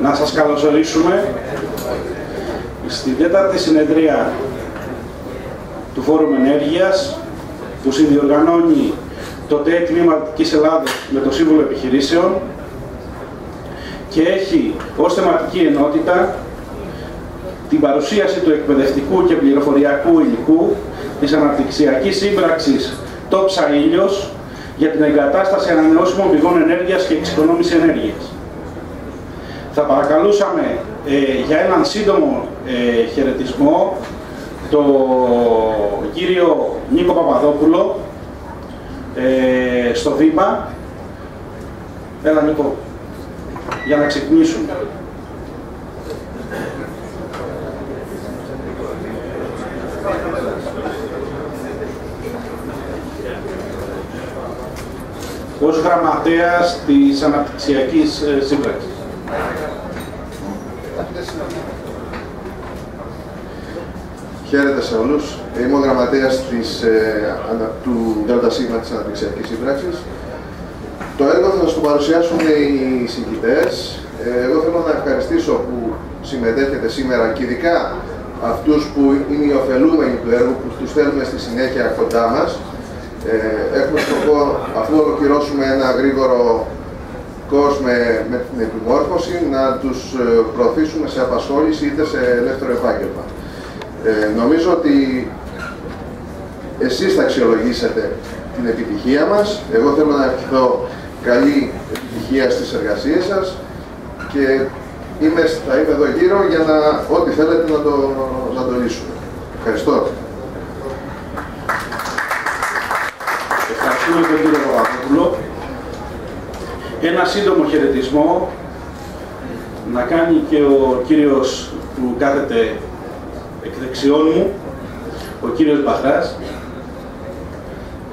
Να σας καλωσορίσουμε στη 4η συνεδρία του Φόρουμ Ενέργειας που συνδιοργανώνει το ΤΕ Τμήμα Δυτικής Ελλάδος με το Σύμβουλο Επιχειρήσεων και έχει ως θεματική ενότητα την παρουσίαση του εκπαιδευτικού και πληροφοριακού υλικού της αναπτυξιακής σύμπραξης TOPSA Ήλιος για την εγκατάσταση ανανεώσιμων πηγών ενέργειας και εξοικονόμηση ενέργειας. Θα παρακαλούσαμε για έναν σύντομο χαιρετισμό τον κύριο Νίκο Παπαδόπουλο στο βήμα. Έλα Νίκο, για να ξεκινήσουμε. Ως γραμματέας της αναπτυξιακής σύμπραξης. Χαίρετε σε όλους. Είμαι ο γραμματέας του ΔΣ της Αναπτυξιακής Σύμπραξης. Το έργο θα σας το παρουσιάσουν οι συγκητές. Εγώ θέλω να ευχαριστήσω που συμμετέχετε σήμερα και ειδικά αυτούς που είναι οι ωφελούμενοι του έργου, που τους θέλουμε στη συνέχεια κοντά μας. Έχουμε σκοπό, αφού ολοκληρώσουμε ένα γρήγορο κόσμο με την επιμόρφωση, να τους προωθήσουμε σε απασχόληση είτε σε ελεύθερο επάγγελμα. Νομίζω ότι εσείς θα αξιολογήσετε την επιτυχία μας. Εγώ θέλω να ευχηθώ καλή επιτυχία στις εργασίες σας και θα είμαι εδώ γύρω για να ό,τι θέλετε να το λύσουμε. Ευχαριστώ. Ευχαριστούμε τον κύριο Παπαδόπουλο. Ένα σύντομο χαιρετισμό να κάνει και ο κύριος που κάθεται εκ δεξιών μου, ο κύριος Μπαχράς.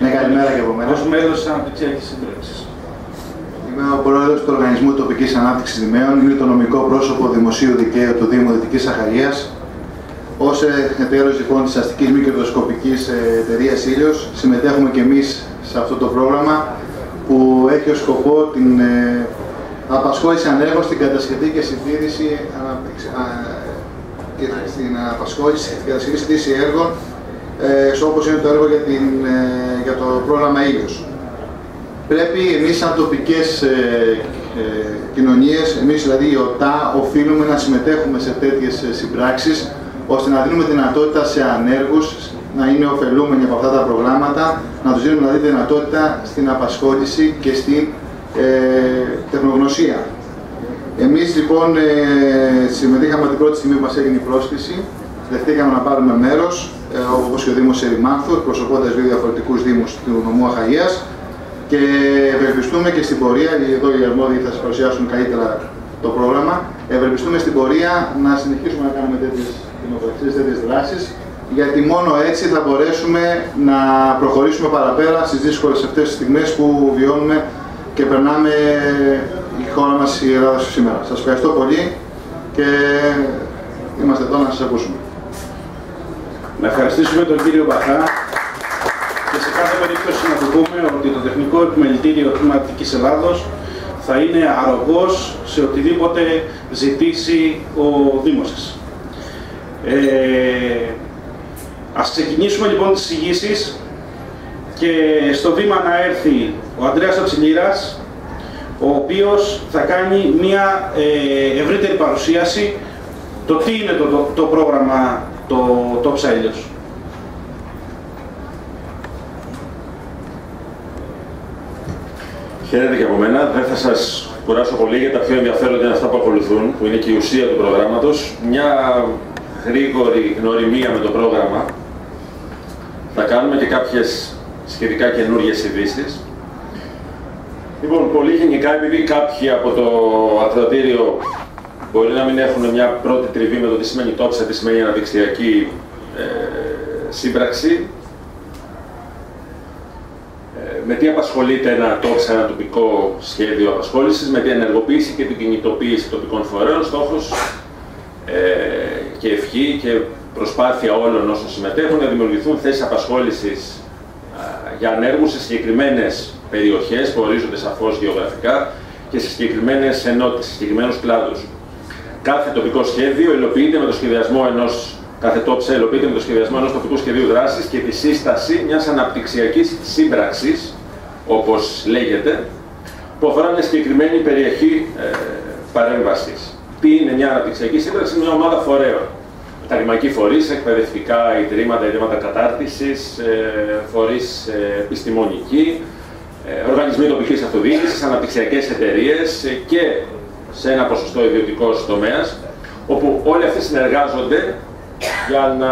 Ναι, καλημέρα και από μένα. Ως μέλος της Αναπτυξιακής Σύμπραξης. Είμαι ο πρόεδρος του Οργανισμού Τοπικής Ανάπτυξης Δημαίων. Είμαι το νομικό πρόσωπο δημοσίου δικαίου του Δήμου Δυτικής Σαχαρίας. Ως εταίρος λοιπόν της αστικής μη κερδοσκοπικής εταιρείας Ήλιος, συμμετέχουμε και εμείς σε αυτό το πρόγραμμα που έχει ως σκοπό την απασχόληση ανέργων στην κατασκευή και συντήρηση και στην απασχόληση και την κατασκευή έργων, όπως είναι το έργο για το πρόγραμμα Ήλιος. Πρέπει εμείς σαν τοπικές κοινωνίες, εμείς δηλαδή οι ΟΤΑ, οφείλουμε να συμμετέχουμε σε τέτοιες συμπράξεις, ώστε να δίνουμε δυνατότητα σε ανέργους να είναι ωφελούμενοι από αυτά τα προγράμματα, να τους δίνουμε δηλαδή δυνατότητα στην απασχόληση και στην τεχνογνωσία. Εμείς λοιπόν συμμετείχαμε την πρώτη στιγμή που μας έγινε η πρόσκληση, δεχτήκαμε να πάρουμε μέρος, όπως και ο Δήμος Ερημάνθου, εκπροσωπώντας δύο διαφορετικούς δήμους του νομού Αχαΐας, και ευελπιστούμε και στην πορεία, εδώ οι αρμόδιοι θα σας παρουσιάσουν καλύτερα το πρόγραμμα, ευελπιστούμε στην πορεία να συνεχίσουμε να κάνουμε τέτοιες κοινοπραξίες, τέτοιες δράσεις, γιατί μόνο έτσι θα μπορέσουμε να προχωρήσουμε παραπέρα στις δύσκολες αυτές τις στιγμές που βιώνουμε και περνάμε η χώρα μας, η Ελλάδα σήμερα. Σας ευχαριστώ πολύ και είμαστε εδώ να σας ακούσουμε. Να ευχαριστήσουμε τον κύριο Μπαχά και σε κάθε περίπτωση να του πούμε ότι το Τεχνικό Επιμελητήριο Τμήμα Δυτικής Ελλάδος θα είναι αρρωγός σε οτιδήποτε ζητήσει ο Δήμος σας. Ας ξεκινήσουμε λοιπόν τις εισηγήσεις και στο βήμα να έρθει ο Ανδρέας Οτσιλήρας, ο οποίος θα κάνει μια ευρύτερη παρουσίαση το τι είναι το πρόγραμμα το TOPSA Ήλιος. Χαίρετε και από μένα. Δεν θα σας κουράσω πολύ γιατί τα πιο ενδιαφέροντα είναι αυτά που ακολουθούν, που είναι και η ουσία του προγράμματος. Μια γρήγορη γνωριμία με το πρόγραμμα. Θα κάνουμε και κάποιες σχετικά καινούργιες ειδήσεις. Λοιπόν, πολύ γενικά, επειδή κάποιοι από το ακροατήριο μπορεί να μην έχουν μια πρώτη τριβή με το τι σημαίνει TOPSA, τι σημαίνει αναπτυξιακή σύμπραξη, με τι απασχολείται ένα TOPSA, ένα τοπικό σχέδιο απασχόλησης, με την ενεργοποίηση και την κινητοποίηση τοπικών φορέων, στόχος και ευχή και προσπάθεια όλων όσων συμμετέχουν να δημιουργηθούν θέσεις απασχόλησης για ανέργους σε συγκεκριμένες περιοχές που ορίζονται σαφώς γεωγραφικά και σε συγκεκριμένες ενότητες, σε συγκεκριμένους κλάδους. κάθε τοπικό σχέδιο υλοποιείται με το σχεδιασμό κάθε τόψα υλοποιείται με το σχεδιασμό ενός τοπικού σχεδίου δράσης και τη σύσταση μιας αναπτυξιακής σύμπραξης, όπως λέγεται, που αφορά μια συγκεκριμένη περιοχή παρέμβασης. Τι είναι μια αναπτυξιακή σύμπραξη? Μια ομάδα φορέων. Ακαδημαϊκοί φορείς, εκπαιδευτικά ιδρύματα κατάρτισης, φορείς επιστημονικοί, οργανισμοί τοπικής αυτοδιοίκησης, αναπτυξιακές εταιρείες και σε ένα ποσοστό ιδιωτικός τομέας, όπου όλοι αυτοί συνεργάζονται για να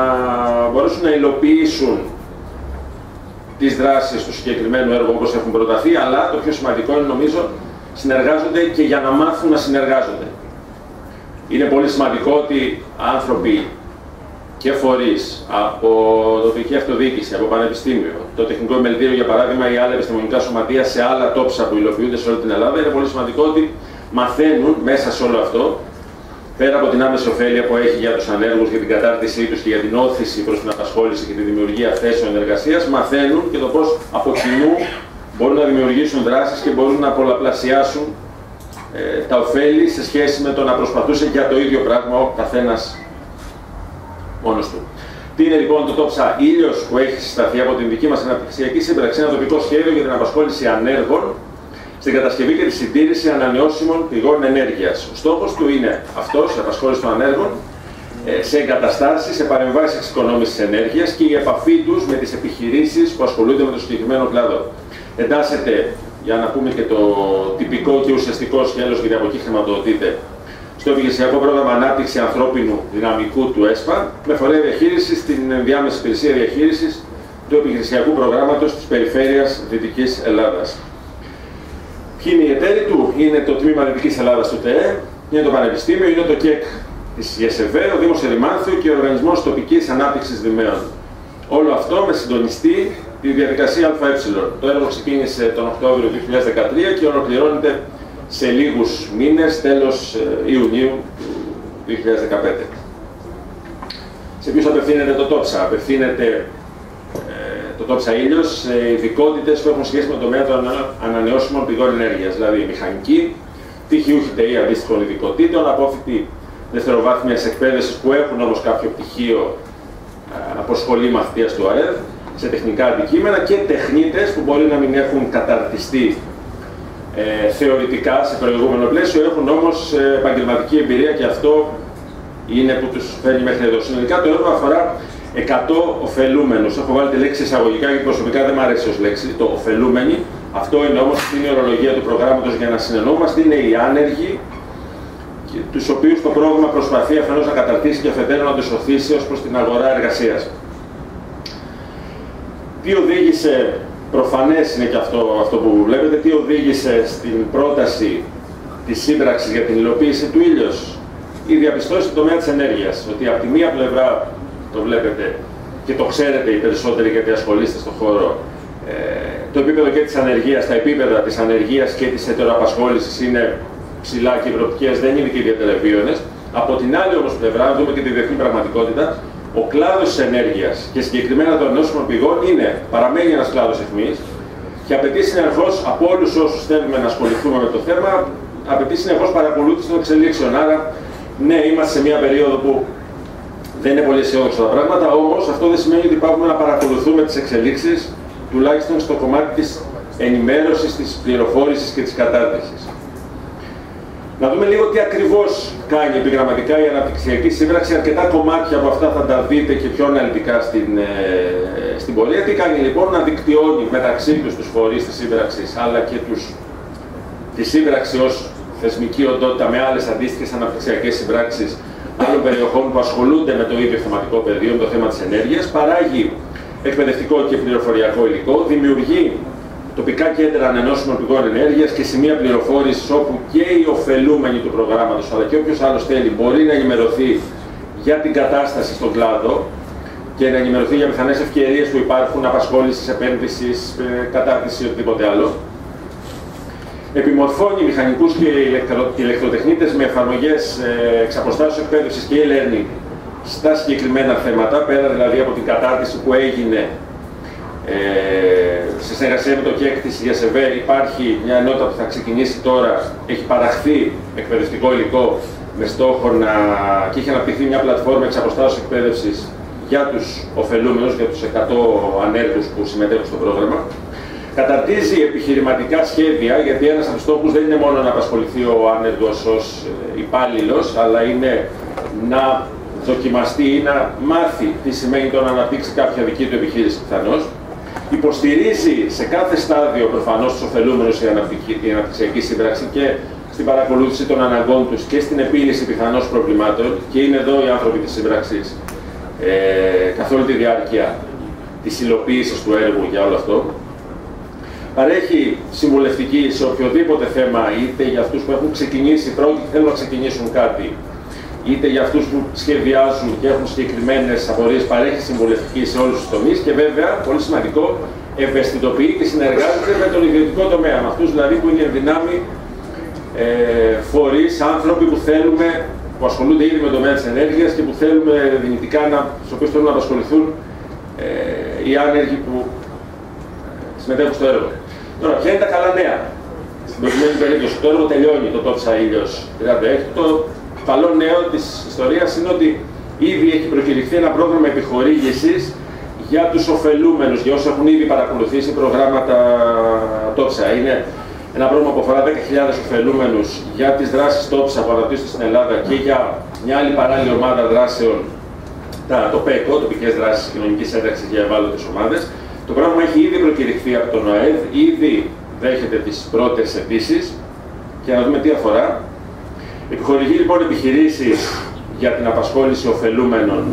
μπορέσουν να υλοποιήσουν τις δράσεις του συγκεκριμένου έργου όπως έχουν προταθεί, αλλά το πιο σημαντικό είναι, νομίζω, συνεργάζονται και για να μάθουν να συνεργάζονται. Είναι πολύ σημαντικό ότι άνθρωποι και φορείς από τοπική αυτοδιοίκηση, από πανεπιστήμιο, το Τεχνικό Επιμελητήριο για παράδειγμα ή άλλα επιστημονικά σωματεία σε άλλα τόψα που υλοποιούνται σε όλη την Ελλάδα, είναι πολύ σημαντικό ότι μαθαίνουν μέσα σε όλο αυτό, πέρα από την άμεση ωφέλεια που έχει για τους ανέργους, για την κατάρτισή τους και για την όθηση προς την απασχόληση και τη δημιουργία θέσεων εργασίας, μαθαίνουν και το πώς από κοινού μπορούν να δημιουργήσουν δράσεις και μπορούν να πολλαπλασιάσουν τα ωφέλη σε σχέση με το να προσπαθούσε για το ίδιο πράγμα ο καθένας μόνος του. Τι είναι λοιπόν το τόψα Ήλιος που έχει συσταθεί από την δική μας αναπτυξιακή σύμπραξη? Ένα τοπικό σχέδιο για την απασχόληση ανέργων στην κατασκευή και τη συντήρηση ανανεώσιμων πηγών ενέργειας. Ο στόχος του είναι αυτός, η απασχόληση των ανέργων, σε εγκαταστάσεις, σε παρεμβάσεις εξοικονόμησης ενέργειας και η επαφή τους με τις επιχειρήσεις που ασχολούνται με το συγκεκριμένο κλάδο. Εντάσσεται, για να πούμε και το τυπικό και ουσιαστικό σκέλος, γιατί από εκεί χρηματοδοτείται, στο επιχειρησιακό πρόγραμμα ανάπτυξη ανθρώπινου δυναμικού του ΕΣΠΑ, με φορέα διαχείριση στην ενδιάμεση υπηρεσία διαχείρισης του επιχειρησιακού προγράμματος της Περιφέρειας Δυτικής Ελλάδας. Ποιοι είναι οι εταίροι του? Είναι το Τμήμα Δυτικής Ελλάδας του ΤΕΕ, είναι το Πανεπιστήμιο, είναι το ΚΕΚ της ΓΕΣΕΒΕ, ο Δήμος Ερημάνθου και ο Οργανισμός Τοπικής Ανάπτυξης Δημαίων. Όλο αυτό με συντονιστή τη διαδικασία ΑΕ. Το έργο ξεκίνησε τον Οκτώβριο 2013 και ολοκληρώνεται σε λίγους μήνες, τέλος Ιουνίου του 2015. Σε ποιους απευθύνεται το τόψα? Απευθύνεται το τόψα Ήλιος σε ειδικότητες που έχουν σχέση με το τομέα των ανανεώσιμων πηγών ενέργειας, δηλαδή μηχανική, πτυχιούχοι ΤΕΗ αντίστοιχων ειδικοτήτων, απόφοιτοι δευτεροβάθμιας εκπαίδευσης που έχουν όμως κάποιο πτυχίο από σχολή μαθητείας του ΑΕΔ, σε τεχνικά αντικείμενα και τεχνίτες που μπορεί να μην έχουν καταρτιστεί θεωρητικά σε προηγούμενο πλαίσιο, έχουν όμως επαγγελματική εμπειρία και αυτό είναι που τους φέρνει μέχρι εδώ. Συνολικά το έργο αφορά 100 ωφελούμενους. Έχω βάλει τη λέξη εισαγωγικά γιατί προσωπικά δεν μου αρέσει ως λέξη, το ωφελούμενοι. Αυτό είναι όμως η ορολογία του προγράμματος για να συνεννοούμαστε, είναι οι άνεργοι, τους οποίους το πρόγραμμα προσπαθεί αφενός να καταρτήσει και αφετέρου να τους οθήσει ως προς την αγορά εργασίας. Τι οδήγησε, προφανές είναι και αυτό που βλέπετε, τι οδήγησε στην πρόταση της σύμπραξης για την υλοποίηση του Ήλιος? Η διαπιστώση στον τομέα της ενέργειας, ότι από τη μία πλευρά, το βλέπετε και το ξέρετε οι περισσότεροι γιατί ασχολείστε στον χώρο, το επίπεδο και της ανεργίας, τα επίπεδα της ανεργίας και της ετεροαπασχόλησης είναι ψηλά και οι προοπτικές δεν είναι και ιδιαίτερα ευίωνες. Από την άλλη όμως πλευρά, δούμε και τη διεθνή πραγματικότητα, ο κλάδος της ενέργειας και συγκεκριμένα των ανανεώσιμων πηγών παραμένει ένας κλάδος αιχμής και απαιτεί συνεχώς από όλους όσους θέλουμε να ασχοληθούμε με το θέμα, απαιτεί συνεχώς παρακολούθηση των εξελίξεων. Άρα, ναι, είμαστε σε μια περίοδο που δεν είναι πολύ αισιόδοξα τα πράγματα, όμως αυτό δεν σημαίνει ότι πάμε να παρακολουθούμε τις εξελίξεις, τουλάχιστον στο κομμάτι της ενημέρωσης, της πληροφόρησης και της κατάρτισης. Να δούμε λίγο τι ακριβώς κάνει επιγραμματικά η αναπτυξιακή σύμπραξη. Αρκετά κομμάτια από αυτά θα τα δείτε και πιο αναλυτικά στην πορεία. Τι κάνει λοιπόν? Να δικτυώνει μεταξύ τους φορείς της σύμπραξης, αλλά και τη σύμπραξη ως θεσμική οντότητα με άλλες αντίστοιχες αναπτυξιακές συμπράξεις άλλων περιοχών που ασχολούνται με το ίδιο θεματικό πεδίο, με το θέμα της ενέργειας, παράγει εκπαιδευτικό και πληροφοριακό υλικό, δημιουργεί τοπικά κέντρα ανανεώσιμων πηγών ενέργειας και σημεία πληροφόρησης όπου και οι ωφελούμενοι του προγράμματος αλλά και όποιος άλλος θέλει μπορεί να ενημερωθεί για την κατάσταση στον κλάδο και να ενημερωθεί για πιθανές ευκαιρίες που υπάρχουν, απασχόλησης, επένδυσης, κατάρτισης ή οτιδήποτε άλλο. Επιμορφώνει μηχανικούς και ηλεκτροτεχνίτες με εφαρμογές εξ αποστάσεως εκπαίδευσης και e-learning στα συγκεκριμένα θέματα, πέρα δηλαδή από την κατάρτιση που έγινε σε συνεργασία με το ΚΕΚ της ΓΕΣΕΒΕ. Υπάρχει μια ενότητα που θα ξεκινήσει τώρα, έχει παραχθεί εκπαιδευτικό υλικό με στόχο και είχε αναπτυχθεί μια πλατφόρμα εξ αποστάσεως εκπαίδευσης για τους ωφελούμενους, για τους 100 ανέργους που συμμετέχουν στο πρόγραμμα. Καταρτίζει επιχειρηματικά σχέδια, γιατί ένας από τους στόχους δεν είναι μόνο να απασχοληθεί ο άνεργος ως υπάλληλος, αλλά είναι να δοκιμαστεί ή να μάθει τι σημαίνει το να αναπτύξει κάποια δική του επιχείρηση πιθανώς. Υποστηρίζει σε κάθε στάδιο προφανώς τους ωφελούμενους η αναπτυξιακή σύμπραξη και στην παρακολούθηση των αναγκών τους και στην επίλυση πιθανώς προβλημάτων, και είναι εδώ οι άνθρωποι της σύμπραξης καθ' όλη τη διάρκεια της υλοποίησης του έργου για όλο αυτό. Παρέχει συμβουλευτική σε οποιοδήποτε θέμα, είτε για αυτούς που έχουν ξεκινήσει πρώτοι και θέλουν να ξεκινήσουν κάτι, είτε για αυτούς που σχεδιάζουν και έχουν συγκεκριμένες απορίες, παρέχει συμβουλευτική σε όλους τους τομείς και βέβαια, πολύ σημαντικό, ευαισθητοποιεί και συνεργάζεται με τον ιδιωτικό τομέα, με αυτούς δηλαδή που είναι εν δυνάμει φορείς, άνθρωποι που θέλουμε, που ασχολούνται ήδη με το τομέα της ενέργειας και που θέλουμε δυνητικά στους οποίους θέλουν να απασχοληθούν οι άνεργοι που συμμετέχουν στο έργο. Τώρα, ποια είναι τα καλά νέα? Στην προηγούμενη περίπτωση, το έργο τελειώνει, το Τόψα Ήλιος 36. Το καλό νέο της ιστορίας είναι ότι ήδη έχει προκηρυχθεί ένα πρόγραμμα επιχορήγησης για τους ωφελούμενους, για όσους έχουν ήδη παρακολουθήσει προγράμματα Τόψα. Είναι ένα πρόγραμμα που αφορά 10.000 ωφελούμενους για τις δράσεις Τόψα που αναπτύσσονται στην Ελλάδα και για μια άλλη παράλληλη ομάδα δράσεων, το ΠΕΚΟ, τοπικές δράσεις κοινωνικής ένταξης για ευάλωτες ομάδες. Το πρόγραμμα έχει ήδη προκηρυχθεί από τον ΟΑΕΔ, ήδη δέχεται τις πρώτες αιτήσεις και να δούμε τι αφορά. Επιχορηγεί λοιπόν επιχειρήσεις για την απασχόληση ωφελούμενων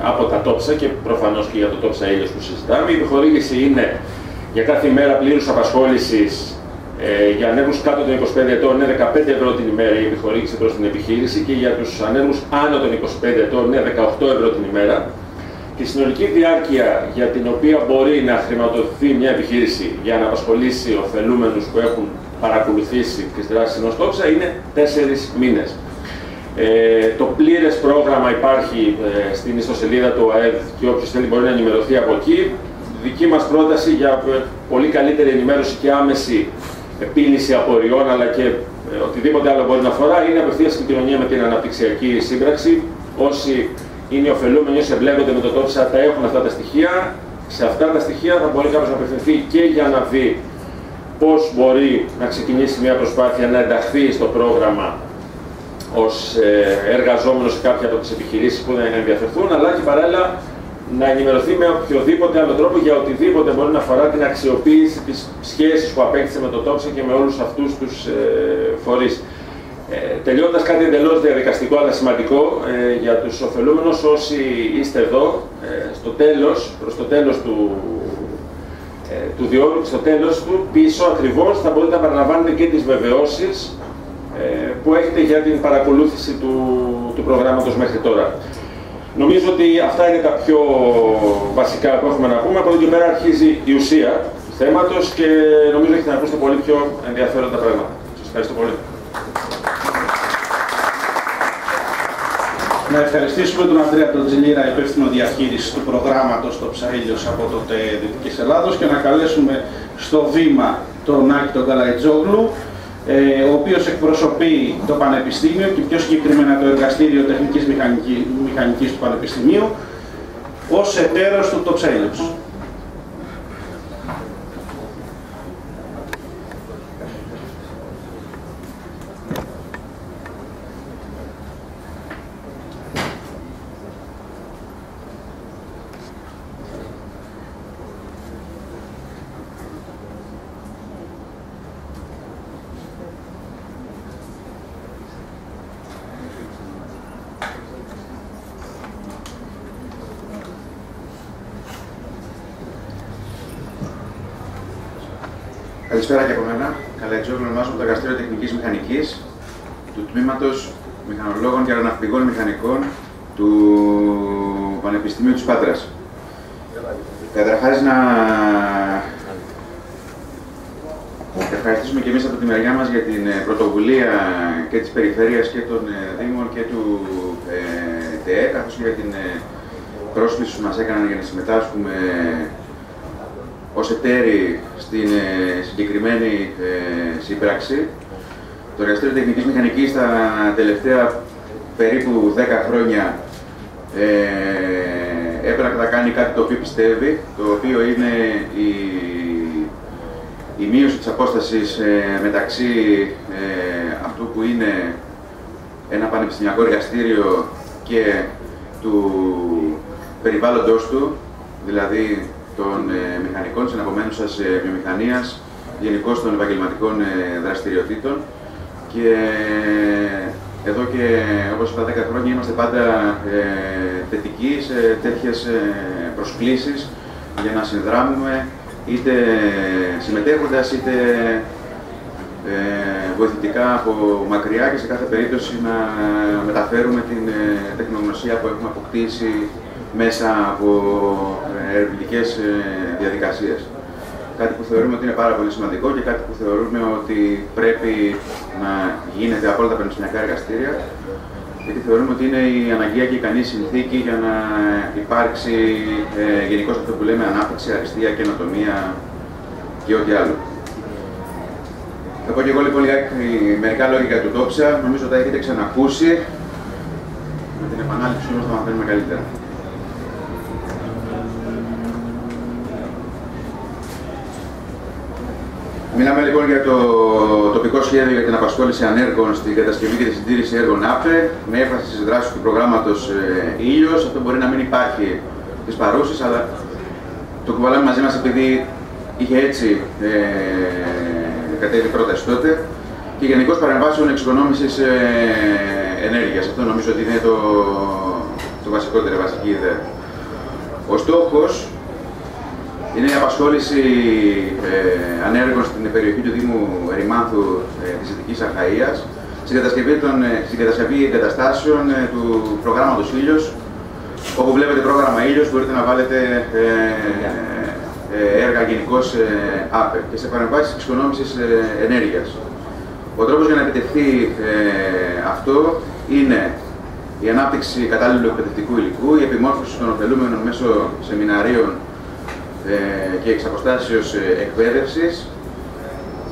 από τα Τόψα και προφανώς και για το Τόψα Ήλιος που συζητάμε. Η επιχορήγηση είναι για κάθε ημέρα πλήρους απασχόλησης για ανέργους κάτω των 25 ετών είναι 15 ευρώ την ημέρα η επιχορήγηση προς την επιχείρηση και για τους ανέργους άνω των 25 ετών είναι 18 ευρώ την ημέρα. Και η συνολική διάρκεια για την οποία μπορεί να χρηματοδοτηθεί μια επιχείρηση για να απασχολήσει ωφελούμενους που έχουν παρακολουθήσει τις δράσεις ενός Τόψα είναι 4 μήνες. Το πλήρες πρόγραμμα υπάρχει στην ιστοσελίδα του ΟΑΕΔ και όποιος θέλει μπορεί να ενημερωθεί από εκεί. Δική μας πρόταση για πολύ καλύτερη ενημέρωση και άμεση επίλυση απορριών αλλά και οτιδήποτε άλλο μπορεί να αφορά είναι απευθείας επικοινωνία με την αναπτυξιακή σύμπραξη. Όσοι είναι ωφελούμενοι, όσοι εμπλέκονται με το Τόψα, τα έχουν αυτά τα στοιχεία. Σε αυτά τα στοιχεία θα μπορεί κάποιος να απευθυνθεί και για να δει πώς μπορεί να ξεκινήσει μια προσπάθεια να ενταχθεί στο πρόγραμμα ως εργαζόμενος σε κάποια από τις επιχειρήσεις που δεν ενδιαφερθούν, αλλά και παράλληλα να ενημερωθεί με οποιοδήποτε άλλο τρόπο για οτιδήποτε μπορεί να αφορά την αξιοποίηση της σχέσης που απέκτησε με το Τόψα και με όλους αυτούς τους φορείς. Τελειώντας κάτι εντελώς διαδικαστικό αλλά σημαντικό για τους ωφελούμενους, όσοι είστε εδώ, προς το τέλος του διόρου και στο τέλος του, πίσω ακριβώς θα μπορείτε να παραλαμβάνετε και τις βεβαιώσεις που έχετε για την παρακολούθηση του προγράμματος μέχρι τώρα. Νομίζω ότι αυτά είναι τα πιο βασικά που έχουμε να πούμε. Από εδώ και πέρα αρχίζει η ουσία του θέματος και νομίζω έχετε να ακούσετε πολύ πιο ενδιαφέροντα πράγματα. Σας ευχαριστώ πολύ. Να ευχαριστήσουμε τον Ανδρέα τον Τζιλίρα, υπεύθυνο διαχείρισης του προγράμματος Τόψα Ήλιος από το ΤΕΕ Δυτικής Ελλάδος και να καλέσουμε στο βήμα τον Άκη τον Καλαϊτζόγλου, ο οποίος εκπροσωπεί το Πανεπιστήμιο και πιο συγκεκριμένα το Εργαστήριο Τεχνικής Μηχανικής του Πανεπιστημίου ως εταίρος του Τόψα Ήλιος. Καλησπέρα και από μένα. Καλαϊτζόγλου ονομάζομαι από το Εργαστήριο Τεχνικής Μηχανικής του Τμήματος Μηχανολόγων και Αεροναυπηγών Μηχανικών του Πανεπιστημίου της Πάτρας. Καταρχάς να ευχαριστήσουμε και εμείς από τη μεριά μας για την πρωτοβουλία και της Περιφέρειας και των Δήμων και του ΤΕΕ, καθώς και για την πρόσκληση που μας έκαναν για να συμμετάσχουμε ως εταίροι στην συγκεκριμένη σύμπραξη. Το Εργαστήριο Τεχνικής Μηχανικής τα τελευταία περίπου 10 χρόνια έπρεπε να κάνει κάτι το οποίο πιστεύει, το οποίο είναι η μείωση της απόστασης μεταξύ αυτού που είναι ένα πανεπιστημιακό εργαστήριο και του περιβάλλοντος του, δηλαδή των μηχανικών, της αναπομένουσας βιομηχανίας, γενικώς των επαγγελματικών δραστηριοτήτων. Και εδώ και, όπως είπα, 10 χρόνια είμαστε πάντα θετικοί σε τέτοιες προσκλήσεις για να συνδράμουμε, είτε συμμετέχοντας, είτε βοηθητικά από μακριά και σε κάθε περίπτωση να μεταφέρουμε την τεχνογνωσία που έχουμε αποκτήσει μέσα από ερευνητικές διαδικασίες. Κάτι που θεωρούμε ότι είναι πάρα πολύ σημαντικό και κάτι που θεωρούμε ότι πρέπει να γίνεται από όλα τα πανεπιστημιακά εργαστήρια, γιατί θεωρούμε ότι είναι η αναγκαία και ικανή συνθήκη για να υπάρξει γενικώς αυτό που λέμε ανάπτυξη, αριστεία, καινοτομία και ό,τι άλλο. Θα πω και εγώ λοιπόν μερικά λόγια για το Τόξα. Νομίζω ότι τα έχετε ξανακούσει. Με την επανάληψη όμως θα μαθαίνουμε καλύτερα. Μιλάμε λοιπόν για το τοπικό σχέδιο για την απασχόληση ανέργων στην κατασκευή και τη συντήρηση έργων ΑΠΕ, με έμφαση στις δράσεις του προγράμματος Ήλιος. Αυτό μπορεί να μην υπάρχει τις παρούσεις, αλλά το κουβαλάμε μαζί μας επειδή είχε έτσι κατέβει πρόταση τότε, και γενικώς παρεμβάσεων εξοικονόμησης ενέργειας. Αυτό νομίζω ότι είναι το βασικότερο, βασική ιδέα. Ο στόχος είναι η απασχόληση ανέργων στην περιοχή του Δήμου Ερημάνθου της Δυτικής Αχαΐας, στην κατασκευή εγκαταστάσεων του προγράμματος Ήλιος. Όπου βλέπετε πρόγραμμα Ήλιος, μπορείτε να βάλετε έργα γενικώς ΑΠΕ και σε παρεμβάσεις εξοικονόμησης ενέργειας. Ο τρόπος για να επιτευχθεί αυτό είναι η ανάπτυξη κατάλληλου εκπαιδευτικού υλικού, η επιμόρφωση των ωφελούμενων μέσω σεμιναρίων και εξαποστάσεως εκπαίδευσης,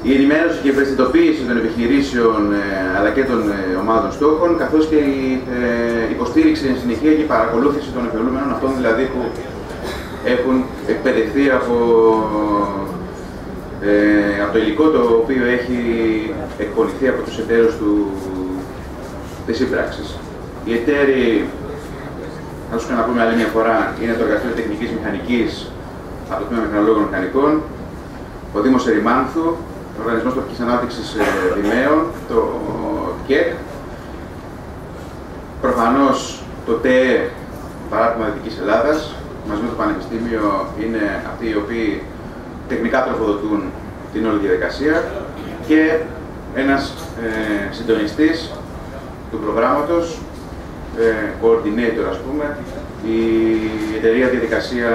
η ενημέρωση και η ευαισθητοποίηση των επιχειρήσεων αλλά και των ομάδων στόχων, καθώς και η υποστήριξη εν συνεχεία και η παρακολούθηση των ωφελούμενων, αυτών δηλαδή που έχουν εκπαιδευτεί από το υλικό το οποίο έχει εκπονηθεί από τους εταίρους της σύμπραξης. Οι εταίροι, θα τους ξαναπούμε άλλη μια φορά, είναι το Εργαστήριο Τεχνικής Μηχανικής από το Τμήμα Μηχανολόγων Μηχανικών, ο Δήμος Ερημάνθου, ο Οργανισμός Τοπικής Ανάπτυξης Δημαίων, το ΚΕΚ, προφανώς το ΤΕΕ, Παράρτημα Δυτικής Ελλάδας, μαζί με το Πανεπιστήμιο είναι αυτοί οι οποίοι τεχνικά τροφοδοτούν την όλη διαδικασία, και ένας συντονιστής του προγράμματος, coordinator ας πούμε, η εταιρεία Διαδικασία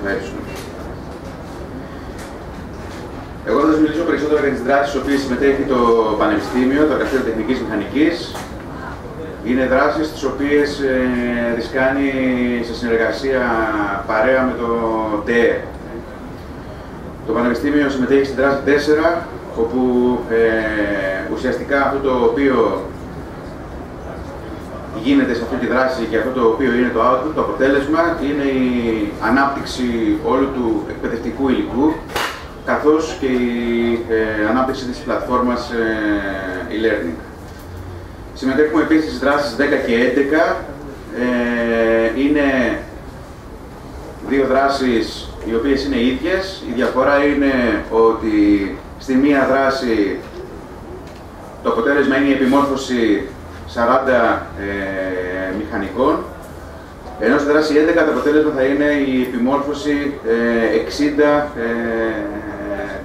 ΑΕ. Εγώ θα σας μιλήσω περισσότερο για τις δράσεις στις οποίες συμμετέχει το Πανεπιστήμιο, το Εργαστήριο Τεχνικής Μηχανικής. Είναι δράσεις τις οποίες τις κάνει σε συνεργασία παρέα με το ΤΕΕ. Το Πανεπιστήμιο συμμετέχει στη δράση 4, όπου ουσιαστικά αυτό το οποίο γίνεται σε αυτή τη δράση και αυτό το οποίο είναι το output, το αποτέλεσμα, είναι η ανάπτυξη όλου του εκπαιδευτικού υλικού, καθώς και η ανάπτυξη της πλατφόρμας e-learning. Συμμετέχουμε επίσης στις δράσεις 10 και 11. Είναι δύο δράσεις οι οποίες είναι ίδιες. Η διαφορά είναι ότι στη μία δράση το αποτέλεσμα είναι η επιμόρφωση 40 μηχανικών, ενώ στη δράση 11 το αποτέλεσμα θα είναι η επιμόρφωση 60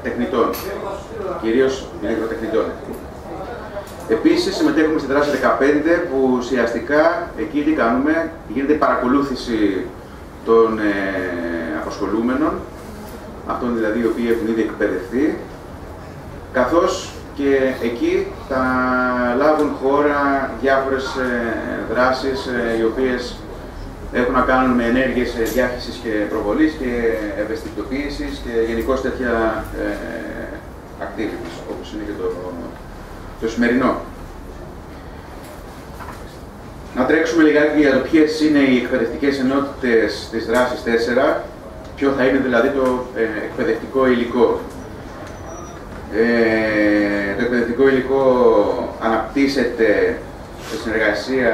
τεχνητών, κυρίως ηλεκτροτεχνητών. Επίσης συμμετέχουμε στη δράση 15, που ουσιαστικά εκεί τι κάνουμε, γίνεται η παρακολούθηση των απασχολούμενων, αυτών δηλαδή οι οποίοι έχουν ήδη εκπαιδευτεί, καθώς και εκεί θα λάβουν χώρα διάφορες δράσεις οι οποίες έχουν να κάνουν με ενέργειες διάχυσης και προβολής και ευαισθητοποίησης και γενικώς τέτοια activities, όπως είναι και το σημερινό. να τρέξουμε λιγάκι για το ποιες είναι οι εκπαιδευτικές ενότητες της δράσης 4, ποιο θα είναι δηλαδή το εκπαιδευτικό υλικό. Το εκπαιδευτικό υλικό αναπτύσσεται σε συνεργασία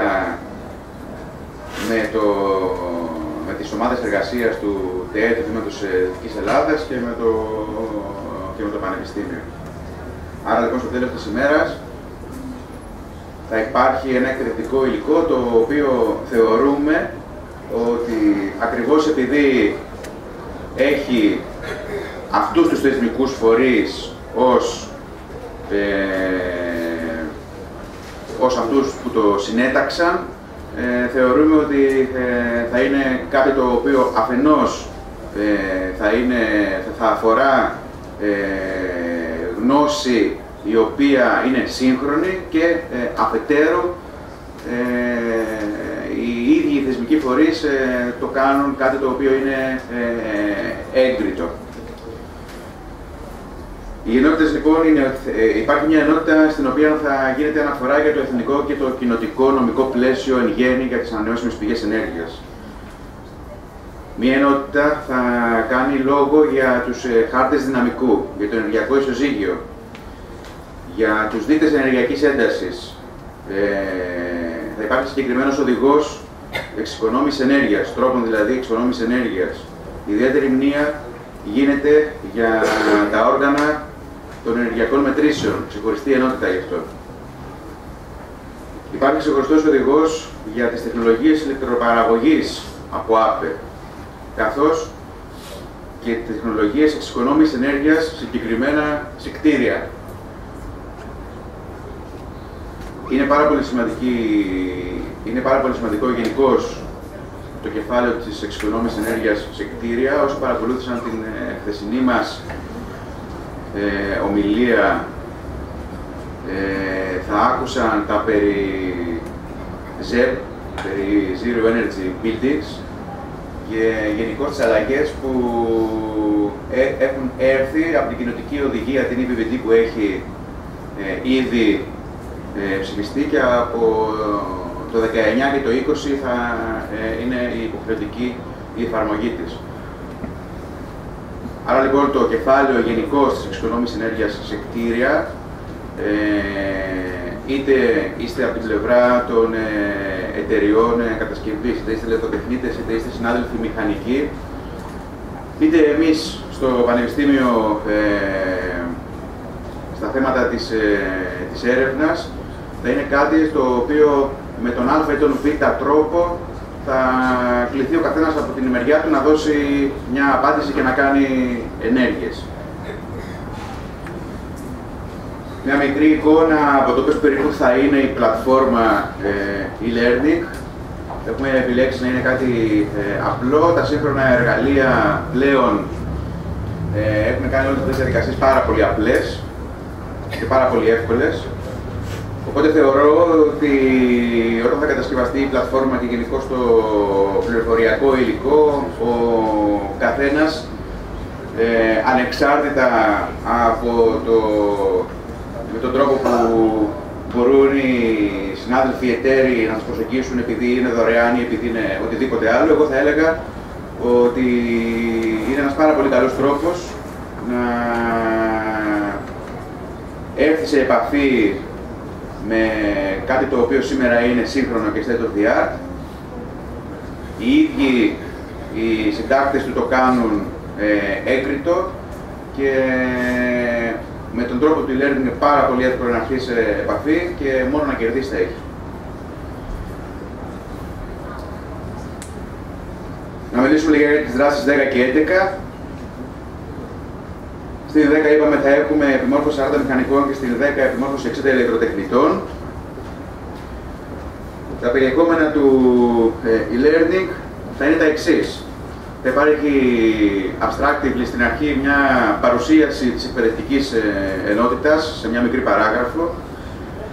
με τις ομάδες εργασίας του ΤΕΕ, του Τμήματος Δυτικής Ελλάδας και με το Πανεπιστήμιο. Άρα λοιπόν στο τέλος της ημέρας θα υπάρχει ένα εκπαιδευτικό υλικό το οποίο θεωρούμε ότι ακριβώς επειδή έχει αυτούς τους θεσμικούς φορείς ως αυτούς που το συνέταξαν, θεωρούμε ότι θα είναι κάτι το οποίο αφενός θα αφορά γνώση η οποία είναι σύγχρονη και αφετέρου οι ίδιοι οι θεσμικοί φορείς το κάνουν κάτι το οποίο είναι έγκριτο. Οι ενότητες λοιπόν υπάρχει μια ενότητα στην οποία θα γίνεται αναφορά για το εθνικό και το κοινοτικό νομικό πλαίσιο εν γέννη για τις ανανεώσιμες πηγές ενέργειας. Μια ενότητα θα κάνει λόγο για τους χάρτες δυναμικού, για το ενεργειακό ισοζύγιο, για τους δείκτες ενεργειακής έντασης. Θα υπάρχει συγκεκριμένος οδηγός εξοικονόμησης ενέργειας, τρόπων δηλαδή εξοικονόμησης ενέργειας. Η ιδιαίτερη μνήα γίνεται για τα όργανα των ενεργειακών μετρήσεων, ξεχωριστή ενότητα γι' αυτό. Υπάρχει ξεχωριστός οδηγός για τις τεχνολογίες ηλεκτροπαραγωγής από ΑΠΕ, καθώς και τεχνολογίες εξοικονόμησης ενέργειας συγκεκριμένα σε κτίρια. Είναι πάρα πολύ σημαντικό γενικώς το κεφάλαιο της εξοικονόμησης ενέργειας σε κτίρια. Όσοι παρακολούθησαν την χθεσινή μας ομιλία θα άκουσαν τα περί ZEB, περί Zero Energy Buildings και γενικώς τις αλλαγές που έχουν έρθει από την κοινοτική οδηγία, την EPBD που έχει ήδη ψηφιστεί και από το 19 και το 20 θα είναι η υποχρεωτική η εφαρμογή της. Άρα λοιπόν το κεφάλαιο γενικώς της εξοικονόμησης ενέργειας σε κτίρια, είτε είστε από την πλευρά των εταιριών κατασκευής, είτε είστε ηλεκτροτεχνίτες, είτε είστε συνάδελφοι μηχανικοί, είτε εμείς στο Πανεπιστήμιο στα θέματα της έρευνας, θα είναι κάτι το οποίο με τον α ή τον β τρόπο θα κληθεί ο καθένας από την μεριά του να δώσει μια απάντηση και να κάνει ενέργειες. Μια μικρή εικόνα από το πώς περίπου θα είναι η πλατφόρμα e-learning. Έχουμε επιλέξει να είναι κάτι απλό. Τα σύγχρονα εργαλεία πλέον έχουν κάνει όλες τις διαδικασίες πάρα πολύ απλές και πάρα πολύ εύκολες. Οπότε θεωρώ ότι όταν θα κατασκευαστεί η πλατφόρμα και γενικώς το πληροφοριακό υλικό, ο καθένας ανεξάρτητα από με τον τρόπο που μπορούν οι συνάδελφοι, οι εταίροι να σας προσεγγίσουν επειδή είναι δωρεάν ή επειδή είναι οτιδήποτε άλλο, εγώ θα έλεγα ότι είναι ένας πάρα πολύ καλός τρόπος να έρθει σε επαφή με κάτι το οποίο σήμερα είναι σύγχρονο και state of the art. Οι ίδιοι οι συντάκτες του το κάνουν έγκριτο και με τον τρόπο του e-learning είναι πάρα πολύ εύκολο να αρχίσει σε επαφή και μόνο να κερδίσει θα έχει. Να μιλήσουμε λίγα για τις δράσεις 10 και 11. Στην 10 είπαμε θα έχουμε επιμόρφωση 40 μηχανικών και στην 10 επιμόρφωση 60 ηλεκτροτεχνητών. Τα περιεχόμενα του e-learning θα είναι τα εξής. Θα υπάρχει abstractively στην αρχή μια παρουσίαση της εκπαιδευτικής ενότητας σε μια μικρή παράγραφο.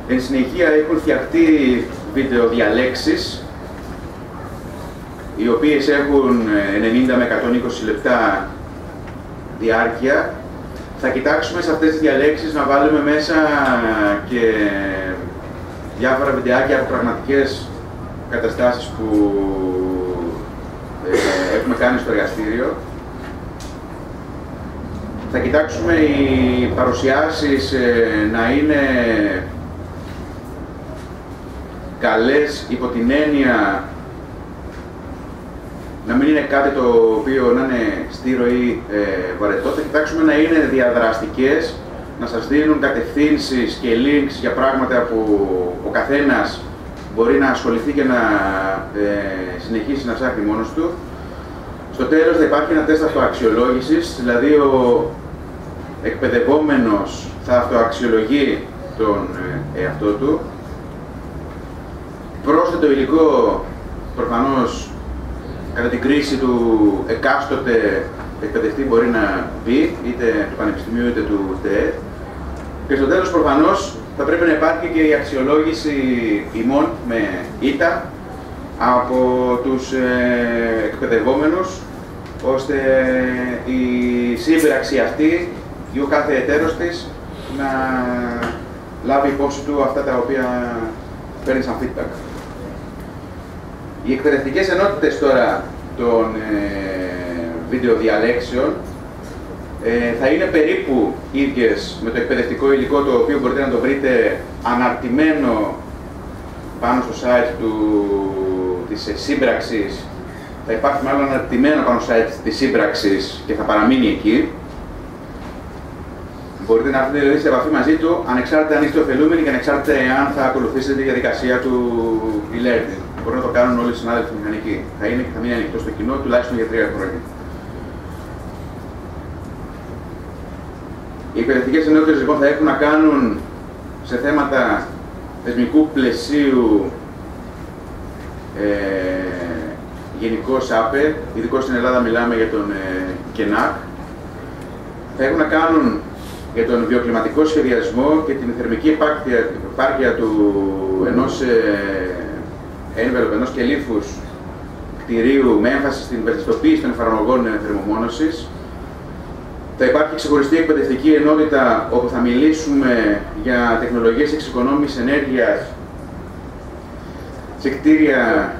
Εν συνεχεία έχουν φτιαχτεί βιντεοδιαλέξεις, οι οποίες έχουν 90 με 120 λεπτά διάρκεια. Θα κοιτάξουμε σε αυτές τις διαλέξεις να βάλουμε μέσα και διάφορα βιντεάκια από πραγματικές καταστάσεις που έχουμε κάνει στο εργαστήριο. Θα κοιτάξουμε οι παρουσιάσεις να είναι καλές υπό την έννοια να μην είναι κάτι το οποίο να είναι στήρο ή βαρετό. Θα κοιτάξουμε να είναι διαδραστικές, να σας δίνουν κατευθύνσεις και links για πράγματα που ο καθένας μπορεί να ασχοληθεί και να συνεχίσει να ψάχνει μόνος του. Στο τέλος θα υπάρχει ένα τεστ αυτοαξιολόγησης, δηλαδή ο εκπαιδευόμενος θα αυτοαξιολογεί τον εαυτό του. Πρόσθετο υλικό, προφανώς, κατά την κρίση του εκάστοτε εκπαιδευτή μπορεί να μπει, είτε του Πανεπιστημίου είτε του ΤΕΕ. Και στο τέλος, προφανώς, θα πρέπει να υπάρχει και η αξιολόγηση ημών με ήττα από τους εκπαιδευόμενους, ώστε η σύμπραξη αυτή ή ο κάθε εταίρος της να λάβει υπόψη του αυτά τα οποία παίρνει σαν feedback. Οι εκπαιδευτικές ενότητες τώρα των βιντεοδιαλέξεων θα είναι περίπου ίδιες με το εκπαιδευτικό υλικό, το οποίο μπορείτε να το βρείτε αναρτημένο πάνω στο site της σύμπραξης. Θα υπάρχει μάλλον αναρτημένο πάνω στο site της σύμπραξης και θα παραμείνει εκεί. Μπορείτε να έρθετε δηλαδή σε επαφή μαζί του, ανεξάρτητα αν είστε ωφελούμενοι και ανεξάρτητα αν θα ακολουθήσετε τη διαδικασία του e-learning. Μπορούν να το κάνουν όλοι οι συνάδελφοι μηχανικοί. Θα είναι και θα μείνει ανοιχτό στο κοινό τουλάχιστον για 3 χρόνια. Οι εκπαιδευτικές ενότητες λοιπόν θα έχουν να κάνουν σε θέματα θεσμικού πλαισίου γενικώς ΑΠΕ, ειδικώς στην Ελλάδα μιλάμε για τον ΚΕΝΑΚ. Θα έχουν να κάνουν για τον βιοκλιματικό σχεδιασμό και την θερμική επάρκεια του ενός envelope, ενός κελύφους κτηρίου με έμφαση στην βελτιστοποίηση των εφαρμογών θερμομόνωσης. Θα υπάρχει ξεχωριστή εκπαιδευτική ενότητα όπου θα μιλήσουμε για τεχνολογίες εξοικονόμησης ενέργειας σε κτίρια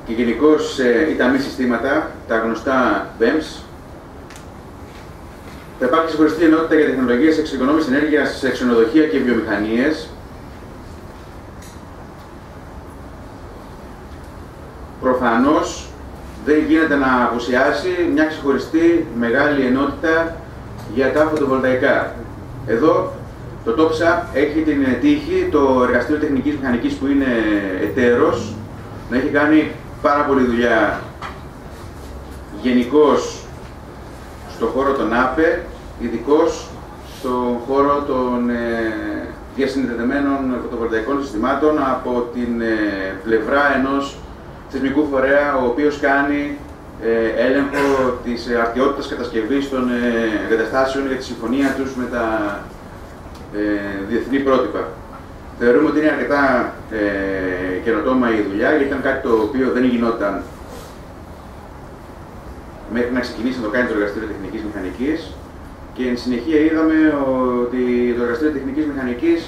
και γενικώς σε ΙΤΑΜΗ συστήματα, τα γνωστά BEMS. Θα υπάρχει ξεχωριστή ενότητα για τεχνολογίες εξοικονόμησης ενέργειας σε ξενοδοχεία και βιομηχανίες. Προφανώς δεν γίνεται να απουσιάσει μια ξεχωριστή μεγάλη ενότητα για τα φωτοβολταϊκά. Εδώ το TOPSA έχει την τύχη, το Εργαστήριο Τεχνικής Μηχανικής που είναι εταίρος, να έχει κάνει πάρα πολλή δουλειά γενικώς στον χώρο των ΑΠΕ, ειδικώς στον χώρο των διασυνδεδεμένων φωτοβολταϊκών συστημάτων από την πλευρά ενός θεσμικού φορέα, ο οποίος κάνει έλεγχο της αρτιότητας κατασκευής των εγκαταστάσεων για τη συμφωνία τους με τα διεθνή πρότυπα. Θεωρούμε ότι είναι αρκετά καινοτόμα η δουλειά, γιατί ήταν κάτι το οποίο δεν γινόταν μέχρι να ξεκινήσει να το κάνει το Εργαστήριο Τεχνικής Μηχανικής, και εν συνεχεία είδαμε ότι το Εργαστήριο Τεχνικής Μηχανικής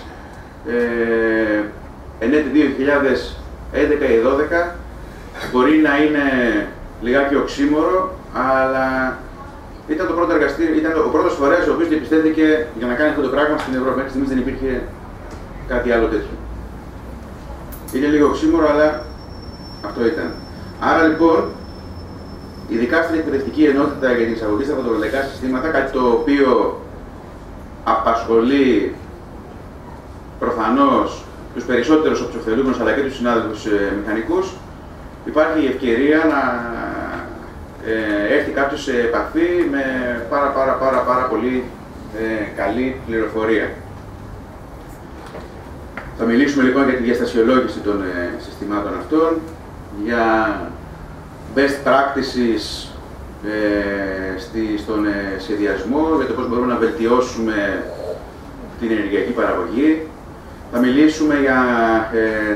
εν έτη 2011 ή 2012 μπορεί να είναι λιγάκι οξύμορο, αλλά ήταν το πρώτο εργαστήριο, ήταν ο πρώτος φορέας ο οποίος διαπιστέθηκε για να κάνει αυτό το πράγμα στην Ευρώπη. Μέχρι στιγμής δεν υπήρχε κάτι άλλο τέτοιο. Είναι λίγο οξύμορο, αλλά αυτό ήταν. Άρα λοιπόν, ειδικά στην εκπαιδευτική ενότητα για την εισαγωγή στα φωτοβολταϊκά συστήματα, κάτι το οποίο απασχολεί προφανώς τους περισσότερους από τους ωφελούμενους αλλά και τους συνάδελφους μηχανικούς, υπάρχει η ευκαιρία να έρθει κάποιος σε επαφή με πάρα πολύ καλή πληροφορία. Θα μιλήσουμε λοιπόν για τη διαστασιολόγηση των συστημάτων αυτών, για best practices στον σχεδιασμό, για το πώς μπορούμε να βελτιώσουμε την ενεργειακή παραγωγή. Θα μιλήσουμε για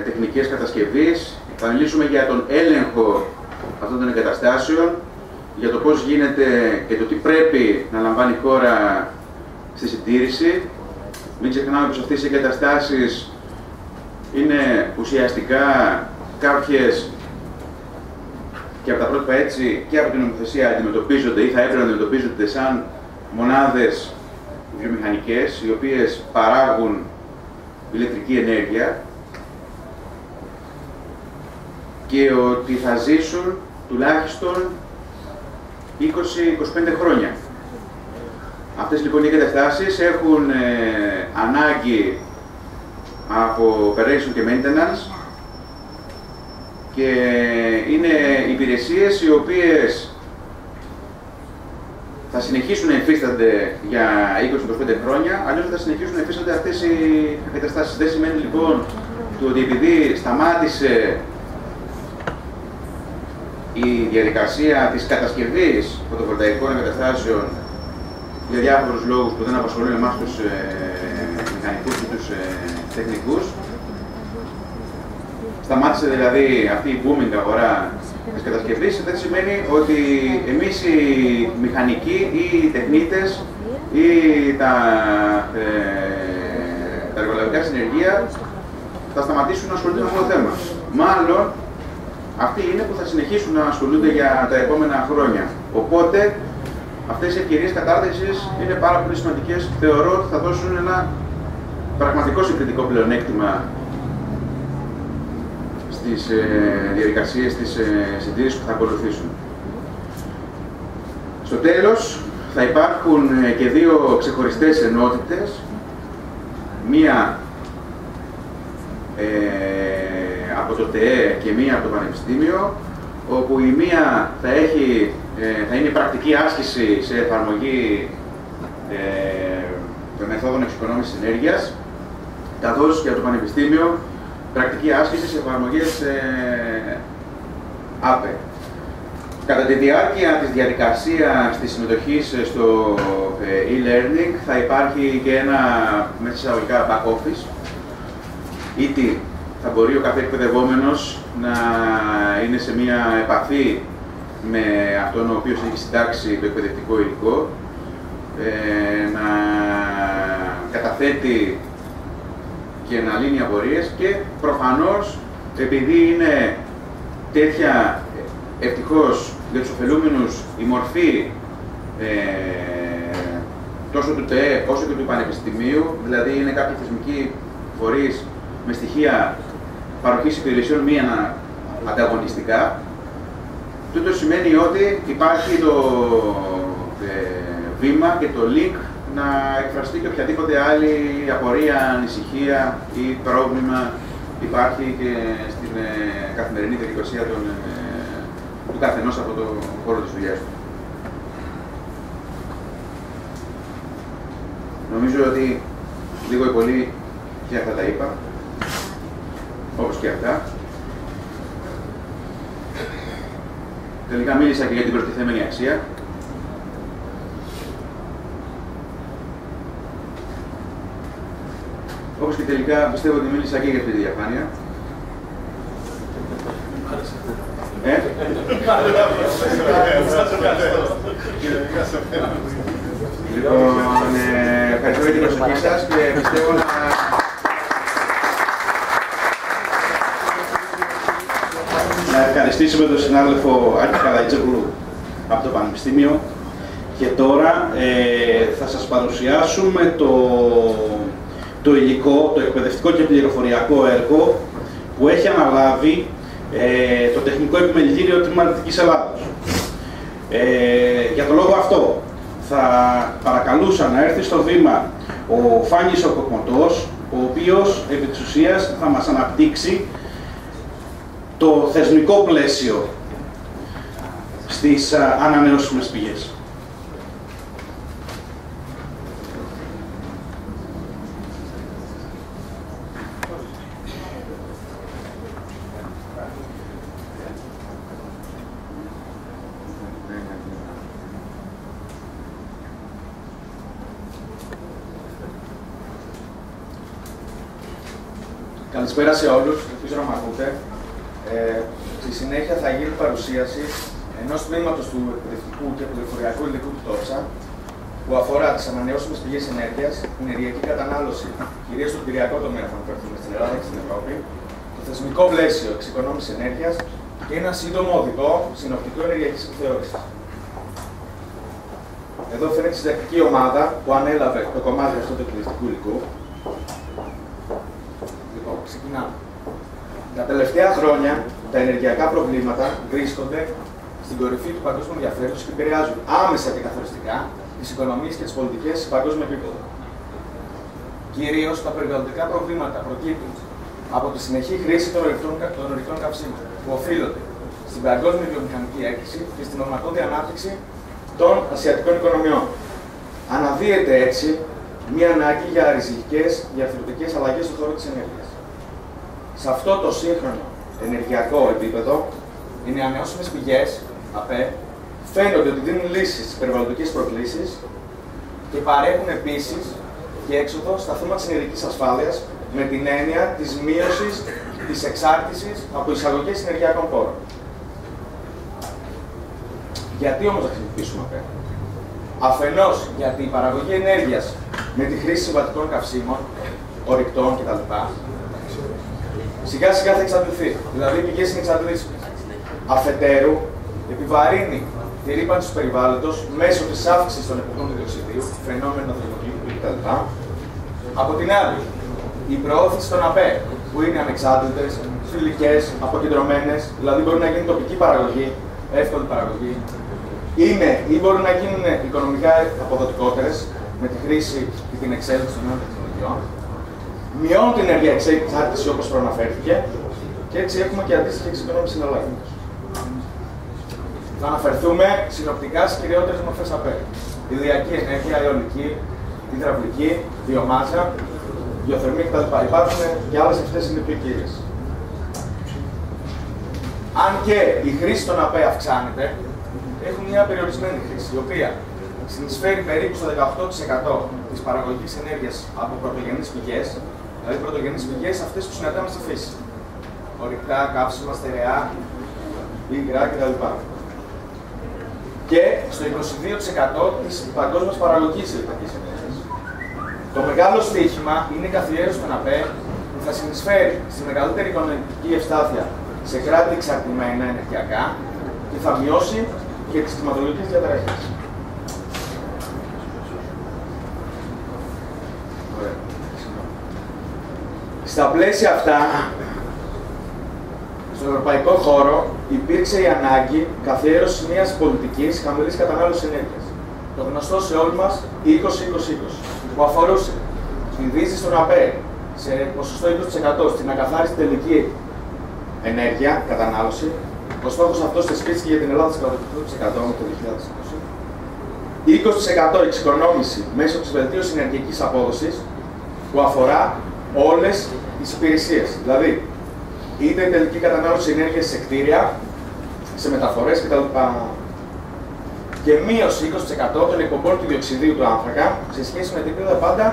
τεχνικές κατασκευής, θα μιλήσουμε για τον έλεγχο αυτών των εγκαταστάσεων, για το πώς γίνεται και το τι πρέπει να λαμβάνει η χώρα στη συντήρηση. Μην ξεχνάμε πως αυτές οι εγκαταστάσεις είναι ουσιαστικά κάποιες, και από τα πρότυπα έτσι και από την νομοθεσία αντιμετωπίζονται ή θα έπρεπε να αντιμετωπίζονται σαν μονάδες βιομηχανικές, οι οποίες παράγουν ηλεκτρική ενέργεια και ότι θα ζήσουν τουλάχιστον 20-25 χρόνια. Αυτές λοιπόν οι εγκαταστάσεις έχουν ανάγκη από operation και maintenance και είναι υπηρεσίες οι οποίες θα συνεχίσουν να υφίστανται για 20-25 χρόνια, αλλιώς θα συνεχίσουν να υφίστανται αυτές οι εγκαταστάσεις. Δεν σημαίνει λοιπόν ότι επειδή σταμάτησε η διαδικασία της κατασκευής φωτοβολταϊκών εγκαταστάσεων για διάφορους λόγους που δεν απασχολούν εμάς τους μηχανικούς και τους τεχνικούς. Σταμάτησε δηλαδή αυτή η booming αγορά της κατασκευής, δεν σημαίνει ότι εμείς οι μηχανικοί ή οι τεχνίτες ή τα εργολαβικά συνεργεία θα σταματήσουν να ασχολούνται με αυτό το θέμα. Μάλλον αυτοί είναι που θα συνεχίσουν να ασχολούνται για τα επόμενα χρόνια. Οπότε αυτές οι ευκαιρίες κατάρτισης είναι πάρα πολύ σημαντικές. Θεωρώ ότι θα δώσουν ένα πραγματικό συγκριτικό πλεονέκτημα στις διαδικασίες της συντήρησης που θα ακολουθήσουν. Στο τέλος, θα υπάρχουν και δύο ξεχωριστές ενότητες. Μία από το ΤΕΕ και μία από το Πανεπιστήμιο, όπου η μία θα είναι πρακτική άσκηση σε εφαρμογή των μεθόδων εξοικονόμησης ενέργειας, καθώς και από το Πανεπιστήμιο πρακτική άσκηση σε εφαρμογές ΑΠΕ. Κατά τη διάρκεια της διαδικασίας της συμμετοχής στο e-learning θα υπάρχει και ένα μέσα εισαγωγικά back office, είτε θα μπορεί ο κάθε εκπαιδευόμενος να είναι σε μια επαφή με αυτόν ο οποίος έχει συντάξει το εκπαιδευτικό υλικό, να καταθέτει και να λύνει απορίες και προφανώς επειδή είναι τέτοια ευτυχώς για τους ωφελούμενους η μορφή τόσο του ΤΕΕ όσο και του Πανεπιστημίου, δηλαδή είναι κάποιοι θεσμικοί φορείς με στοιχεία παροχής υπηρεσιών μη ανταγωνιστικά. Τούτο σημαίνει ότι υπάρχει το βήμα και το link να εκφραστεί και οποιαδήποτε άλλη απορία, ανησυχία ή πρόβλημα υπάρχει και στην καθημερινή διαδικασία του καθενός από το χώρο της δουλειάς του. Νομίζω ότι λίγο ή πολύ και αυτά τα είπα, όπως και αυτά. Τελικά μίλησα και για την προστιθέμενη αξία. Όπως και τελικά πιστεύω ότι μίλησα και για αυτή τη διαφάνεια. Λοιπόν, ευχαριστώ για την προσοχή σας και πιστεύω να ευχαριστήσουμε τον συνάδελφο Άκη Καλαϊτζόγλου από το Πανεπιστήμιο και τώρα θα σας παρουσιάσουμε το υλικό, το εκπαιδευτικό και πληροφοριακό έργο που έχει αναλάβει το Τεχνικό Επιμελητήριο Τμήμα Δυτικής Ελλάδος. Για τον λόγο αυτό θα παρακαλούσα να έρθει στο βήμα ο Φάνης ο Κοκμωτός, ο οποίος επί της ουσίας θα μας αναπτύξει το θεσμικό πλαίσιο στις ανανεώσιμες πηγές. Καλησπέρα σε όλους, ελπίζω να μ' ακούτε. Στη συνέχεια θα γίνει παρουσίαση ενός τμήματος του εκπαιδευτικού και πληροφοριακού υλικού του ΤΟΨΑ, που αφορά τις ανανεώσιμες πηγές ενέργειας, την ενεργειακή κατανάλωση, κυρίως στον κτηριακό τομέα, θα αναφερθούμε στην Ελλάδα και στην Ευρώπη, το θεσμικό πλαίσιο εξοικονόμησης ενέργειας και ένα σύντομο οδηγό συνοπτικού ενεργειακής επιθεώρησης. Εδώ φαίνεται η συντακτική ομάδα που ανέλαβε το κομμάτι αυτό του εκπαιδευτικού υλικού. Λοιπόν, ξεκινάμε. Τα τελευταία χρόνια τα ενεργειακά προβλήματα βρίσκονται στην κορυφή του παγκόσμιου ενδιαφέροντος και επηρεάζουν άμεσα και καθοριστικά τις οικονομίες και τις πολιτικές σε παγκόσμιο επίπεδο. Κυρίως τα περιβαλλοντικά προβλήματα προκύπτουν από τη συνεχή χρήση των ορυκτών καυσίμων, που οφείλονται στην παγκόσμια βιομηχανική έκρηξη και στην ορματώδη ανάπτυξη των ασιατικών οικονομιών. Αναδύεται έτσι μία ανάγκη για ριζικές διαφορετικές αλλαγές στον χώρο της ενέργειας. Σε αυτό το σύγχρονο ενεργειακό επίπεδο, οι ανανεώσιμες πηγές, ΑΠΕ, φαίνονται ότι δίνουν λύσεις στις περιβαλλοντικές προκλήσεις και παρέχουν επίσης και έξοδο στα θέματα της ενεργειακής ασφάλειας με την έννοια της μείωσης της εξάρτησης από εισαγωγές ενεργειακών πόρων. Γιατί όμως να χρησιμοποιήσουμε ΑΠΕ? Αφενός γιατί η παραγωγή ενέργειας με τη χρήση συμβατικών καυσίμων, ορυκτών κτλ. Σιγά σιγά θα εξαντληθεί, δηλαδή οι πηγές είναι εξαντλήσιμες. Αφετέρου, επιβαρύνει τη ρύπανση του περιβάλλοντος μέσω της αύξησης των εκπομπών του διοξιδίου, φαινόμενο θερμοκηπίου κτλ. Από την άλλη, η προώθηση των ΑΠΕ, που είναι ανεξάρτητες, φιλικές, αποκεντρωμένες, δηλαδή μπορεί να γίνει τοπική παραγωγή, εύκολη παραγωγή, είναι ή μπορούν να γίνουν οικονομικά αποδοτικότερες με τη χρήση και την εξέλιξη των νέων τεχνολογιών, μειώνουν την ενεργειακή εξάρτηση όπως προαναφέρθηκε και έτσι έχουμε και αντίστοιχη εξοικονόμηση συναλλαγών. Θα αναφερθούμε συνοπτικά στις κυριότερες μορφές ΑΠΕ. Ηλιακή ενέργεια, αιωλική, υδραυλική, βιομάζα, γεωθερμία κτλ. Υπάρχουν και άλλες, αυτές είναι πιο κύριες. Αν και η χρήση των ΑΠΕ αυξάνεται, έχουν μια περιορισμένη χρήση, η οποία συνεισφέρει περίπου στο 18% της παραγωγής ενέργειας από πρωτογενείς πηγές, δηλαδή πρωτογενείς πηγές αυτές που συναντάμε στη φύση. Ορυκτά, καύσιμα, στερεά, υγρά κτλ. Και στο 22% της παγκόσμιας παραγωγής ηλεκτρικής ενέργειας. Το μεγάλο στοίχημα είναι η καθιέρωση των ΑΠΕ που θα συνεισφέρει στη μεγαλύτερη οικονομική ευστάθεια σε κράτη εξαρτημένα ενεργειακά και θα μειώσει και τις κλιματολογικές διαταραχές. Στα πλαίσια αυτά, στον ευρωπαϊκό χώρο υπήρξε η ανάγκη καθιέρωσης μιας πολιτικής χαμηλής κατανάλωσης ενέργειας. Το γνωστό σε όλοι μας 20-20-20, που αφορούσε τη δύση στον ΑΠΕ σε ποσοστό 20% στην ακαθάριστη τελική ενέργεια, κατανάλωση. Ο στόχος αυτός θεσπίστηκε για την Ελλάδα στο 100% με το 2020. 20% εξοικονόμηση μέσω της βελτίωσης ενεργειακής απόδοσης που αφορά όλες τις υπηρεσίες. Δηλαδή, είτε η τελική κατανάλωση ενέργειας σε κτίρια, σε μεταφορές κτλ. Και μείωση 20% των εκπομπών του διοξιδίου του άνθρακα σε σχέση με την επίπεδα πάντα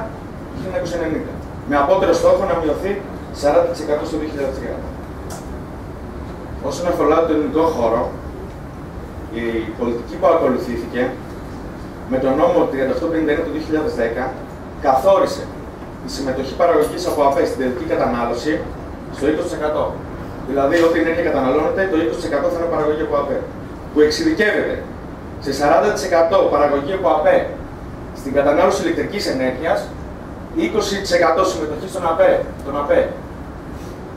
1990. Με απότερο στόχο να μειωθεί 40% στο 2030. Όσον αφορά τον ελληνικό χώρο, η πολιτική που ακολουθήθηκε με τον νόμο 3851 του 2010 καθόρισε τη συμμετοχή παραγωγής από ΑΠΕ στην τελική κατανάλωση στο 20%. Δηλαδή, ό,τι ενέργεια καταναλώνεται, το 20% θα είναι παραγωγή από ΑΠΕ. Που εξειδικεύεται σε 40% παραγωγή από ΑΠΕ στην κατανάλωση ηλεκτρικής ενέργειας, 20% συμμετοχή στον ΑΠΕ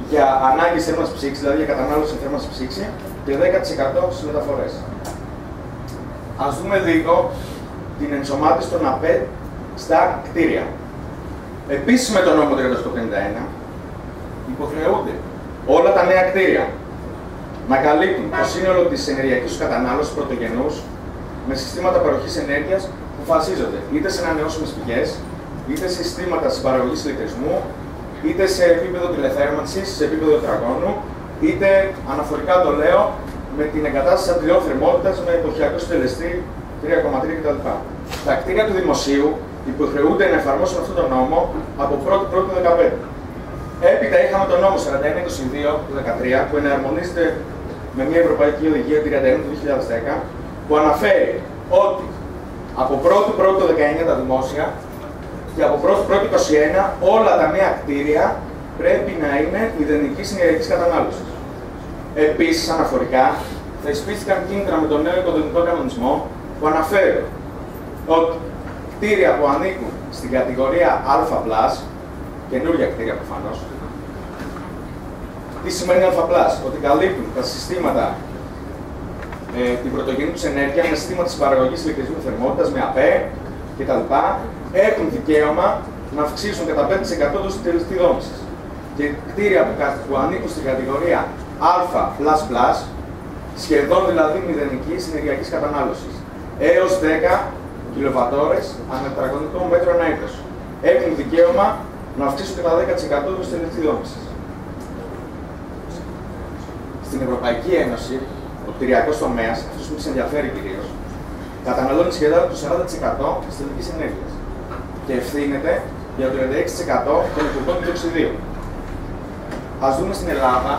για ανάγκες θέρμανσης ψήξης, δηλαδή για κατανάλωση θέρμανσης ψήξη, και 10% στις μεταφορές. Ας δούμε λίγο την ενσωμάτωση των ΑΠΕ στα κτίρια. Επίσης, με τον νόμο 3851, υποχρεούνται όλα τα νέα κτίρια να καλύπτουν το σύνολο της ενεργειακής τους κατανάλωσης πρωτογενούς με συστήματα παροχής ενέργειας που βασίζονται είτε σε ανανεώσιμες πηγές, είτε σε συστήματα συμπαραγωγής ηλεκτρισμού, είτε σε επίπεδο τηλεθέρμανσης, σε επίπεδο τετραγώνου, είτε αναφορικά το λέω με την εγκατάσταση αντιλιών θερμότητας με εποχιακό συντελεστή 3,3 κτλ. Τα κτίρια του δημοσίου υποχρεούνται να εφαρμόσουν αυτόν τον νόμο από 1η του 2015. Έπειτα είχαμε τον νόμο 4122 του 2013 που εναρμονίζεται με μια Ευρωπαϊκή Οδηγία 31 του 2010 που αναφέρει ότι Από 1η-1η το 19 τα δημόσια και από 1η-1η 21 όλα τα νέα κτίρια πρέπει να είναι μηδενικής ενεργειακής κατανάλωσης. Επίσης, αναφορικά, θεσπίστηκαν κίνητρα με τον νέο οικοδομικό κανονισμό που αναφέρει ότι κτίρια που ανήκουν στην κατηγορία Α+, καινούργια κτίρια προφανώς, τι σημαίνει Α+, ότι καλύπτουν τα συστήματα την πρωτογενή τους ενέργεια με συστήματα της παραγωγής ηλεκτρισμού θερμότητας, με ΑΠΕ κτλ. Έχουν δικαίωμα να αυξήσουν κατά 5% τους τελεστή δόμησης. Και κτίρια που ανήκουν στην κατηγορία Α++, σχεδόν δηλαδή μηδενικής ενεργειακής κατανάλωσης, έως 10 κιλοβατόρες ανά τετραγωνικό μέτρο ανά έτος, έχουν δικαίωμα να αυξήσουν κατά 10% τους τελεστή δόμησης. Στην Ευρωπαϊκή Ένωση, ο κτηριακός τομέας, αυτός που μας ενδιαφέρει κυρίως, καταναλώνει σχεδόν το 40% της τελικής ενέργειας και ευθύνεται για το 36% των εκπομπών του διοξειδίου. Ας δούμε στην Ελλάδα,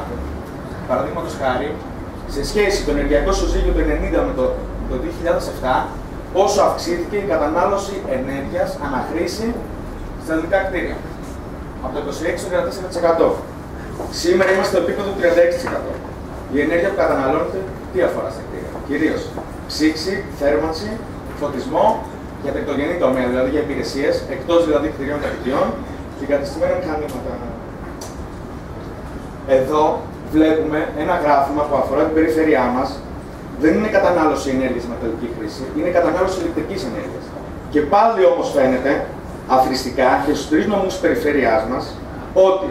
παραδείγματος χάρη, σε σχέση το ενεργειακό ισοζύγιο του 1990 με το 2007, πόσο αυξήθηκε η κατανάλωση ενέργειας αναχρήση στα ελληνικά κτίρια. Από το 26% στο 34%. Σήμερα είμαστε στο επίπεδο του 36%. Η ενέργεια που καταναλώνεται τι αφορά στα κτίρια? Κυρίως ψήξη, θέρμανση, φωτισμό για τεκτογενή τομέα, δηλαδή για υπηρεσίες, εκτός δηλαδή κτιριών κατοικιών και εγκατεστημένα μηχανήματα. Εδώ βλέπουμε ένα γράφημα που αφορά την περιφέρειά μας. Δεν είναι κατανάλωση ενέργειας με τελική χρήση, είναι κατανάλωση ηλεκτρικής ενέργειας. Και πάλι όμως φαίνεται αθροιστικά και στους τρεις νομούς της περιφέρειάς μας ότι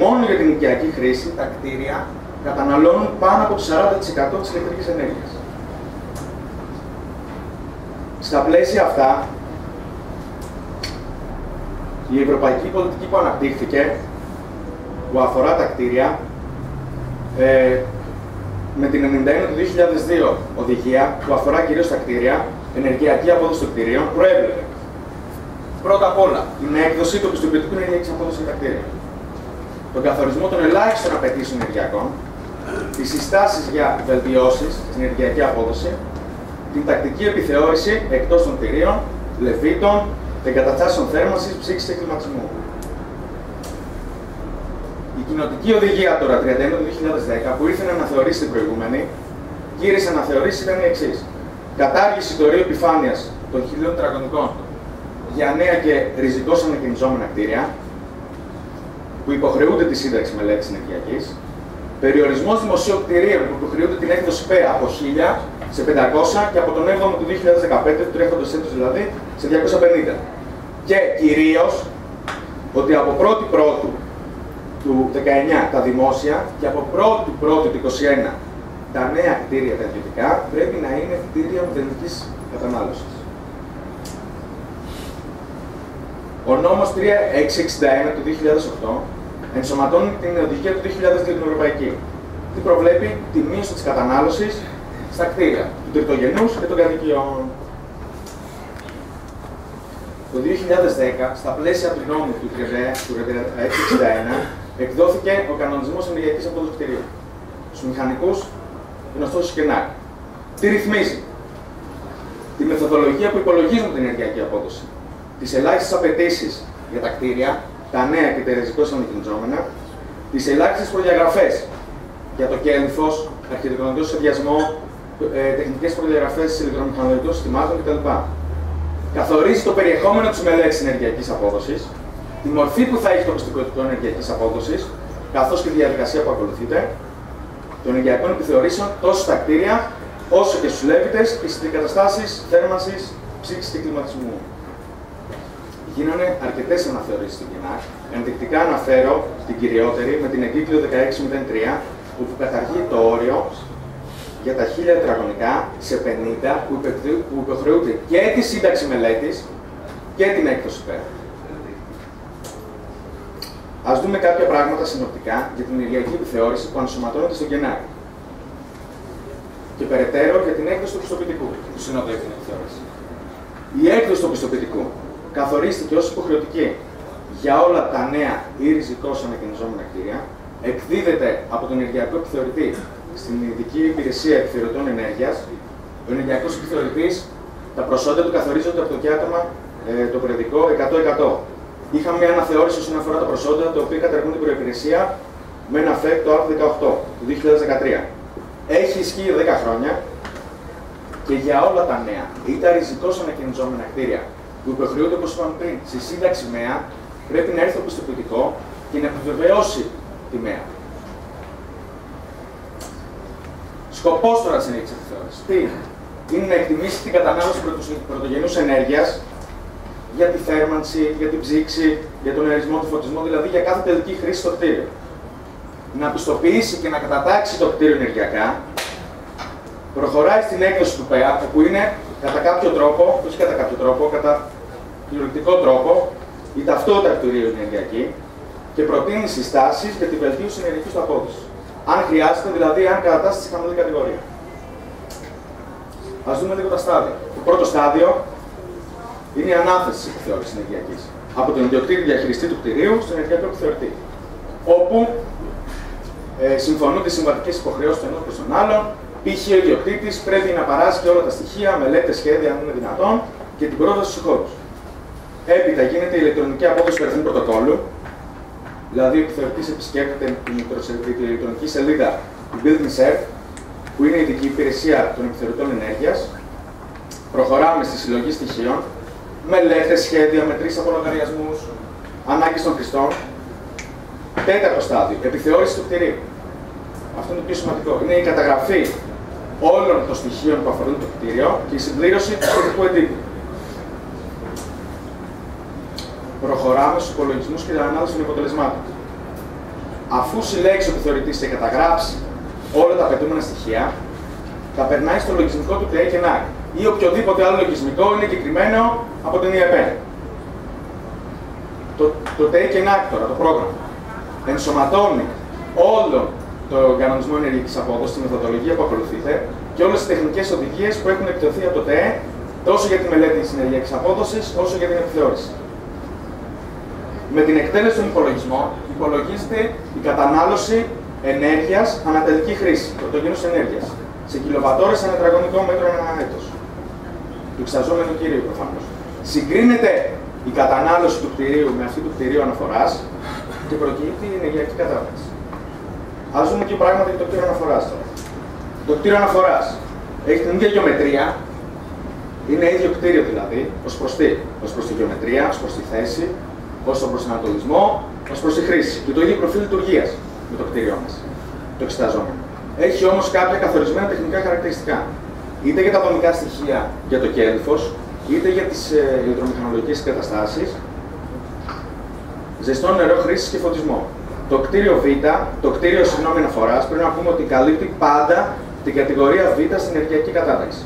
μόνο για την οικιακή χρήση τα κτίρια καταναλώνουν πάνω από το 40% της ηλεκτρικής ενέργειας. Στα πλαίσια αυτά, η ευρωπαϊκή πολιτική που αναπτύχθηκε, που αφορά τα κτίρια, με την 91 του 2002 οδηγία, που αφορά κυρίως τα κτίρια, ενεργειακή απόδοση των κτίριων, προέβλεπε πρώτα απ' όλα την έκδοση του πιστοποιητικού ενεργειακής απόδοσης για τα κτίρια, τον καθορισμό των ελάχιστων απαιτήσεων ενεργειακών, τις συστάσεις για βελτιώσεις στην ενεργειακή απόδοση, την τακτική επιθεώρηση εκτός των κτιρίων, λεβίτων, εγκαταστάσεων θέρμανσης, ψήξης και κλιματισμού. Η κοινοτική οδηγία τώρα 31 του 2010, που ήρθε να αναθεωρήσει την προηγούμενη, κύριες αναθεωρήσεις ήταν οι εξής. Κατάργηση του ορίου επιφάνειας των 1.000 τετραγωνικών για νέα και ριζικώς ανακαινιζόμενα κτίρια, που υποχρεούνται τη σύνταξη μελέτης ενεργειακής. Περιορισμός δημοσίων κτιρίων που υποχρεούνται την έκδοση ΠΕ από 1.000 σε 500 και από τον 7ο του 2015, του τρέχοντος έτους δηλαδή, σε 250. Και κυρίως ότι από 1η-1η του 19 τα δημόσια και από 1η-1η του 21 τα νέα κτίρια τα ιδιωτικά πρέπει να είναι κτίρια μηδενικής κατανάλωσης. Ο νόμος 3661 του 2008 ενσωματώνει την οδηγία του 2002 την Ευρωπαϊκή. Τι προβλέπει? Τη μείωση της κατανάλωσης στα κτίρια του τριτογενούς και των κατοικιών. Το 2010, στα πλαίσια του νόμου του 3661, εκδόθηκε ο κανονισμός ενεργειακής απόδοσης κτιρίων. Στους μηχανικούς, γνωστός ως ΚΕΝΑΚ. Τι ρυθμίζει? Τη μεθοδολογία που υπολογίζουν την ενεργειακή απόδοση, τις ελάχιστες απαιτήσεις για τα κτίρια, τα νέα και τα ριζικώς ανακαινιζόμενα, τις ελάχιστες προδιαγραφές για το κέλυφος, αρχιτεκτονικό σχεδιασμό, τεχνικές προδιαγραφές ηλεκτρομηχανολογικών συστημάτων κτλ. Καθορίζει το περιεχόμενο της μελέτης ενεργειακής απόδοσης, τη μορφή που θα έχει το πιστοποιητικό ενεργειακής απόδοσης, καθώς και τη διαδικασία που ακολουθείται, των ενεργειακών επιθεωρήσεων τόσο στα κτίρια, όσο και στους λέβητες και στις εγκαταστάσεις θέρμανσης, ψήξης και κλιματισμού. Γίνανε αρκετές αναθεωρήσεις στην ΚΕΝΑΚ. Ενδεικτικά αναφέρω την κυριότερη με την εγκύκλιο 1603, όπου καταργεί το όριο για τα 1.000 τετραγωνικά σε 50, που υποχρεούνται και τη σύνταξη μελέτης και την έκδοση πέρα. Ας δούμε κάποια πράγματα συνοπτικά για την ενεργειακή επιθεώρηση που ενσωματώνεται στο ΚΕΝΑΚ. Και περαιτέρω για την έκδοση του πιστοποιητικού που συνοδεύει την επιθεώρηση. Η έκδοση του πιστοποιητικού καθορίστηκε ως υποχρεωτική για όλα τα νέα ή ριζικώς ανακαινιζόμενα κτίρια, εκδίδεται από τον ενεργειακό επιθεωρητή στην ειδική υπηρεσία επιθεωρητών ενέργειας. Ο ενεργειακός επιθεωρητής Τα προσόντα του καθορίζονται από το κιάτομα το περιοδικό 100%. Είχαμε μια αναθεώρηση όσον αφορά τα προσόντα, τα οποία καταργούν την προϋπηρεσία με ένα ΦΕΚ το άρθρο 18 του 2013. Έχει ισχύει 10 χρόνια και για όλα τα νέα, είτε ριζικώς ανακαινιζόμενα κτίρια που υποχρεούνται, όπως είπαμε πριν, στη σύνταξη ΜΕΑ, πρέπει να έρθει το πιστοποιητικό και να επιβεβαιώσει τη ΜΕΑ. Σκοπός τώρα της ενεργειακής επιθεώρησης τι είναι? Να εκτιμήσει την κατανάλωση πρωτογενούς ενέργειας για τη θέρμανση, για την ψήξη, για τον αερισμό, τον φωτισμό, δηλαδή για κάθε τελική χρήση στο κτίριο. Να πιστοποιήσει και να κατατάξει το κτίριο ενεργειακά. Προχωράει στην έκδοση του ΠΕΑ, όπου είναι κατά κάποιο τρόπο, όχι κατά κάποιο τρόπο, κατά πληρωκτικό τρόπο, η ταυτότητα του κτηρίου ενεργειακή και προτείνει συστάσεις για τη βελτίωση ενεργειακής του απόδοσης. Αν χρειάζεται, δηλαδή αν κατατάσσει σε χαμηλή κατηγορία. Ας δούμε λίγο τα στάδια. Το πρώτο στάδιο είναι η ανάθεση της επιθεώρησης ενεργειακής από τον ιδιοκτήτη διαχειριστή του κτηρίου στον ενεργειακό επιθεωρητή. Όπου συμφωνούνται οι συμβατικές υποχρεώσεις του ενός προς τον άλλον. Π.χ. ο ιδιοκτήτης πρέπει να παράσχει όλα τα στοιχεία, μελέτες, σχέδια, αν είναι δυνατόν, και την πρόσβαση στους χώρους. Έπειτα γίνεται η ηλεκτρονική απόδοση του αριθμού πρωτοκόλλου. Δηλαδή, ο επιθεωρητής επισκέπτεται την ηλεκτρονική σελίδα του Building Cert, που είναι η ειδική υπηρεσία των επιθεωρητών ενέργειας. Προχωράμε στη συλλογή στοιχείων, μελέτες, σχέδια, μετρήσεις από λογαριασμούς, ανάγκες των χρηστών. Τέταρτο στάδιο, επιθεώρηση του κτηρίου. Αυτό είναι το πιο σημαντικό. Είναι η καταγραφή όλων των στοιχείων που αφορούν το κτίριο και η συμπλήρωση του σχετικού εντύπου. Προχωράμε στους υπολογισμούς και την ανάλυση των αποτελεσμάτων. Αφού συλλέξει ο επιθεωρητής και καταγράψει όλα τα απαιτούμενα στοιχεία, τα περνάει στο λογισμικό του ΤΕ και ΝΑΚ ή οποιοδήποτε άλλο λογισμικό είναι εγκεκριμένο από την ΙΕΠΕ. Το ΤΕ και ΝΑΚ τώρα, το πρόγραμμα, ενσωματώνει όλον τον κανονισμό ενεργειακής απόδοσης, τη μεθοδολογία που ακολουθείται και όλες τις τεχνικές οδηγίες που έχουν εκδοθεί από το ΤΕ τόσο για τη μελέτη της ενεργειακής απόδοσης όσο για την επιθεώρηση. Με την εκτέλεση των υπολογισμών υπολογίζεται η κατανάλωση ενέργειας ανατελική χρήση, πρωτογενούς ενέργειας, σε κιλοβατόρες ανά τετραγωνικό μέτρο ανά έτος. Του εξεταζόμενου κτηρίου προφανώς. Συγκρίνεται η κατανάλωση του κτηρίου με αυτή του κτηρίου αναφοράς και προκύπτει η ενεργειακή κατάταξη. Ας δούμε δύο πράγματα για το κτίριο αναφοράς τώρα. Το κτίριο αναφοράς έχει την ίδια γεωμετρία, είναι ίδιο κτίριο δηλαδή, ως προς τη γεωμετρία, ως προς τη θέση, ως προς τον ανατολισμό, ως προς τη χρήση και το ίδιο προφίλ λειτουργίας με το κτίριό μας, το εξεταζόμενο. Έχει όμως κάποια καθορισμένα τεχνικά χαρακτηριστικά, είτε για τα δομικά στοιχεία για το κέλυφος, είτε για τις ηλεκτρομηχανολογικές εγκαταστάσεις, ζεστό νερό χρήσης και φωτισμό. Το κτίριο Β, το κτίριο αναφοράς, πρέπει να πούμε ότι καλύπτει πάντα την κατηγορία Β στην ενεργειακή κατάταξη.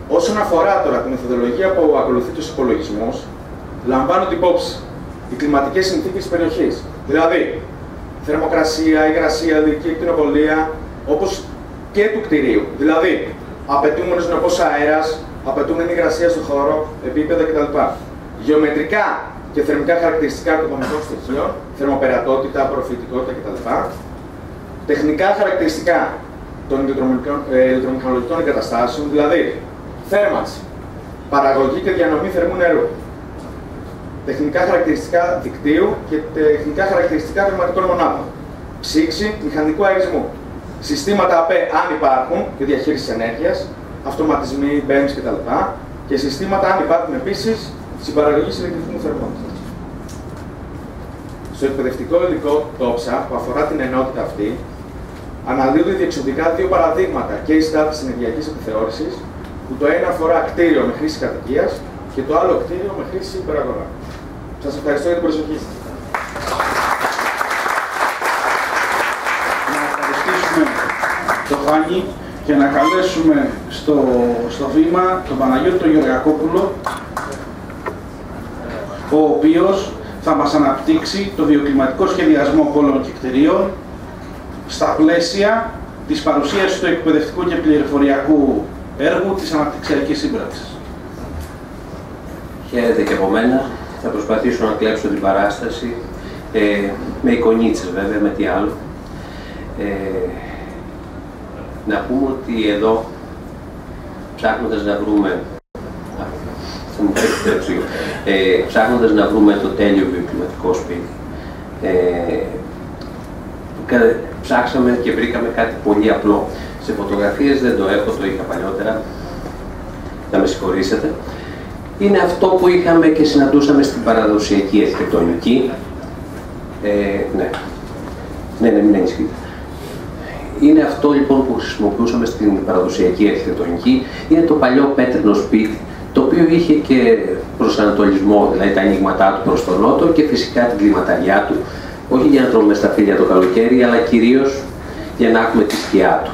Όσον αφορά τώρα τη μεθοδολογία που ακολουθεί τους υπολογισμούς, λαμβάνονται υπόψη οι κλιματικές συνθήκες της περιοχής. Δηλαδή, θερμοκρασία, υγρασία, ηλική ακτινοβολία, όπως και του κτηρίου. Δηλαδή, απαιτούμενος νοπός αέρας, απαιτούμενη υγρασία στον χώρο, επίπεδα κτλ. Γεωμετρικά και θερμικά χαρακτηριστικά των δομικών στοιχείων, θερμοπερατότητα, απορροφητικότητα κτλ. Τεχνικά χαρακτηριστικά των ηλεκτρομηχανολογικών εγκαταστάσεων, δηλαδή θέρμανση, παραγωγή και διανομή θερμού νερού. Τεχνικά χαρακτηριστικά δικτύου και τεχνικά χαρακτηριστικά πνευματικών μονάδων. Ψήξη μηχανικού αερισμού. Συστήματα ΑΠΕ, αν υπάρχουν, και διαχείριση ενέργειας, αυτοματισμοί, BEMS κτλ. Και συστήματα, αν υπάρχουν επίσης, συμπαραγωγής ηλεκτρικού θερμότητας. Στο εκπαιδευτικό υλικό TOPSA, που αφορά την ενότητα αυτή, αναλύονται διεξοδικά δύο παραδείγματα και η στάδια της ενεργειακής επιθεώρησης, που το ένα αφορά κτίριο με χρήση κατοικίας και το άλλο κτίριο με χρήση υπεραγορά. Σας ευχαριστώ για την προσοχή σας. Να ευχαριστήσουμε το Φάνη και να καλέσουμε στο βήμα τον Παναγιώτη τον Γεωργακόπουλο, ο οποίος θα μας αναπτύξει το βιοκλιματικό σχεδιασμό πόλεων και κτηρίων στα πλαίσια της παρουσίασης του εκπαιδευτικού και πληροφοριακού έργου της αναπτυξιακής σύμπραξης. Χαίρετε και από μένα. Θα προσπαθήσω να κλέψω την παράσταση με εικονίτσες βέβαια, με τι άλλο. Να πούμε ότι εδώ, ψάχνοντας να βρούμε, θα μου ψάχνοντας να βρούμε το τέλειο βιοκλιματικό σπίτι, ψάξαμε και βρήκαμε κάτι πολύ απλό. Σε φωτογραφίες δεν το έχω, το είχα παλιότερα, να με συγχωρήσετε. Είναι αυτό που είχαμε και συναντούσαμε στην παραδοσιακή αρχιτεκτονική. Ναι, μην ενισχύετε. Είναι αυτό λοιπόν που χρησιμοποιούσαμε στην παραδοσιακή αρχιτεκτονική. Είναι το παλιό πέτρινο σπίτι, το οποίο είχε και προσανατολισμό, δηλαδή τα ανοίγματά του προς τον νότο και φυσικά την κλιματαριά του. Όχι για να τρώμε στα φύλλα το καλοκαίρι, αλλά κυρίως για να έχουμε τη σκιά του.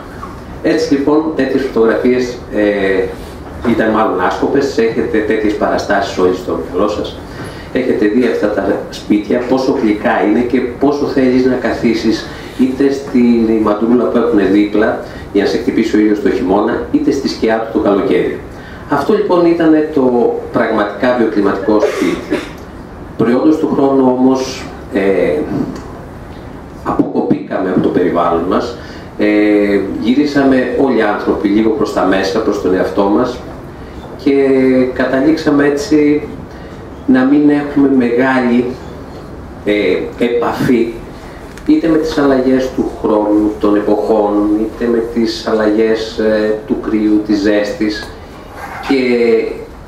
Έτσι λοιπόν, τέτοιες φωτογραφίες ήταν μάλλον άσκοπες, έχετε τέτοιες παραστάσεις όλοι στο μυαλό σας. Έχετε δει αυτά τα σπίτια, πόσο γλυκά είναι και πόσο θέλεις να καθίσεις είτε στη ματούλα που έχουν δίπλα για να σε χτυπήσει ο ήλιος το χειμώνα, είτε στη σκιά του το καλοκαίρι. Αυτό λοιπόν ήταν το πραγματικά βιοκλιματικό σπίτι. Προϊόντος του χρόνου όμως αποκοπήκαμε από το περιβάλλον μας. Γυρίσαμε όλοι οι άνθρωποι λίγο προς τα μέσα, προς τον εαυτό μας και καταλήξαμε έτσι να μην έχουμε μεγάλη επαφή είτε με τις αλλαγές του χρόνου, των εποχών, είτε με τις αλλαγές του κρύου, της ζέστης, και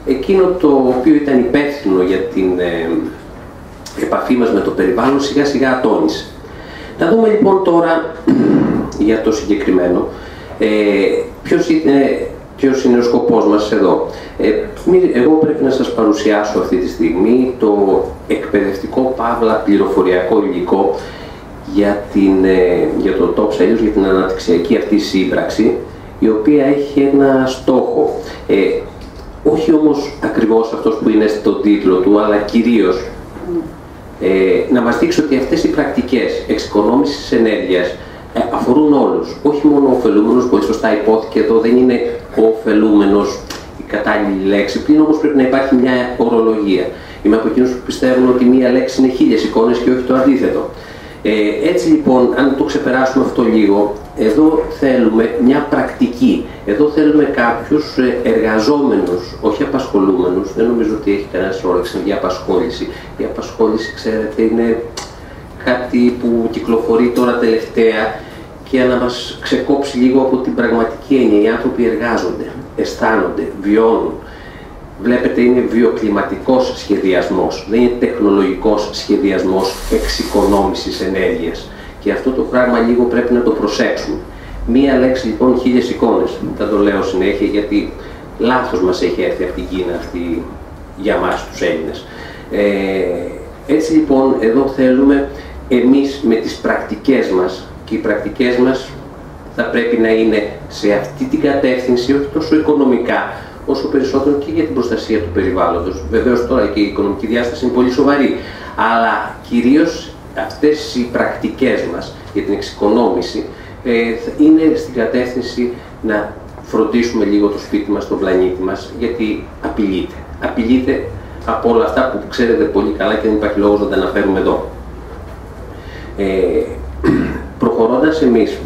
εκείνο το οποίο ήταν υπεύθυνο για την επαφή μας με το περιβάλλον σιγά σιγά ατώνησε. Να δούμε λοιπόν τώρα για το συγκεκριμένο ποιος είναι ο σκοπός μας εδώ. Εγώ πρέπει να σας παρουσιάσω αυτή τη στιγμή το εκπαιδευτικό παύλα πληροφοριακό υλικό για το TOPS, για την αναπτυξιακή αυτή σύμπραξη, η οποία έχει ένα στόχο. Όχι όμως ακριβώς αυτός που είναι στον τίτλο του, αλλά κυρίως να μας δείξει ότι αυτές οι πρακτικές εξοικονόμησης ενέργειας αφορούν όλους, όχι μόνο ο ωφελούμενος. Πολύ σωστά υπόθηκε εδώ, δεν είναι ο ωφελούμενος η κατάλληλη λέξη, πλην όμως πρέπει να υπάρχει μια ορολογία. Είμαι από εκείνους που πιστεύουν ότι μία λέξη είναι 1000 εικόνες και όχι το αντίθετο. Έτσι λοιπόν, αν το ξεπεράσουμε αυτό λίγο, εδώ θέλουμε μια πρακτική. Εδώ θέλουμε κάποιους εργαζόμενους, όχι απασχολούμενους. Δεν νομίζω ότι έχει κανένας όρεξη για απασχόληση. Η απασχόληση, ξέρετε, είναι κάτι που κυκλοφορεί τώρα τελευταία και να μας ξεκόψει λίγο από την πραγματική έννοια. Οι άνθρωποι εργάζονται, αισθάνονται, βιώνουν. Βλέπετε, είναι βιοκλιματικός σχεδιασμός, δεν είναι τεχνολογικός σχεδιασμός εξοικονόμησης ενέργειας. Και αυτό το πράγμα λίγο πρέπει να το προσέξουμε. Μία λέξη λοιπόν 1000 εικόνες, θα το λέω συνέχεια γιατί λάθος μας έχει έρθει από την Κίνα αυτή για μας τους Έλληνες. Έτσι λοιπόν εδώ θέλουμε εμείς με τις πρακτικές μας, και οι πρακτικές μας θα πρέπει να είναι σε αυτή την κατεύθυνση, όχι τόσο οικονομικά, όσο περισσότερο και για την προστασία του περιβάλλοντος. Βεβαίως τώρα και η οικονομική διάσταση είναι πολύ σοβαρή, αλλά κυρίως αυτές οι πρακτικές μας για την εξοικονόμηση είναι στην κατεύθυνση να φροντίσουμε λίγο το σπίτι μας, τον πλανήτη μας, γιατί απειλείται. Απειλείται από όλα αυτά που ξέρετε πολύ καλά και δεν υπάρχει λόγος να τα αναφέρουμε εδώ. Προχωρώντας εμείς,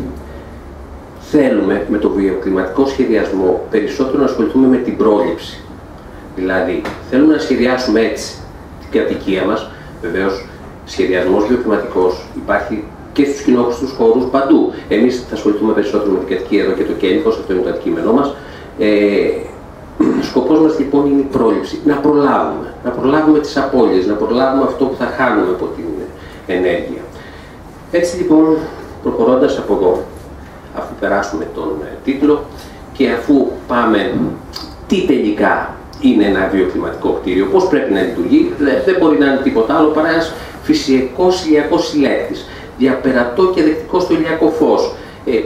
θέλουμε με το βιοκλιματικό σχεδιασμό περισσότερο να ασχοληθούμε με την πρόληψη. Δηλαδή, θέλουμε να σχεδιάσουμε έτσι την κατοικία μας. Βεβαίως, σχεδιασμός βιοκλιματικός υπάρχει και στους κοινόχρηστους χώρους παντού. Εμείς θα ασχοληθούμε περισσότερο με την κατοικία εδώ και το κέλυφος, αυτό είναι το αντικείμενό μας. Σκοπός μας λοιπόν είναι η πρόληψη. Να προλάβουμε τις απώλειες, να προλάβουμε αυτό που θα χάνουμε από την ενέργεια. Έτσι λοιπόν, προχωρώντας από εδώ, αφού περάσουμε τον τίτλο και αφού πάμε τι τελικά είναι ένα βιοκλιματικό κτίριο, πώς πρέπει να λειτουργεί, δεν μπορεί να είναι τίποτα άλλο παρά ένας φυσικός ηλιακός συλλέκτης, διαπερατό και δεκτικό στο ηλιακό φως,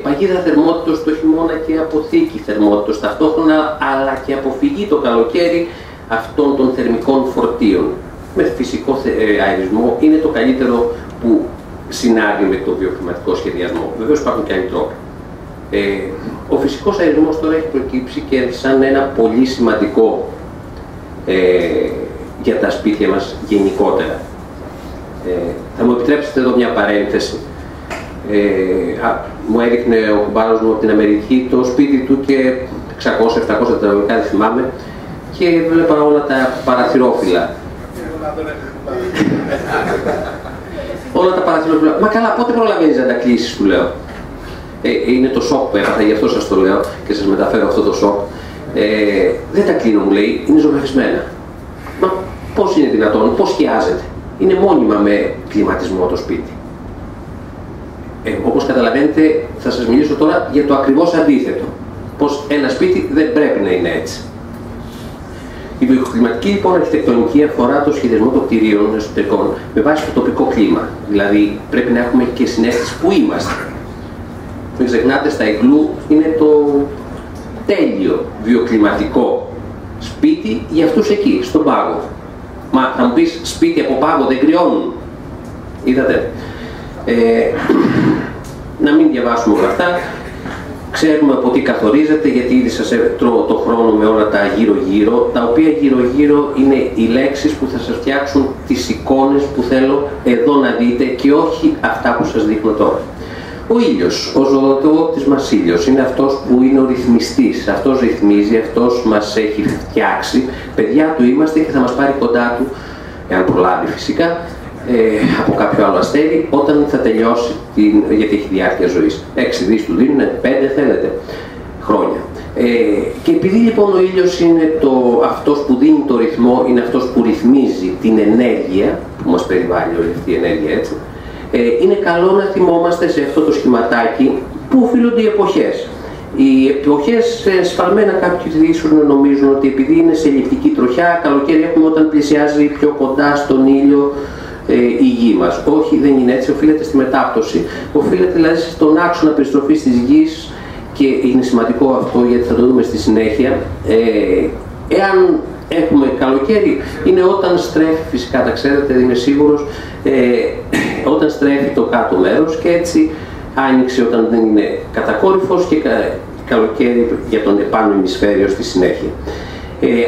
παγίδα θερμότητος το χειμώνα και αποθήκη θερμότητος ταυτόχρονα, αλλά και αποφυγή το καλοκαίρι αυτών των θερμικών φορτίων. Με φυσικό αερισμό είναι το καλύτερο που συνάδει με το βιοκλιματικό σχεδιασμό. Βεβαίως υπάρχουν και άλλοι τρόποι. Ο φυσικός αερισμός τώρα έχει προκύψει και σαν ένα πολύ σημαντικό για τα σπίτια μας γενικότερα. Θα μου επιτρέψετε εδώ μια παρένθεση. μου έδειχνε ο κουμπάρος μου από την Αμερική το σπίτι του και 600-700 τετραγωνικά, δεν θυμάμαι, και βλέπα όλα τα παραθυρόφυλλα. Όλα τα παραθυρόφυλλα. Μα καλά, πότε προλαβαίνεις να τα κλείσεις, του λέω. Είναι το σοκ που έπαθα, γι' αυτό σας το λέω και σας μεταφέρω αυτό το σοκ. Δεν τα κλείνω, μου λέει, είναι ζωγραφισμένα. Μα πώς είναι δυνατόν, πώς σκιάζεται. Είναι μόνιμα με κλιματισμό το σπίτι. Όπως καταλαβαίνετε, θα σας μιλήσω τώρα για το ακριβώς αντίθετο. Πως ένα σπίτι δεν πρέπει να είναι έτσι. Η βιοκλιματική λοιπόν αρχιτεκτονική αφορά το σχεδιασμό των κτηρίων εσωτερικών με βάση το τοπικό κλίμα. Δηλαδή πρέπει να έχουμε και συναίσθηση που είμαστε. Μην ξεχνάτε, στα Ιγκλού είναι το τέλειο βιοκλιματικό σπίτι για αυτούς εκεί, στον πάγο. Μα θα μου πεις, σπίτι από πάγο δεν κρυώνουν. Είδατε. Να μην διαβάσουμε όλα αυτά. Ξέρουμε από τι καθορίζεται, γιατί ήδη σας τρώω το χρόνο με όλα τα γύρω-γύρω, τα οποία γύρω-γύρω είναι οι λέξεις που θα σας φτιάξουν τις εικόνες που θέλω εδώ να δείτε και όχι αυτά που σας δείχνω τώρα. Ο ήλιος, ο ζωοτεότης μας ήλιος, είναι αυτός που είναι ο ρυθμιστής, αυτός ρυθμίζει, αυτός μας έχει φτιάξει, παιδιά του είμαστε και θα μας πάρει κοντά του, εάν προλάβει φυσικά, από κάποιο άλλο αστέρι, όταν θα τελειώσει, γιατί έχει διάρκεια ζωής. 6 δις του δίνουν, 5 θέλετε, χρόνια. Και επειδή λοιπόν ο ήλιος είναι αυτός που δίνει το ρυθμό, είναι αυτός που ρυθμίζει την ενέργεια, που μας περιβάλλει όλη αυτή η ενέργεια, έτσι, είναι καλό να θυμόμαστε σε αυτό το σχηματάκι που οφείλονται οι εποχές. Οι εποχές σφαλμένα κάποιοι ίσως νομίζουν ότι επειδή είναι σε ελλειπτική τροχιά, καλοκαίρι έχουμε όταν πλησιάζει πιο κοντά στον ήλιο η γη μας. Όχι, δεν είναι έτσι, οφείλεται στη μετάπτωση. Οφείλεται δηλαδή στον άξονα περιστροφής της γης και είναι σημαντικό αυτό γιατί θα το δούμε στη συνέχεια. Εάν έχουμε καλοκαίρι, είναι όταν στρέφει, φυσικά τα ξέρετε, είμαι σίγουρος, όταν στρέφει το κάτω μέρος και έτσι άνοιξε όταν δεν είναι κατακόρυφος και καλοκαίρι για τον επάνω ημισφαίριο στη συνέχεια.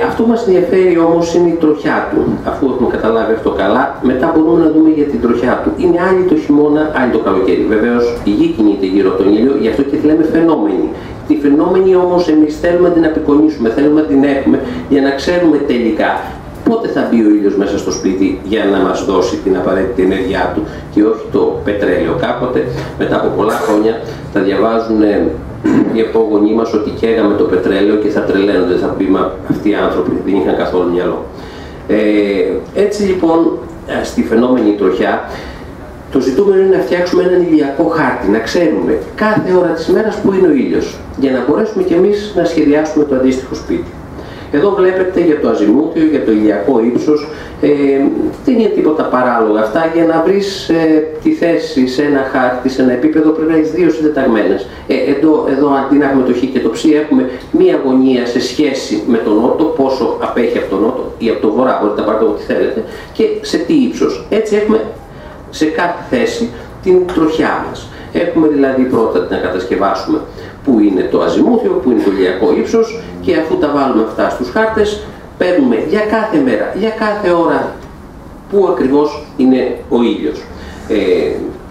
Αυτό που μας ενδιαφέρει όμως είναι η τροχιά του. Αφού έχουμε καταλάβει αυτό καλά, μετά μπορούμε να δούμε για την τροχιά του. Είναι άλλη το χειμώνα, άλλη το καλοκαίρι. Βεβαίως η γη κινείται γύρω από τον ήλιο, γι' αυτό και τη λέμε φαινόμενη. Τη φαινόμενη όμως εμείς θέλουμε να την απεικονίσουμε, θέλουμε να την έχουμε για να ξέρουμε τελικά πότε θα μπει ο ήλιος μέσα στο σπίτι για να μας δώσει την απαραίτητη ενέργειά του και όχι το πετρέλαιο. Κάποτε, μετά από πολλά χρόνια, θα διαβάζουν οι απόγονοί μας ότι καίγαμε το πετρέλαιο και θα τρελαίνονται, θα πει, μα αυτοί οι άνθρωποι δεν είχαν καθόλου μυαλό. Έτσι λοιπόν, στη φαινόμενη τροχιά, το ζητούμενο είναι να φτιάξουμε έναν ηλιακό χάρτη, να ξέρουμε κάθε ώρα της ημέρας που είναι ο ήλιος, για να μπορέσουμε κι εμείς να σχεδιάσουμε το αντίστοιχο σπίτι. Εδώ βλέπετε για το αζιμούθιο, για το ηλιακό ύψος, δεν είναι τίποτα παράλογα αυτά. Για να βρεις τη θέση σε ένα χάρτη, σε ένα επίπεδο, πρέπει να έχεις δύο συντεταγμένες. Εδώ αντί να έχουμε το χ και το ψ, έχουμε μία γωνία σε σχέση με τον νότο, πόσο απέχει από τον νότο ή από το βορρά, μπορείτε να πάρετε ό,τι θέλετε, και σε τι ύψος. Έτσι έχουμε σε κάθε θέση την τροχιά μας. Έχουμε δηλαδή πρώτα να κατασκευάσουμε που είναι το αζιμούθιο, που είναι το ηλιακό ύψος, και αφού τα βάλουμε αυτά στους χάρτες, παίρνουμε για κάθε μέρα, για κάθε ώρα που ακριβώς είναι ο ήλιος.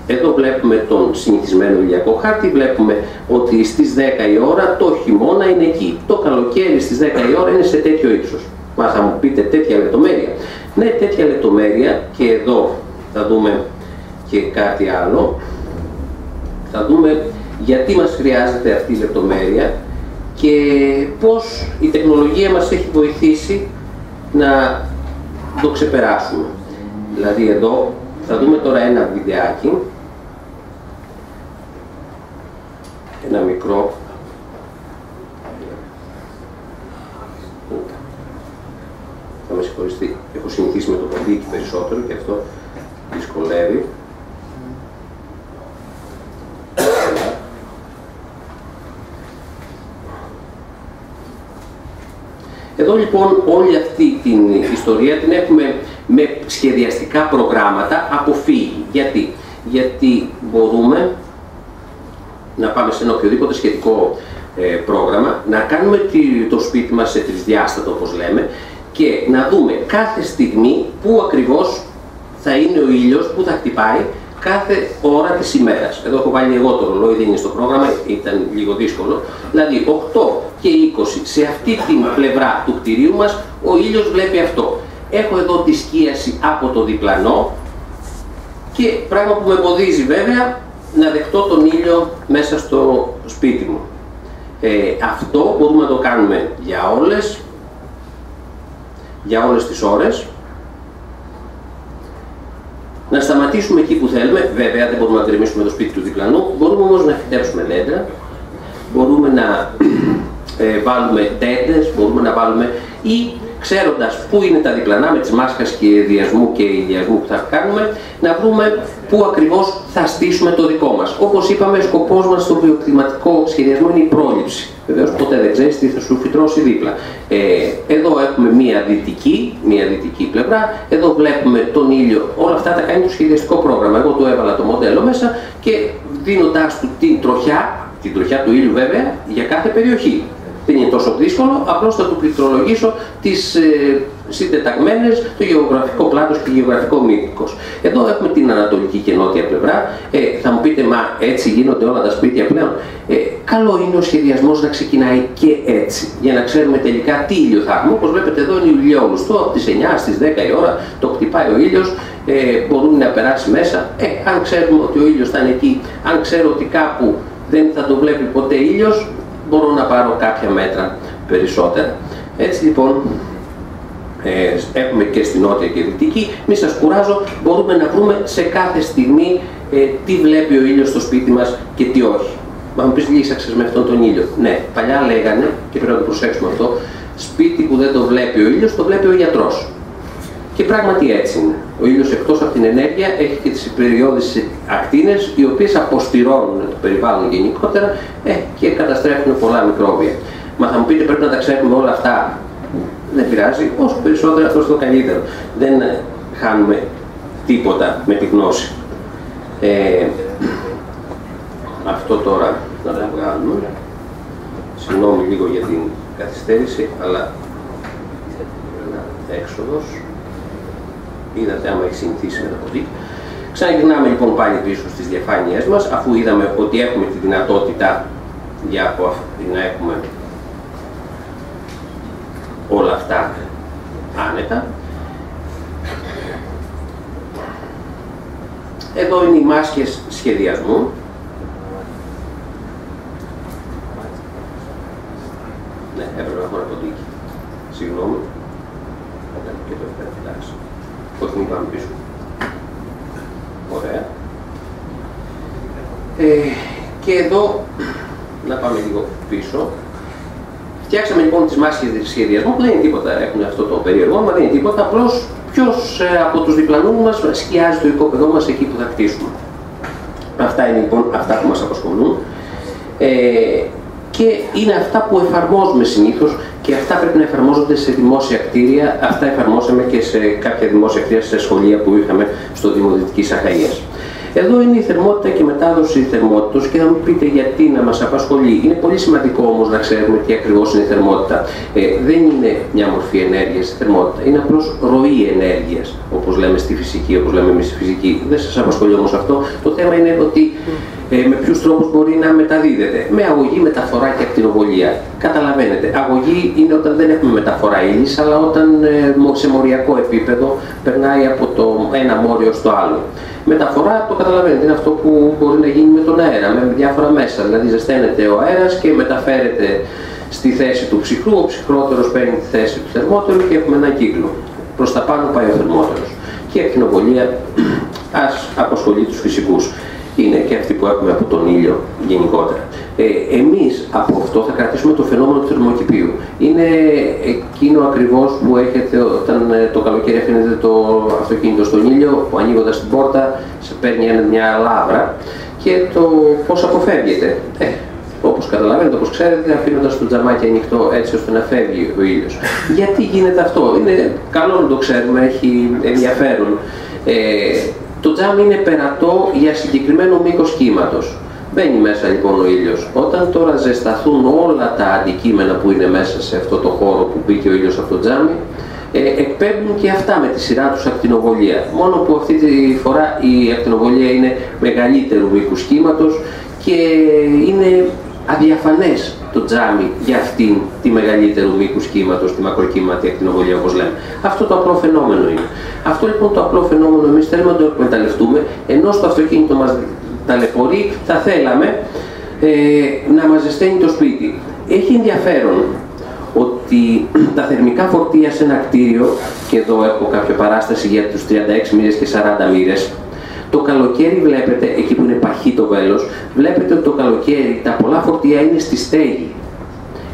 Εδώ βλέπουμε τον συνηθισμένο ηλιακό χάρτη, βλέπουμε ότι στις 10 η ώρα το χειμώνα είναι εκεί, το καλοκαίρι στις 10 η ώρα είναι σε τέτοιο ύψος. Μα θα μου πείτε τέτοια λεπτομέρεια. Ναι, τέτοια λεπτομέρεια, και εδώ θα δούμε και κάτι άλλο. Θα δούμε γιατί μας χρειάζεται αυτή η λεπτομέρεια και πώς η τεχνολογία μας έχει βοηθήσει να το ξεπεράσουμε. Δηλαδή εδώ θα δούμε τώρα ένα βιντεάκι, ένα μικρό. Θα με συγχωρήσετε, έχω συνηθίσει με το ποντίκι περισσότερο και αυτό δυσκολεύει. Εδώ λοιπόν όλη αυτή την ιστορία την έχουμε με σχεδιαστικά προγράμματα αποφύγει. Γιατί μπορούμε να πάμε σε ένα οποιοδήποτε σχετικό πρόγραμμα, να κάνουμε το σπίτι μας σε τρισδιάστατο, όπως λέμε, και να δούμε κάθε στιγμή πού ακριβώς θα είναι ο ήλιος, πού θα χτυπάει, κάθε ώρα της ημέρας. Εδώ έχω βάλει εγώ το ρολόι, δεν είναι στο πρόγραμμα, ήταν λίγο δύσκολο. Δηλαδή 8 και 20 σε αυτή την πλευρά του κτηρίου μας ο ήλιος βλέπει αυτό. Έχω εδώ τη σκίαση από το διπλανό και πράγμα που με εμποδίζει βέβαια να δεχτώ τον ήλιο μέσα στο σπίτι μου. Αυτό μπορούμε να το κάνουμε για όλες τις ώρες. Να σταματήσουμε εκεί που θέλουμε, βέβαια δεν μπορούμε να γκρεμίσουμε το σπίτι του διπλανού, μπορούμε όμως να φυτέψουμε δέντρα, μπορούμε να βάλουμε τέντες, μπορούμε να βάλουμε ή ξέροντας πού είναι τα διπλανά με τις μάσκες σχεδιασμού και ηλιασμού που θα κάνουμε, να βρούμε πού ακριβώς θα στήσουμε το δικό μας. Όπως είπαμε, σκοπός μας στο βιοκλιματικό σχεδιασμό είναι η πρόληψη. Βεβαίως ποτέ δεν ξέρεις τι θα σου φυτρώσει δίπλα. Εδώ έχουμε μία δυτική πλευρά, εδώ βλέπουμε τον ήλιο. Όλα αυτά τα κάνει το σχεδιαστικό πρόγραμμα. Εγώ του έβαλα το μοντέλο μέσα και δίνοντάς του την τροχιά του ήλιου βέβαια για κάθε περιοχή. Δεν είναι τόσο δύσκολο, απλώς θα του πληκτρολογήσω τις συντεταγμένες, το γεωγραφικό πλάτος και το γεωγραφικό μήκος. Εδώ έχουμε την ανατολική και νότια πλευρά. Θα μου πείτε, μα έτσι γίνονται όλα τα σπίτια πλέον. Καλό είναι ο σχεδιασμός να ξεκινάει και έτσι, για να ξέρουμε τελικά τι ήλιο θα έχουμε. Όπως βλέπετε εδώ είναι ηλιόλουστο, από τις 9 στις 10 η ώρα το χτυπάει ο ήλιος, μπορούν να περάσει μέσα. Αν ξέρουμε ότι ο ήλιος θα είναι εκεί, αν ξέρω ότι κάπου δεν θα το βλέπει ποτέ ήλιος, μπορώ να πάρω κάποια μέτρα περισσότερα. Έτσι λοιπόν, έχουμε και στην νότια και δυτική, μη σας κουράζω, μπορούμε να βρούμε σε κάθε στιγμή τι βλέπει ο ήλιος στο σπίτι μας και τι όχι. Μα μου πεις λύσαξες με αυτόν τον ήλιο. Ναι, παλιά λέγανε, και πρέπει να το προσέξουμε αυτό, σπίτι που δεν το βλέπει ο ήλιος, το βλέπει ο γιατρός. Και πράγματι έτσι είναι. Ο ήλιος εκτός από την ενέργεια έχει και τις υπεριώδεις ακτίνες, οι οποίες αποστηρώνουν το περιβάλλον γενικότερα και καταστρέφουν πολλά μικρόβια. Μα θα μου πείτε, πρέπει να τα ξέρουμε όλα αυτά. Δεν πειράζει, όσο περισσότερο αυτό το καλύτερο. Δεν χάνουμε τίποτα με τη γνώση. Αυτό τώρα να το βγάλουμε. Συγγνώμη λίγο για την καθυστέρηση, αλλά έξοδος. Είδατε άμα έχει συνηθίσει με το ποντίκι. Ξαναγυρνάμε λοιπόν πάλι πίσω στις διαφάνειές μας, αφού είδαμε ότι έχουμε τη δυνατότητα για να έχουμε όλα αυτά άνετα. Εδώ είναι οι μάσκες σχεδιασμού. Ναι, έπρεπε να έχω ένα ποντίκι. Συγγνώμη. Και το εντάξει. Όχι, μην πάμε πίσω. Ωραία. Και εδώ, να πάμε λίγο πίσω. Φτιάξαμε λοιπόν τις μάσκες σχεδιασμού που δεν είναι τίποτα, έχουν αυτό το περίεργο, μα δεν είναι τίποτα, απλώς ποιος από τους διπλανούς μας σκιάζει το οικόπεδό μας εκεί που θα κτίσουμε. Αυτά είναι λοιπόν αυτά που μας απασχολούν. Και είναι αυτά που εφαρμόζουμε συνήθως και αυτά πρέπει να εφαρμόζονται σε δημόσια κτίρια. Αυτά εφαρμόσαμε και σε κάποια δημόσια κτίρια σε σχολεία που είχαμε στο Δήμο Δυτικής Αχαΐας. Εδώ είναι η θερμότητα και μετάδοση θερμότητας και θα μου πείτε γιατί να μας απασχολεί. Είναι πολύ σημαντικό όμως να ξέρουμε τι ακριβώς είναι η θερμότητα. Δεν είναι μια μορφή ενέργειας η θερμότητα, είναι απλώς ροή ενέργειας, όπως λέμε στη φυσική, όπως λέμε εμείς στη φυσική. Δεν σας απασχολεί όμως αυτό. Το θέμα είναι ότι με ποιους τρόπους μπορεί να μεταδίδεται. Με αγωγή, μεταφορά και ακτινοβολία. Καταλαβαίνετε, αγωγή είναι όταν δεν έχουμε μεταφορά ύλης, αλλά όταν σε μοριακό επίπεδο περνάει από το ένα μόριο στο άλλο. Μεταφορά, το καταλαβαίνετε, είναι αυτό που μπορεί να γίνει με τον αέρα, με διάφορα μέσα. Δηλαδή, ζεσταίνεται ο αέρας και μεταφέρεται στη θέση του ψυχρού. Ο ψυχρότερος παίρνει τη θέση του θερμότερου και έχουμε ένα κύκλο. Προς τα πάνω πάει ο θερμότερος. Και η ακτινοβολία ας απασχολεί τους φυσικούς. Είναι και αυτή που έχουμε από τον ήλιο γενικότερα. Εμείς από αυτό θα κρατήσουμε το φαινόμενο του θερμοκηπίου. Είναι εκείνο ακριβώς που έχετε όταν το καλοκαίρι αφήνετε το αυτοκίνητο στον ήλιο, που ανοίγοντας την πόρτα σε παίρνει μια λάβρα και το πώς αποφεύγεται. Όπως καταλαβαίνετε, όπως ξέρετε, αφήνοντας το τζαμάκι ανοιχτό έτσι ώστε να φεύγει ο ήλιος. Γιατί γίνεται αυτό? Είναι καλό να το ξέρουμε, έχει ενδιαφέρον. Το τζάμι είναι περατό για συγκεκριμένο μήκος κύματος. Μπαίνει μέσα λοιπόν ο ήλιος. Όταν τώρα ζεσταθούν όλα τα αντικείμενα που είναι μέσα σε αυτό το χώρο που μπήκε ο ήλιος από το τζάμι, εκπέμπουν και αυτά με τη σειρά τους ακτινοβολία. Μόνο που αυτή τη φορά η ακτινοβολία είναι μεγαλύτερου μήκους κύματος και είναι αδιαφανές το τζάμι για αυτήν τη μεγαλύτερου μήκους κύματος, τη μακροκύματη ακτινοβολία όπως λέμε. Αυτό το απλό φαινόμενο είναι. Αυτό λοιπόν το απλό φαινόμενο εμείς θέλουμε να το εκμεταλλευτούμε, ενώ στο αυτοκίνητο μας ταλαιπωρεί, θα θέλαμε να μας ζεσταίνει το σπίτι. Έχει ενδιαφέρον ότι τα θερμικά φορτία σε ένα κτίριο, και εδώ έχω κάποια παράσταση για τους 36 μοίρες και 40 μοίρες, το καλοκαίρι βλέπετε, εκεί που είναι παχύ το βέλος, βλέπετε ότι το καλοκαίρι τα πολλά φορτία είναι στη στέγη.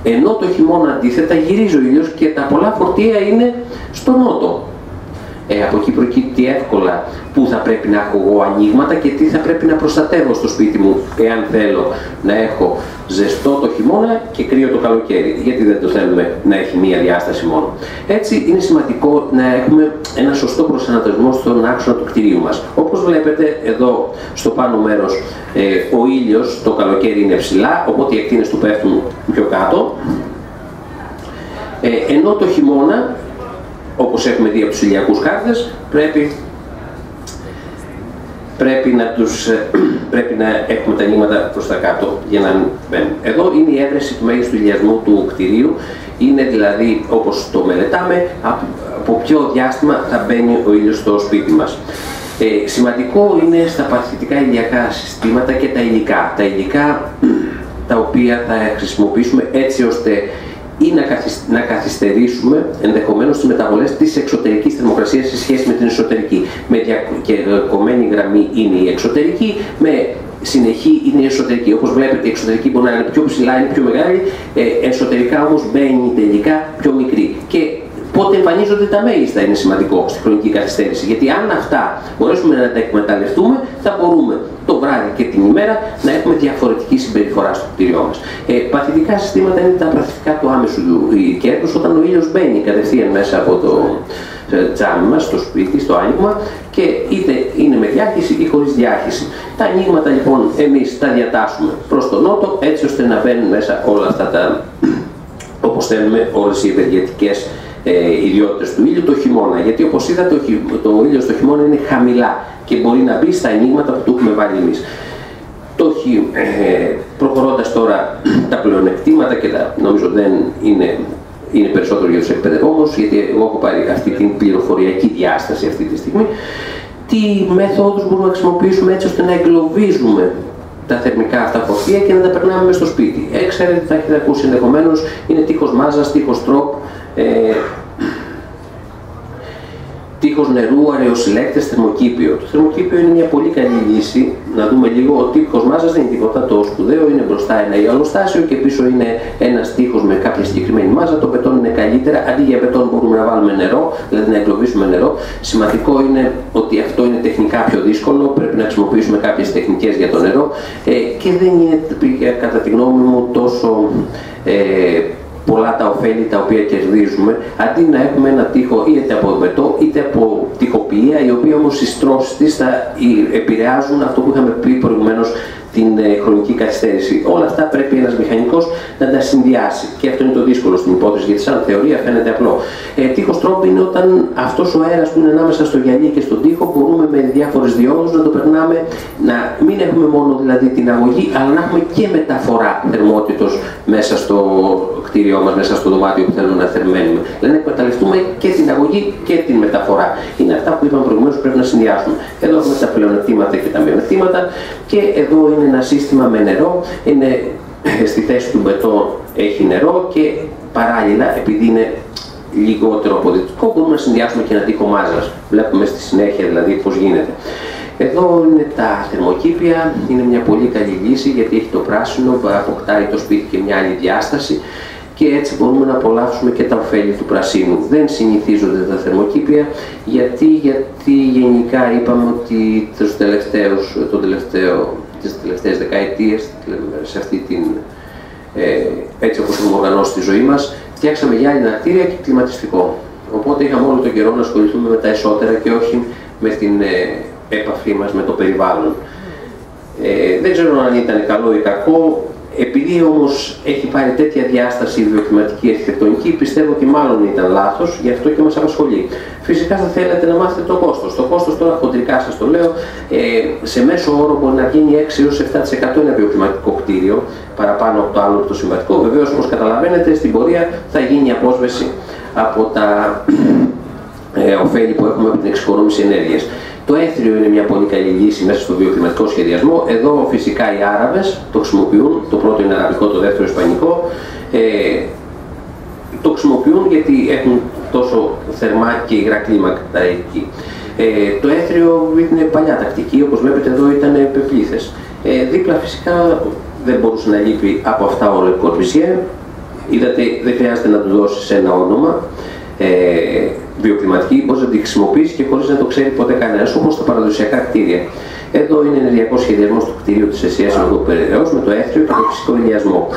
Ενώ το χειμώνα αντίθετα γυρίζει ο ήλιος και τα πολλά φορτία είναι στο νότο. Από εκεί προκύπτει εύκολα πού θα πρέπει να έχω εγώ ανοίγματα και τι θα πρέπει να προστατεύω στο σπίτι μου, εάν θέλω να έχω ζεστό το χειμώνα και κρύο το καλοκαίρι. Γιατί δεν το θέλουμε να έχει μία διάσταση μόνο. Έτσι είναι σημαντικό να έχουμε ένα σωστό προσανατολισμό στον άξονα του κτηρίου μας. Όπως βλέπετε εδώ στο πάνω μέρος, ο ήλιος το καλοκαίρι είναι ψηλά, οπότε οι ακτίνες του πέφτουν πιο κάτω. Ενώ το χειμώνα, όπως έχουμε δει από τους ηλιακούς χάρτες, πρέπει να έχουμε τα ανοίγματα προς τα κάτω για να μπαίνουν. Εδώ είναι η έβρεση του μέγιστου ηλιασμού του κτηρίου. Είναι δηλαδή, όπως το μελετάμε, από ποιο διάστημα θα μπαίνει ο ήλιος στο σπίτι μας. Σημαντικό είναι στα παθητικά ηλιακά συστήματα και τα υλικά. Τα υλικά τα οποία θα χρησιμοποιήσουμε έτσι ώστε ή να καθυστερήσουμε ενδεχομένως τις μεταβολές της εξωτερικής θερμοκρασίας σε σχέση με την εσωτερική. Με διακομμένη γραμμή είναι η εξωτερική, με συνεχή είναι η εσωτερική. Όπως βλέπετε, η εξωτερική μπορεί να είναι πιο ψηλά, είναι πιο μεγάλη, εσωτερικά όμως μπαίνει τελικά πιο μικρή. Και πότε εμφανίζονται τα μέγιστα είναι σημαντικό στη χρονική καθυστέρηση. Γιατί αν αυτά μπορέσουμε να τα εκμεταλλευτούμε, θα μπορούμε το βράδυ και την ημέρα να έχουμε διαφορετική συμπεριφορά στο κτίριό μας. Παθητικά συστήματα είναι τα παθητικά του άμεσου κέρδους, όταν ο ήλιος μπαίνει κατευθείαν μέσα από το τζάμι μας, στο σπίτι, στο άνοιγμα, και είτε είναι με διάχυση ή χωρίς διάχυση. Τα ανοίγματα λοιπόν εμείς τα διατάσσουμε προς τον νότο, έτσι ώστε να μπαίνουν μέσα όλα αυτά τα, όπως θέλουμε, όλες οι ευεργετικές ιδιότητες του ήλιου το χειμώνα. Γιατί όπως είδατε, το ήλιο στο χειμώνα είναι χαμηλά και μπορεί να μπει στα ανοίγματα που του έχουμε βάλει εμείς. Προχωρώντας τώρα τα πλεονεκτήματα, και νομίζω δεν είναι περισσότερο για τους εκπαιδευόμενους, γιατί εγώ έχω πάρει αυτή την πληροφοριακή διάσταση αυτή τη στιγμή, τι μεθόδους μπορούμε να χρησιμοποιήσουμε έτσι ώστε να εγκλωβίζουμε τα θερμικά αυτά φορτία και να τα περνάμε μες στο σπίτι. Ξέρετε, θα έχετε ακούσει ενδεχομένως, είναι τείχος μάζας, τείχος τρόπ, τείχος νερού, αραιοσυλλέκτες, θερμοκήπιο. Το θερμοκήπιο είναι μια πολύ καλή λύση. Να δούμε λίγο, ο τείχος μάζας δεν είναι τίποτα το σπουδαίο, είναι μπροστά ένα ιαλοστάσιο και πίσω είναι ένας τείχος με κάποια συγκεκριμένη μάζα. Το μπετόν είναι καλύτερα. Αντί για μπετόν μπορούμε να βάλουμε νερό, δηλαδή να εγκλωβίσουμε νερό. Σημαντικό είναι ότι αυτό είναι τεχνικά πιο δύσκολο, πρέπει να χρησιμοποιήσουμε κάποιες τεχνικές για το νερό και δεν είναι, κατά τη γνώμη μου, τόσο πολλά τα ωφέλη τα οποία κερδίζουμε, αντί να έχουμε ένα τοίχο είτε από μπετό είτε από τοιχοποιία, οι οποίοι όμως οι στρώσεις της θα επηρεάζουν αυτό που είχαμε πει προηγουμένως, την χρονική καθυστέρηση. Όλα αυτά πρέπει ένας μηχανικός να τα συνδυάσει. Και αυτό είναι το δύσκολο στην υπόθεση, γιατί σαν θεωρία φαίνεται απλό. Τείχος τρόπου είναι όταν αυτός ο αέρας που είναι ανάμεσα στο γυαλί και στον τοίχο μπορούμε με διάφορες διόδους να το περνάμε, να μην έχουμε μόνο δηλαδή την αγωγή, αλλά να έχουμε και μεταφορά θερμότητος μέσα στο κτίριό μας, μέσα στο δωμάτιο που θέλουμε να θερμαίνουμε. Δηλαδή να εκμεταλλευτούμε και την αγωγή και την μεταφορά. Είναι αυτά που είπαμε προηγουμένως που πρέπει να συνδυάσουμε. Εδώ έχουμε τα πλεονεκτήματα και τα μειονεκτήματα, και εδώ είναι ένα σύστημα με νερό, είναι στη θέση του μπετό έχει νερό και παράλληλα, επειδή είναι λιγότερο αποδυτικό, μπορούμε να συνδυάσουμε και ένα τοίχο μάζας. Βλέπουμε στη συνέχεια δηλαδή πώς γίνεται. Εδώ είναι τα θερμοκήπια, είναι μια πολύ καλή λύση γιατί έχει το πράσινο, αποκτάει το σπίτι και μια άλλη διάσταση και έτσι μπορούμε να απολαύσουμε και τα ωφέλη του πρασίνου. Δεν συνηθίζονται τα θερμοκήπια γιατί γενικά είπαμε ότι τις τελευταίες δεκαετίες, σε αυτή την, έτσι όπως έχουμε οργανώσει τη ζωή μας, φτιάξαμε γυάλινα κτίρια και κλιματιστικό. Οπότε είχαμε όλο τον καιρό να ασχοληθούμε με τα εσώτερα και όχι με την έπαφή μας με το περιβάλλον. Δεν ξέρω αν ήταν καλό ή κακό. Επειδή επειδή όμως έχει πάρει τέτοια διάσταση η βιοκλιματική αρχιτεκτονική, πιστεύω ότι μάλλον ήταν λάθος, γι' αυτό και μας απασχολεί. Φυσικά θα θέλετε να μάθετε το κόστος. Το κόστος τώρα χοντρικά σας το λέω, σε μέσο όρο μπορεί να γίνει 6 έως 7% ένα βιοκλιματικό κτίριο, παραπάνω από το άλλο το συμβατικό. Βεβαίως, όπως καταλαβαίνετε, στην πορεία θα γίνει απόσβεση από τα ωφέλη που έχουμε από την εξοικονόμηση ενέργειας. Το έθριο είναι μια πολύ καλή λύση μέσα στο βιοκλιματικό σχεδιασμό. Εδώ φυσικά οι Άραβες το χρησιμοποιούν. Το πρώτο είναι αραβικό, το δεύτερο ισπανικό. Το χρησιμοποιούν γιατί έχουν τόσο θερμά και υγρά κλίμακα εκεί. Το έθριο είναι παλιά τακτική, όπως βλέπετε εδώ ήταν πεπλήθες. Δίπλα φυσικά δεν μπορούσε να λείπει από αυτά ο Le Corbusier. Είδατε, δεν χρειάζεται να του δώσεις ένα όνομα. Βιοκλιματική, μπορεί να τη χρησιμοποιήσει και χωρίς να το ξέρει ποτέ κανένας, όπως τα παραδοσιακά κτίρια. Εδώ είναι ενεργειακός σχεδιασμός του κτίριου της ΕΣΥΑΣ με το έθριο και το φυσικό ηλιασμό.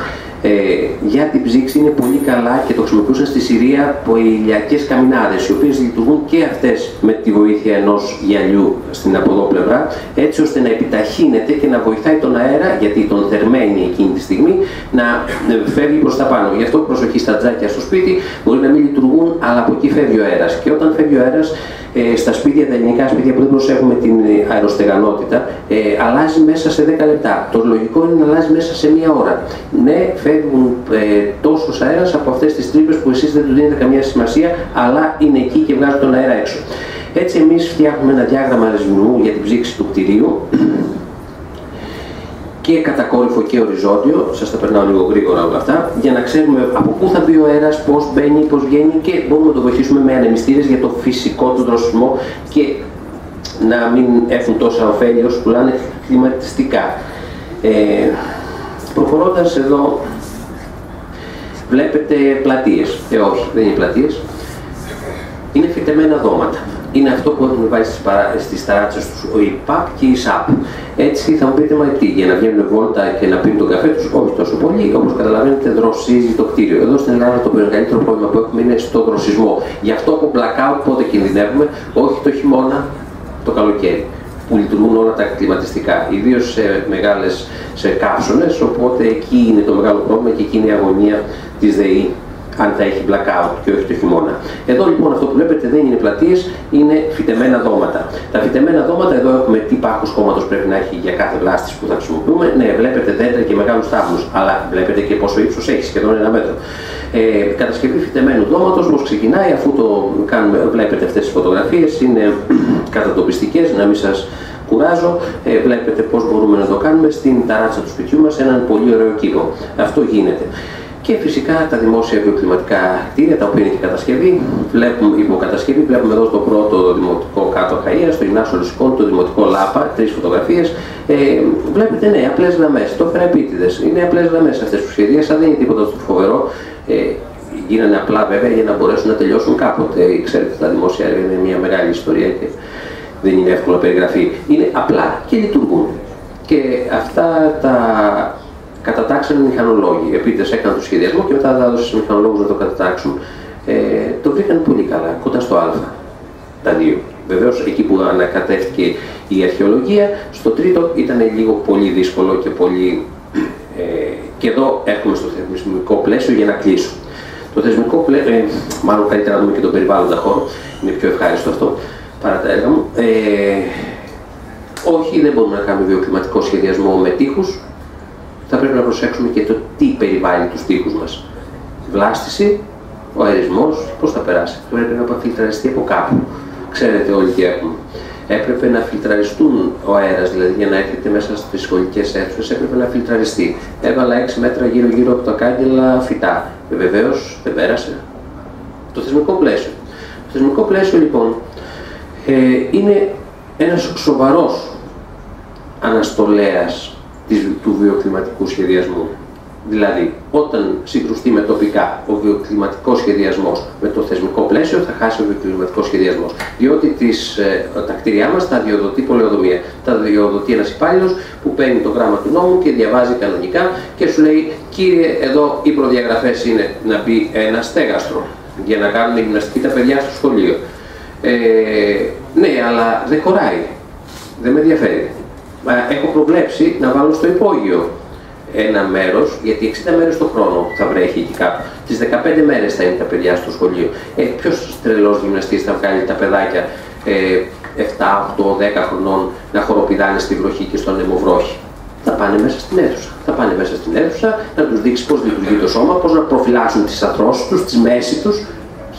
Για την ψήξη είναι πολύ καλά και το χρησιμοποιούσαν στη Συρία από ηλιακές καμινάδες, οι οποίες λειτουργούν και αυτές με τη βοήθεια ενός γυαλιού στην από εδώ πλευρά, έτσι ώστε να επιταχύνεται και να βοηθάει τον αέρα, γιατί τον θερμαίνει εκείνη τη στιγμή, να φεύγει προς τα πάνω. Γι' αυτό προσοχή στα τζάκια στο σπίτι, μπορεί να μην λειτουργούν, αλλά από εκεί φεύγει ο αέρας. Και όταν φεύγει ο αέρας, στα σπίτια, τα ελληνικά σπίτια που δεν προσέχουμε την αεροστεγανότητα, αλλάζει μέσα σε 10 λεπτά. Το λογικό είναι να αλλάζει μέσα σε μία ώρα. Ναι, φεύγουν τόσος αέρας από αυτές τις τρύπες που εσείς δεν του δίνετε καμία σημασία, αλλά είναι εκεί και βγάζουν τον αέρα έξω. Έτσι εμείς φτιάχνουμε ένα διάγραμμα ρεσβινού για την ψήξη του κτηρίου, και κατακόρυφο και οριζόντιο, σας τα περνάω λίγο γρήγορα όλα αυτά, για να ξέρουμε από πού θα μπει ο αέρας, πώς μπαίνει, πώς βγαίνει, και μπορούμε να το βοηθήσουμε με ανεμιστήρες για το φυσικό του δροσισμό και να μην έχουν τόσα ωφέλη όσο πουλάνε κλιματιστικά. Προχωρώντας εδώ, βλέπετε πλατείες. Όχι, δεν είναι πλατείες. Είναι φυτεμένα δώματα. Είναι αυτό που έχουν βάλει στις ταράτσες τους ο ΙΠΑΠ και η ΣΑΠ. Έτσι θα μου πείτε, μα τι, για να βγαίνουν βόλτα και να πίνουν τον καφέ τους? Όχι τόσο πολύ. Όπως καταλαβαίνετε, δροσίζει το κτίριο. Εδώ στην Ελλάδα το μεγαλύτερο πρόβλημα που έχουμε είναι στο δροσισμό. Γι' αυτό από blackout πότε κινδυνεύουμε? Όχι το χειμώνα, το καλοκαίρι, που λειτουργούν όλα τα κλιματιστικά, ιδίως σε καύσωνες, οπότε εκεί είναι το μεγάλο πρόβλημα και εκεί είναι η αγωνία της ΔΕΗ, αν θα έχει blackout και όχι το χειμώνα. Εδώ λοιπόν αυτό που βλέπετε δεν είναι πλατείες, είναι φυτεμένα δώματα. Τα φυτεμένα δώματα, εδώ έχουμε τι πάχος χώματος πρέπει να έχει για κάθε βλάστης που θα χρησιμοποιούμε. Ναι, βλέπετε δέντρα και μεγάλους θάμνους, αλλά βλέπετε και πόσο ύψος έχει, σχεδόν 1 μέτρο. Κατασκευή φυτεμένου δώματος, πώς ξεκινάει, αφού το κάνουμε, βλέπετε αυτές τις φωτογραφίες, είναι κατατοπιστικές, να μην σας κουράζω. Βλέπετε πώς μπορούμε να το κάνουμε στην ταράτσα του σπιτιού μας, έναν πολύ ωραίο κήπο. Αυτό γίνεται. Και φυσικά τα δημόσια βιοκλιματικά κτίρια, τα οποία είναι και κατασκευή, υποκατασκευή. Βλέπουμε εδώ στο πρώτο δημοτικό κάτω Χαΐας, στο Ινάσιο Λουσικών, το δημοτικό Λάπα, 3 φωτογραφίες. Βλέπετε, ναι, απλές γραμμές. Το έφερα επίτηδες. Είναι απλές γραμμές αυτές που σχεδίασα, δεν είναι τίποτα στο φοβερό. Γίνανε απλά βέβαια για να μπορέσουν να τελειώσουν κάποτε. Ξέρετε, τα δημόσια έργα είναι μια μεγάλη ιστορία και δεν είναι εύκολο να περιγραφεί. Είναι απλά και λειτουργούν. Και αυτά τα κατατάξαν οι μηχανολόγοι. Επίτηδες έκαναν το σχεδιασμό και μετά τα έδωσαν στους μηχανολόγους να το κατατάξουν. Το βρήκαν πολύ καλά, κοντά στο Α. Τα δύο. Βεβαίως, εκεί που ανακατεύτηκε η αρχαιολογία, στο τρίτο ήταν λίγο πολύ δύσκολο και πολύ. Και εδώ έρχομαι στο θεσμικό πλαίσιο για να κλείσω. Το θεσμικό πλαίσιο, μάλλον καλύτερα να δούμε και τον περιβάλλοντα χώρο, είναι πιο ευχάριστο αυτό παρά τα έργα μου. Όχι, δεν μπορούμε να κάνουμε βιοκλιματικό σχεδιασμό με τείχους. Θα πρέπει να προσέξουμε και το τι περιβάλλει τους τείχους μας. Βλάστηση, ο αερισμός, πώς θα περάσει. Πρέπει να φιλτραριστεί από κάπου. Ξέρετε όλοι τι έχουμε. Έπρεπε να φιλτραριστούν ο αέρας, δηλαδή για να έρχεται μέσα στις σχολικές αίθουσες, έπρεπε να φιλτραριστεί. Έβαλα 6 μέτρα γύρω-γύρω από τα κάγκελα φυτά. Βεβαίως δεν πέρασε. Το θεσμικό πλαίσιο. Το θεσμικό πλαίσιο λοιπόν είναι ένας σοβαρός αναστολέας του βιοκλιματικού σχεδιασμού. Δηλαδή, όταν συγκρουστεί με τοπικά ο βιοκλιματικός σχεδιασμός με το θεσμικό πλαίσιο, θα χάσει ο βιοκλιματικός σχεδιασμός. Διότι τα κτίρια μας τα διοδοτεί πολεοδομία. Τα διοδοτεί ένας υπάλληλος που παίρνει το γράμμα του νόμου και διαβάζει κανονικά και σου λέει: κύριε, εδώ οι προδιαγραφές είναι να μπει ένα στέγαστρο για να κάνουν γυμναστική τα παιδιά στο σχολείο. Ναι, αλλά δεν χωράει. Δεν με ενδιαφέρει. Έχω προβλέψει να βάλω στο υπόγειο ένα μέρος, γιατί 60 μέρες το χρόνο θα βρέχει εκεί κάπου. Τις 15 μέρες θα είναι τα παιδιά στο σχολείο. Ποιος τρελός γυμναστής θα βγάλει τα παιδάκια 7, 8, 10 χρονών να χοροπηδάνε στη βροχή και στον αιμοβρόχη? Θα πάνε μέσα στην αίθουσα. Θα πάνε μέσα στην αίθουσα να τους δείξει πώς λειτουργεί το σώμα, πώς να προφυλάσσουν τις αρθρώσεις τους, τις μέσεις τους.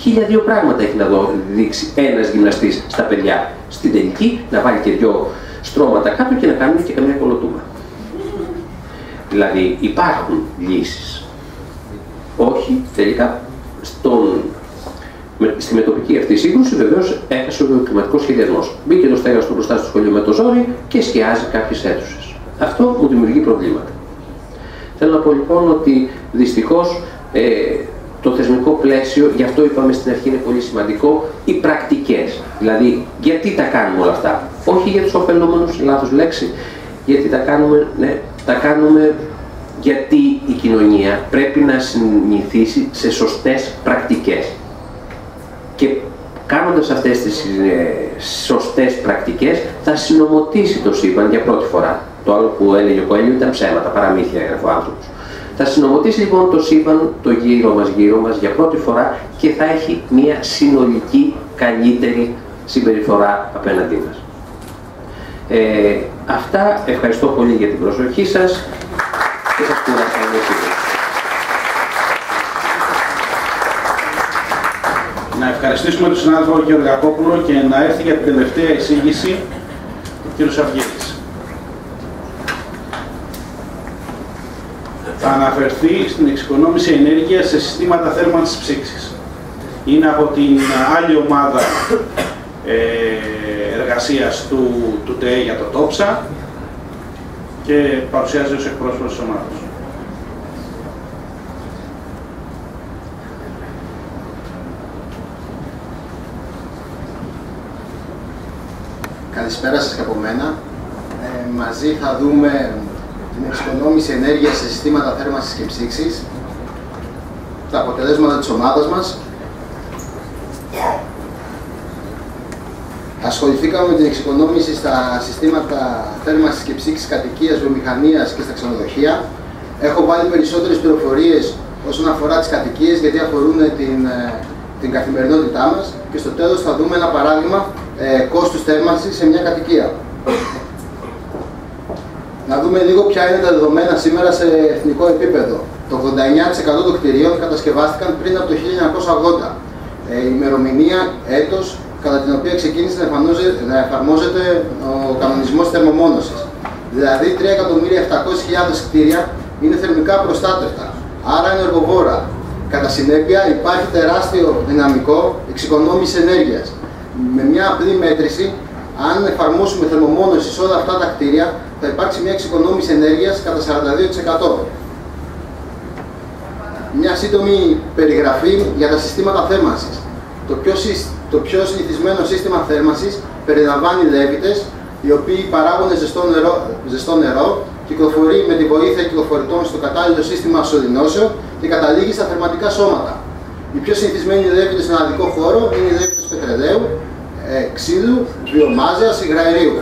1002 πράγματα έχει να δείξει ένας γυμναστής στα παιδιά. Στην τελική να βάλει και 2 στρώματα κάτω και να κάνουν και καμιά κολοτούμπα. Δηλαδή υπάρχουν λύσεις. Όχι, τελικά στη μετοπική αυτή σύγκρουση βεβαίως έχασε ο κλιματικός σχεδιασμός. Μπήκε το στέγαστο μπροστά στο σχολείο με το ζόρι και σκιάζει κάποιες αίθουσες. Αυτό μου δημιουργεί προβλήματα. Θέλω να πω λοιπόν ότι δυστυχώς το θεσμικό πλαίσιο, γι' αυτό είπαμε στην αρχή, είναι πολύ σημαντικό, οι πρακτικές. Δηλαδή, γιατί τα κάνουμε όλα αυτά? Όχι για τους ωφελούμενους, λάθος λέξη, γιατί τα κάνουμε, ναι, τα κάνουμε γιατί η κοινωνία πρέπει να συνηθίσει σε σωστές πρακτικές. Και κάνοντας αυτές τις σωστές πρακτικές θα συνομωτήσει το σύμπαν για πρώτη φορά. Το άλλο που έλεγε ο Κοέλιο ήταν ψέματα, παραμύθια, έγραφε ο άνθρωπος. Θα συνομωτήσει λοιπόν το σύμπαν, το γύρω μας για πρώτη φορά και θα έχει μια συνολική καλύτερη συμπεριφορά απέναντί μας. Αυτά, ευχαριστώ πολύ για την προσοχή σας και σας κούρασα σίγουρα. Να ευχαριστήσουμε τον συνάδελφο Γεωργακόπουλο και να έρθει για την τελευταία εισήγηση ο κ. Αυγέλης. Θα αναφερθεί στην εξοικονόμηση ενέργειας σε συστήματα θέρμανσης ψήξης. Είναι από την άλλη ομάδα εργασίας του ΤΕΕ για το ΤΟΠΣΑ και παρουσιάζει ως εκπρόσωπος της ομάδας. Καλησπέρα σας και από μένα. Μαζί θα δούμε την εξοικονόμηση ενέργειας σε συστήματα θέρμανσης και ψήξης, τα αποτελέσματα της ομάδας μας. Ασχοληθήκαμε με την εξοικονόμηση στα συστήματα θέρμανσης και ψήξης κατοικίας, βιομηχανίας και στα ξενοδοχεία. Έχω βάλει περισσότερες πληροφορίες όσον αφορά τις κατοικίες, γιατί αφορούν την καθημερινότητά μας, και στο τέλος θα δούμε ένα παράδειγμα κόστους θέρμανσης σε μια κατοικία. Να δούμε λίγο ποια είναι τα δεδομένα σήμερα σε εθνικό επίπεδο. Το 89% των κτηρίων κατασκευάστηκαν πριν από το 1980. Η ημερομηνία, έτος, κατά την οποία ξεκίνησε να εφαρμόζεται ο κανονισμός θερμομόνωσης. Δηλαδή 3.700.000 κτίρια είναι θερμικά προστάτευτα, άρα ενεργοβόρα. Κατά συνέπεια υπάρχει τεράστιο δυναμικό εξοικονόμησης ενέργειας. Με μια απλή μέτρηση, αν εφαρμόσουμε θερμομόνωση σε όλα αυτά τα κτίρια, θα υπάρξει μια εξοικονόμηση ενέργειας κατά 42%. Μια σύντομη περιγραφή για τα συστήματα θέρμανσης. Το πιο συνηθισμένο σύστημα θέρμανσης περιλαμβάνει λέβητες, οι οποίοι παράγουν ζεστό νερό, κυκλοφορεί με τη βοήθεια κυκλοφορητών στο κατάλληλο σύστημα σωληνώσεων και καταλήγει στα θερματικά σώματα. Οι πιο συνηθισμένοι λέβητες στον αναδικό χώρο είναι οι λέβητες πετρελαίου, ξύλου, βιομάζας, υγραερίου.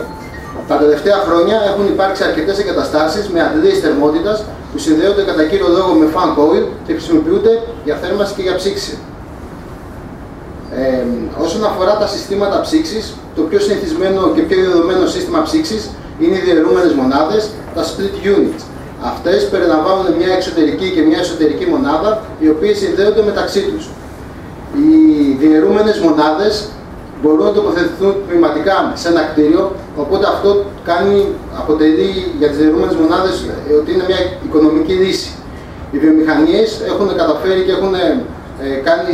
Τα τελευταία χρόνια έχουν υπάρξει αρκετές εγκαταστάσεις με αντλίες θερμότητας που συνδέονται κατά κύριο λόγο με fan coil και χρησιμοποιούνται για θέρμανση και για ψήξη. Όσον αφορά τα συστήματα ψήξης, το πιο συνηθισμένο και πιο δεδομένο σύστημα ψήξης είναι οι διαιρούμενες μονάδες, τα split units. Αυτές περιλαμβάνουν μια εξωτερική και μια εσωτερική μονάδα, οι οποίες συνδέονται μεταξύ τους. Οι διαιρούμενες μονάδες μπορούν να τοποθετηθούν τμηματικά σε ένα κτίριο, οπότε αυτό αποτελεί για τις διαιρούμενες μονάδες ότι είναι μια οικονομική λύση. Οι βιομηχανίες έχουν καταφέρει και έχουν κάνει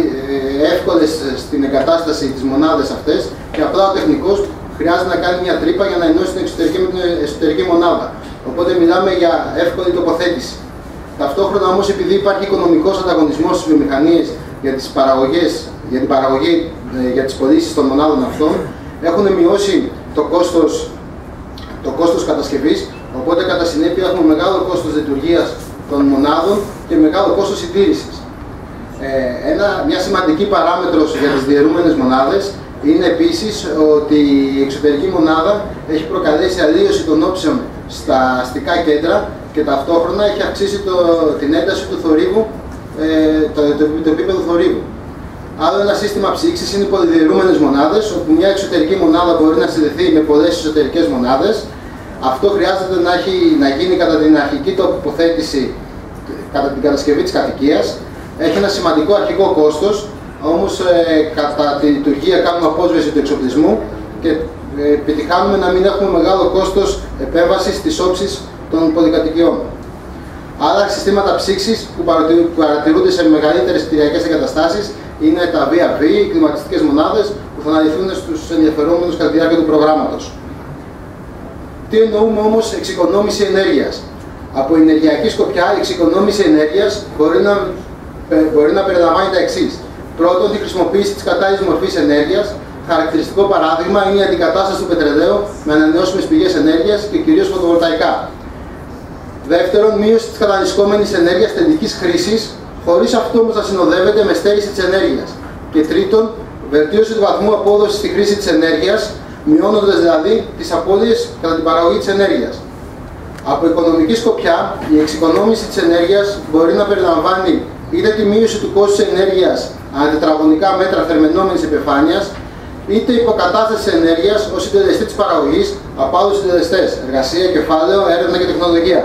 εύκολες στην εγκατάσταση τις μονάδες αυτές και απλά ο τεχνικός χρειάζεται να κάνει μια τρύπα για να ενώσει την εξωτερική με την εσωτερική μονάδα. Οπότε μιλάμε για εύκολη τοποθέτηση. Ταυτόχρονα όμως, επειδή υπάρχει οικονομικός ανταγωνισμός στις βιομηχανίες για την παραγωγή, για τις πωλήσεις των μονάδων αυτών, έχουν μειώσει το κόστος κατασκευής, οπότε κατά συνέπεια έχουμε μεγάλο κόστος λειτουργίας των μονάδων και μεγάλο κόστος συντήρησης. Μια σημαντική παράμετρος για τις διαιρούμενες μονάδες είναι επίσης ότι η εξωτερική μονάδα έχει προκαλέσει αλλίωση των όψεων στα αστικά κέντρα και ταυτόχρονα έχει αυξήσει την ένταση του θορύβου, το επίπεδο θορύβου. Άλλο ένα σύστημα ψήξης είναι οι πολυδιαιρούμενες μονάδες, όπου μια εξωτερική μονάδα μπορεί να συνδεθεί με πολλές εσωτερικές μονάδες. Αυτό χρειάζεται να γίνει κατά την αρχική τοποθέτηση, κατά την κατασκευή της κατοικίας. Έχει ένα σημαντικό αρχικό κόστος, όμως κατά τη λειτουργία κάνουμε απόσβεση του εξοπλισμού και επιτυχάνουμε να μην έχουμε μεγάλο κόστος επέμβασης στις όψεις των πολυκατοικιών. Άλλα συστήματα ψήξης που παρατηρούνται σε μεγαλύτερες κτηριακές εγκαταστάσεις είναι τα VRV, οι κλιματιστικές μονάδες, που θα αναλυθούν στους ενδιαφερόμενους κατά τη διάρκεια του προγράμματος. Τι εννοούμε όμως εξοικονόμηση ενέργειας? Από ενεργειακή σκοπιά, η εξοικονόμηση ενέργειας μπορεί να περιλαμβάνει τα εξής. Πρώτον, τη χρησιμοποίηση της κατάλληλης μορφής ενέργειας. Χαρακτηριστικό παράδειγμα είναι η αντικατάσταση του πετρελαίου με ανανεώσιμες πηγές ενέργειας και κυρίως φωτοβολταϊκά. Δεύτερον, μείωση της καταναλυσκόμενης ενέργειας τελικής χρήσης, χωρίς αυτό όμως να συνοδεύεται με στέρηση της ενέργειας. Και τρίτον, βελτίωση του βαθμού απόδοσης στη χρήση της ενέργειας, μειώνοντας δηλαδή τις απώλειες κατά την παραγωγή της ενέργειας. Από οικονομική σκοπιά, η εξοικονόμηση της ενέργειας μπορεί να περιλαμβάνει είτε τη μείωση του κόστους ενέργειας ανά τετραγωνικά μέτρα θερμαινόμενης επιφάνειας, είτε υποκατάσταση ενέργειας ως συντελεστή της παραγωγής από άλλους συντελεστές, εργασία, κεφάλαιο, έρευνα και τεχνολογία.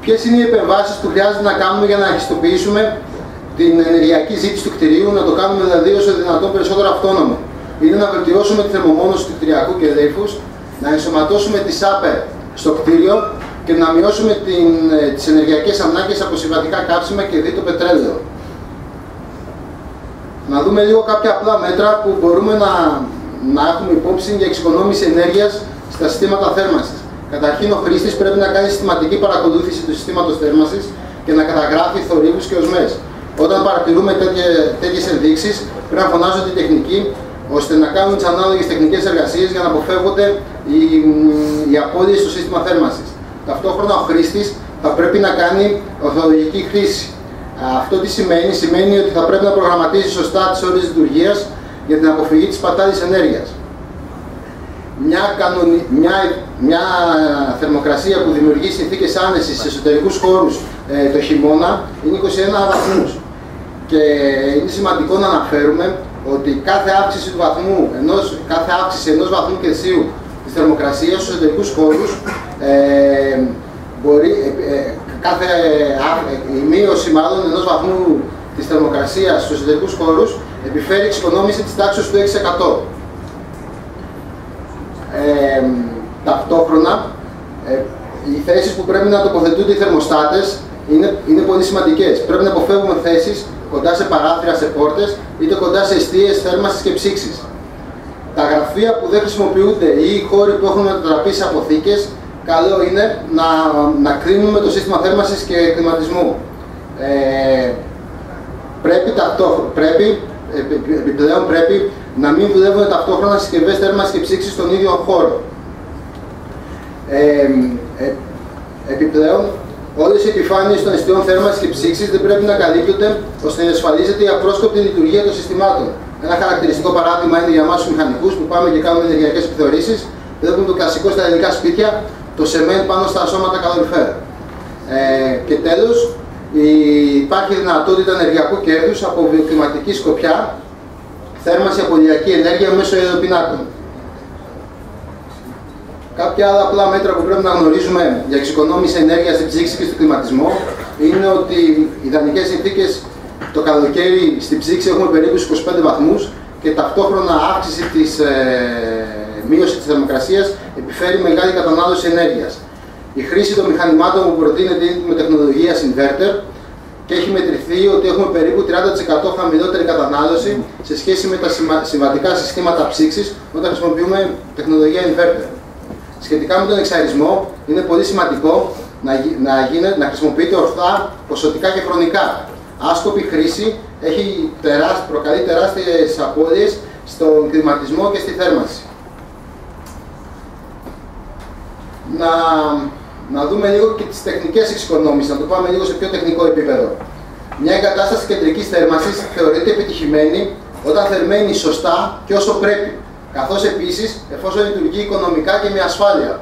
Ποιες είναι οι επεμβάσεις που χρειάζεται να κάνουμε για να αρχιστοποιήσουμε την ενεργειακή ζήτηση του κτηρίου, να το κάνουμε δηλαδή όσο δυνατόν περισσότερο αυτόνομο? Είναι να βελτιώσουμε τη θερμομόνωση του κτηριακού κελέφους, να ενσωματώσουμε τη ΣΑΠΕ στο κτίριο και να μειώσουμε τις ενεργειακές ανάγκες από συμβατικά καύσιμα και δι' το πετρέλαιο. Να δούμε λίγο κάποια απλά μέτρα που μπορούμε να έχουμε υπόψη για εξοικονόμηση ενέργειας στα συστήματα θέρμανσης. Καταρχήν, ο χρήστης πρέπει να κάνει συστηματική παρακολούθηση του συστήματος θέρμανσης και να καταγράφει θορύβους και οσμές. Όταν παρατηρούμε τέτοιες ενδείξεις, πρέπει να φωνάζονται οι τεχνικοί ώστε να κάνουν τις ανάλογες τεχνικές εργασίες για να αποφεύγονται οι απώλειες στο σύστημα θέρμανσης. Ταυτόχρονα, ο χρήστης θα πρέπει να κάνει ορθολογική χρήση. Αυτό τι σημαίνει? Σημαίνει ότι θα πρέπει να προγραμματίσει σωστά τις ώρες λειτουργίας για την αποφυγή της σπατάλης ενέργειας. Μια θερμοκρασία που δημιουργεί συνθήκες άνεσης σε εσωτερικούς χώρους το χειμώνα είναι 21 βαθμούς. Και είναι σημαντικό να αναφέρουμε ότι κάθε αύξηση ενός βαθμού Κελσίου της θερμοκρασίας στους εσωτερικούς χώρους η μείωση μάλλον ενός βαθμού της θερμοκρασίας στους εσωτερικούς χώρους επιφέρει εξοικονόμηση της τάξης του 6%. Ταυτόχρονα, οι θέσεις που πρέπει να τοποθετούνται οι θερμοστάτες είναι πολύ σημαντικές. Πρέπει να αποφεύγουμε θέσεις κοντά σε παράθυρα, σε πόρτες, είτε κοντά σε εστίες θέρμανσης και ψήξης. Τα γραφεία που δεν χρησιμοποιούνται ή οι χώροι που έχουν μετατραπεί σε αποθήκες, καλό είναι να κρίνουμε το σύστημα θέρμανσης και κλιματισμού. Επιπλέον πρέπει να μην δουλεύουν ταυτόχρονα συσκευές θέρμανσης και ψήξης στον ίδιο χώρο. Επιπλέον, όλες οι επιφάνειες των εστιών θέρμανσης και ψήξης δεν πρέπει να καλύπτονται ώστε να διασφαλίζεται η απρόσκοπτη λειτουργία των συστημάτων. Ένα χαρακτηριστικό παράδειγμα είναι για εμάς τους μηχανικούς που πάμε και κάνουμε ενεργειακές επιθεωρήσεις. Βλέπουμε το κλασικό στα ελληνικά σπίτια, το σεμέντ πάνω στα σώματα καλοριφέρ. Και τέλος, υπάρχει δυνατότητα ενεργειακού κέρδους από βιοκλιματική σκοπιά, θέρμανση από ηλιακή ενέργεια μέσω υδροπινάκων. Κάποια άλλα απλά μέτρα που πρέπει να γνωρίζουμε για εξοικονόμηση ενέργειας στην ψήξη και στον κλιματισμό είναι ότι οι ιδανικές συνθήκες το καλοκαίρι στην ψήξη έχουμε περίπου 25 βαθμούς και ταυτόχρονα αύξηση της μείωση της θερμοκρασίας επιφέρει μεγάλη κατανάλωση ενέργειας. Η χρήση των μηχανημάτων που προτείνεται είναι με τεχνολογία inverter και έχει μετρηθεί ότι έχουμε περίπου 30% χαμηλότερη κατανάλωση σε σχέση με τα συμβατικά συστήματα ψήξης όταν χρησιμοποιούμε τεχνολογία inverter. Σχετικά με τον εξαερισμό, είναι πολύ σημαντικό να χρησιμοποιείται ορθά, ποσοτικά και χρονικά. Άσκοπη χρήση προκαλεί τεράστιες απώλειες στον κλιματισμό και στη θέρμανση. Να δούμε λίγο και τις τεχνικές εξοικονόμησης, να το πάμε λίγο σε πιο τεχνικό επίπεδο. Μια εγκατάσταση κεντρικής θέρμανσης θεωρείται επιτυχημένη όταν θερμαίνει σωστά και όσο πρέπει, καθώς επίσης εφόσον λειτουργεί οικονομικά και με ασφάλεια.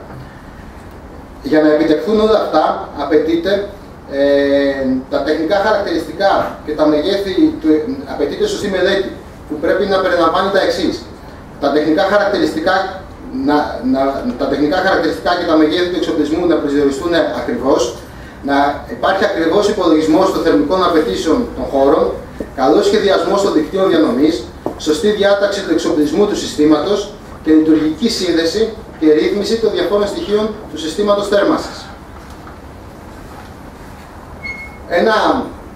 Για να επιτευχθούν όλα αυτά, απαιτείται τα τεχνικά χαρακτηριστικά και τα μεγέθη, απαιτείται σωστή μελέτη, που πρέπει να περιλαμβάνει τα εξής. Τα τεχνικά χαρακτηριστικά και τα μεγέθη του εξοπλισμού να προσδιοριστούν ακριβώς, να υπάρχει ακριβώς υπολογισμός των θερμικών απαιτήσεων των χώρων, καλός σχεδιασμός των δικτύων διανομής, σωστή διάταξη του εξοπλισμού του συστήματος και λειτουργική σύνδεση και ρύθμιση των διαφόρων στοιχείων του συστήματος θέρμανσης.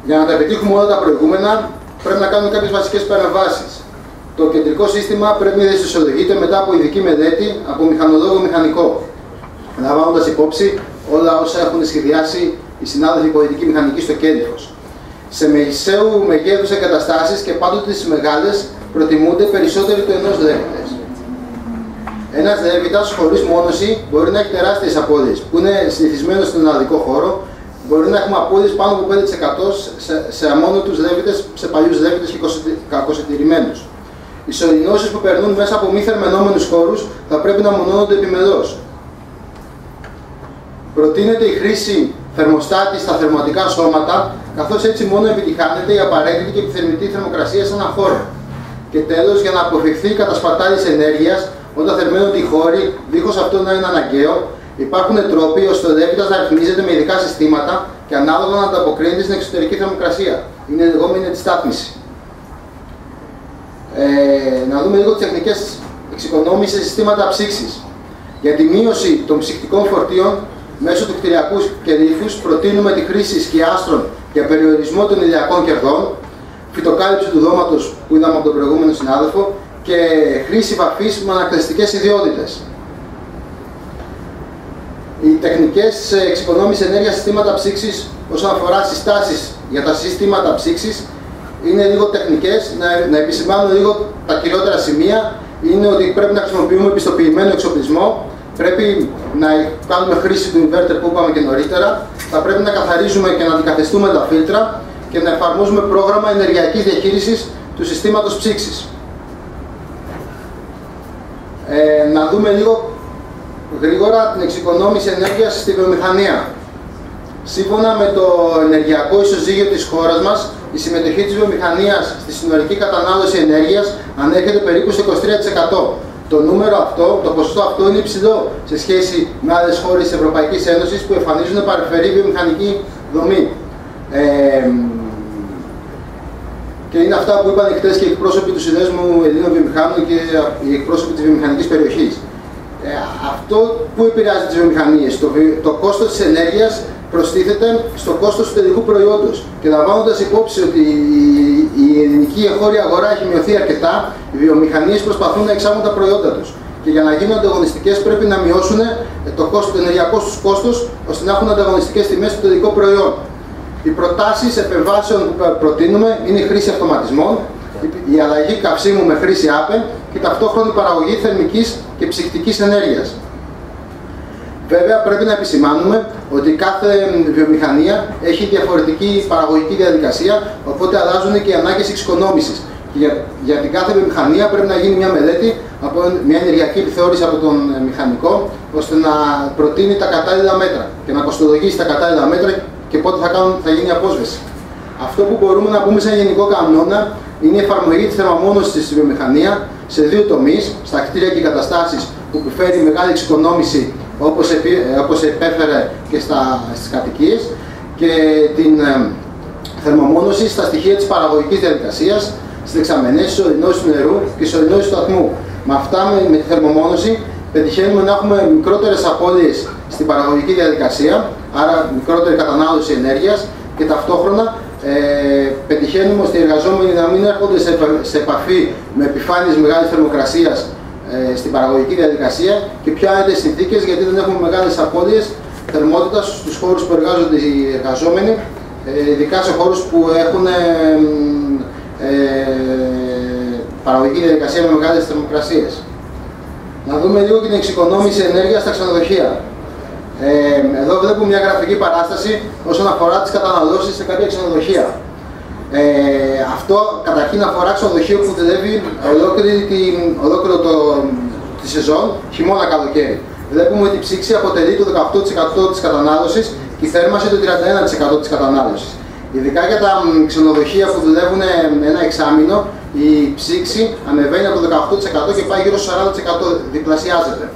Για να τα επιτύχουμε όλα τα προηγούμενα, πρέπει να κάνουμε κάποιες βασικές παρεμβάσεις. Το κεντρικό σύστημα πρέπει να δυσυσσολογείται μετά από ειδική μελέτη από μηχανολόγο μηχανικό, λαμβάνοντας υπόψη όλα όσα έχουν σχεδιάσει οι συνάδελφοι πολιτική μηχανική στο Κέντρος. Σε μεσαίου μεγέθους εγκαταστάσεις και πάντοτε στις μεγάλες προτιμούνται περισσότεροι του ενός λέβητες. Ένας λέβητας χωρίς μόνωση μπορεί να έχει τεράστιες απώλειες, που είναι συνηθισμένο στον ελλαδικό χώρο. Μπορεί να έχουμε απώλειες πάνω από 5% σε αμόνωτους λέβητες, σε παλιούς λέβητες και κακοσυντηρημένους. Οι σωληνώσεις που περνούν μέσα από μη θερμαινόμενους χώρους θα πρέπει να μονώνονται επιμελώς. Προτείνεται η χρήση θερμοστάτη στα θερμοτικά σώματα, καθώς έτσι μόνο επιτυχάνεται η απαραίτητη και επιθυμητή θερμοκρασία σε έναν χώρο. Και τέλος, για να αποφευχθεί η κατασπατάληση ενέργειας όταν θερμαίνονται οι χώροι, δίχως αυτό να είναι αναγκαίο, υπάρχουν τρόποι ώστε ο λέβητας να ρυθμίζεται με ειδικά συστήματα και ανάλογα να ανταποκρίνεται στην εξωτερική θερμοκρασία. Είναι η λεγόμενη αντιστάθμιση. Να δούμε λίγο τις τεχνικές εξοικονόμησης σε συστήματα ψήξης. Για τη μείωση των ψυκτικών φορτίων μέσω του κτηριακού κερύφους προτείνουμε τη χρήση σκιάστρων για περιορισμό των ηλιακών κερδών, φυτοκάλυψη του δώματος που είδαμε από τον προηγούμενο συνάδελφο και χρήση βαφής με ανακτιστικές ιδιότητες. Οι τεχνικές εξοικονόμησης ενέργειας συστήματα ψήξης όσον αφορά συστάσεις για τα συστήματα ψήξης είναι λίγο τεχνικές. Να επισημάνω λίγο τα κυριότερα σημεία. Είναι ότι πρέπει να χρησιμοποιούμε πιστοποιημένο εξοπλισμό, πρέπει να κάνουμε χρήση του inverter που είπαμε και νωρίτερα, θα πρέπει να καθαρίζουμε και να αντικαθιστούμε τα φίλτρα και να εφαρμόζουμε πρόγραμμα ενεργειακής διαχείρισης του συστήματος ψήξης. Να δούμε λίγο γρήγορα την εξοικονόμηση ενέργειας στη βιομηχανία. Σύμφωνα με το ενεργειακό ισοζύγιο της χώρας μας, η συμμετοχή της βιομηχανίας στη συνολική κατανάλωση ενέργειας ανέρχεται περίπου στο 23%. Το νούμερο αυτό, το ποσοστό αυτό είναι υψηλό σε σχέση με άλλες χώρες της Ευρωπαϊκής Ένωσης που εμφανίζουν παρεμφερή βιομηχανική δομή. Και είναι αυτά που είπαν χτες και οι εκπρόσωποι του Συνδέσμου Ελλήνων Βιομηχάνων και οι εκπρόσωποι της βιομηχανικής περιοχής. Αυτό που επηρεάζει τις βιομηχανίες, το κόστος της ενέργειας προστίθεται στο κόστος του τελικού προϊόντος. Και λαμβάνοντας υπόψη ότι η ελληνική εγχώρια αγορά έχει μειωθεί αρκετά, οι βιομηχανίες προσπαθούν να εξάγουν τα προϊόντα τους. Και για να γίνουν ανταγωνιστικές πρέπει να μειώσουν το ενεργειακό τους κόστος, ώστε να έχουν ανταγωνιστικές τιμές στο τελικό προϊόν. Οι προτάσεις επεμβάσεων που προτείνουμε είναι η χρήση αυτοματισμών, η αλλαγή καυσίμου με χρήση ΑΠΕ και ταυτόχρονη παραγωγή θερμικής και ψυκτικής ενέργειας. Βέβαια, πρέπει να επισημάνουμε ότι κάθε βιομηχανία έχει διαφορετική παραγωγική διαδικασία, οπότε αλλάζουν και οι ανάγκες εξοικονόμησης. Και για την κάθε βιομηχανία πρέπει να γίνει μια μελέτη, μια ενεργειακή επιθεώρηση από τον μηχανικό, ώστε να προτείνει τα κατάλληλα μέτρα και να κοστολογήσει τα κατάλληλα μέτρα και πότε θα γίνει η απόσβεση. Αυτό που μπορούμε να πούμε σαν γενικό κανόνα είναι η εφαρμογή της θερμομόνωσης στη βιομηχανία σε δύο τομείς, στα κτίρια και εγκαταστάσεις που επιφέρει μεγάλη εξοικονόμηση όπως επέφερε και στις κατοικίες, και την θερμομόνωση στα στοιχεία της παραγωγικής διαδικασίας, στις δεξαμενές, στις ορεινώσεις του νερού και στις ορεινώσεις του σταθμού. Με αυτά, με τη θερμομόνωση, πετυχαίνουμε να έχουμε μικρότερες απώλειες στην παραγωγική διαδικασία, άρα μικρότερη κατανάλωση ενέργειας, και ταυτόχρονα πετυχαίνουμε ώστε οι εργαζόμενοι να μην έρχονται σε επαφή με επιφάνειες μεγάλης θερμοκρασίας στην παραγωγική διαδικασία και ποια είναι οι συνθήκες, γιατί δεν έχουμε μεγάλες απώλειες θερμότητας στους χώρους που εργάζονται οι εργαζόμενοι, ειδικά σε χώρους που έχουν παραγωγική διαδικασία με μεγάλες θερμοκρασίες. Να δούμε λίγο την εξοικονόμηση ενέργειας στα ξενοδοχεία. Εδώ βλέπουμε μια γραφική παράσταση όσον αφορά τις καταναλώσεις σε κάποια ξενοδοχεία. Αυτό καταρχήν αφορά ξενοδοχείο που δουλεύει ολόκληρο τη σεζόν, χειμώνα καλοκαίρι. βλέπουμε ότι η ψήξη αποτελεί το 18% της κατανάλωσης και η θέρμανση το 31% της κατανάλωσης. Ειδικά για τα ξενοδοχεία που δουλεύουν ένα εξάμηνο, η ψήξη ανεβαίνει από το 18% και πάει γύρω στο 40%, διπλασιάζεται.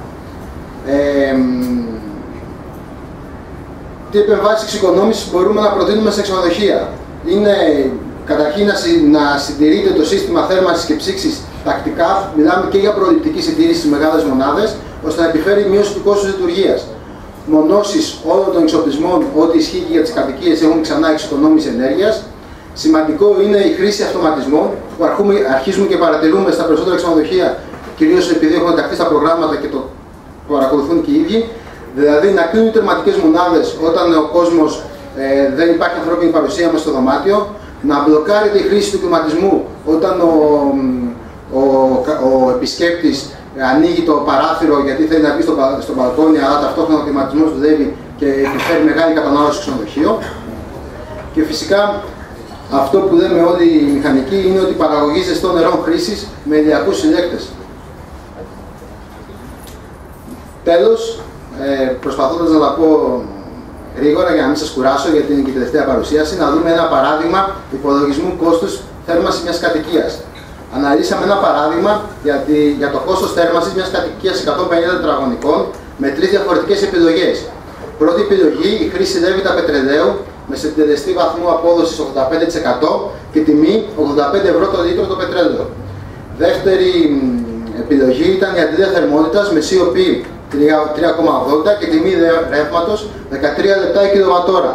Τι επεμβάσεις εξοικονόμησης μπορούμε να προτείνουμε σε ξενοδοχεία? Είναι καταρχήν να συντηρείται το σύστημα θέρμανσης και ψήξης τακτικά, μιλάμε και για προληπτική συντήρηση στις μεγάλες μονάδες, ώστε να επιφέρει μείωση του κόστους λειτουργίας. Μονώσεις όλων των εξοπλισμών, ό,τι ισχύει και για τις κατοικίες, έχουν ξανά εξοικονόμηση ενέργειας. Σημαντικό είναι η χρήση αυτοματισμών, που αρχίζουμε και παρατηρούμε στα περισσότερα ξενοδοχεία, κυρίως επειδή έχουν ενταχθεί στα προγράμματα και το παρακολουθούν και οι ίδιοι. Δηλαδή να κλείνουν οι τερματικές μονάδες όταν ο κόσμος δεν υπάρχει ανθρώπινη παρουσία μέσα στο δωμάτιο, να μπλοκάρεται η χρήση του κλιματισμού όταν ο επισκέπτης ανοίγει το παράθυρο γιατί θέλει να μπει στο μπαλκόνι, αλλά ταυτόχρονα ο κλιματισμός δουλεύει και επιφέρει μεγάλη κατανάλωση στο ξενοδοχείο. Και φυσικά αυτό που λέμε όλοι οι μηχανικοί είναι ότι η παραγωγή ζεστών νερών χρήσης με ηλιακούς συλλέκτες. Τέλος, προσπαθώντας να τα πω γρήγορα για να μην σας κουράσω, γιατί είναι και η τελευταία παρουσίαση, να δούμε ένα παράδειγμα υπολογισμού κόστους θέρμανσης μιας κατοικίας. Αναλύσαμε ένα παράδειγμα για το κόστος θέρμανσης μιας κατοικίας 150 τετραγωνικών με 3 διαφορετικές επιλογές. Πρώτη επιλογή, η χρήση λέβητα πετρελαίου με συντελεστή βαθμού απόδοσης 85% και τιμή 85 ευρώ το λίτρο το πετρέλαιο. Δεύτερη επιλογή ήταν η αντλία θερμότητας με COP 3,80 και τιμή ρεύματος 13 λεπτά η κιλοβατόρα.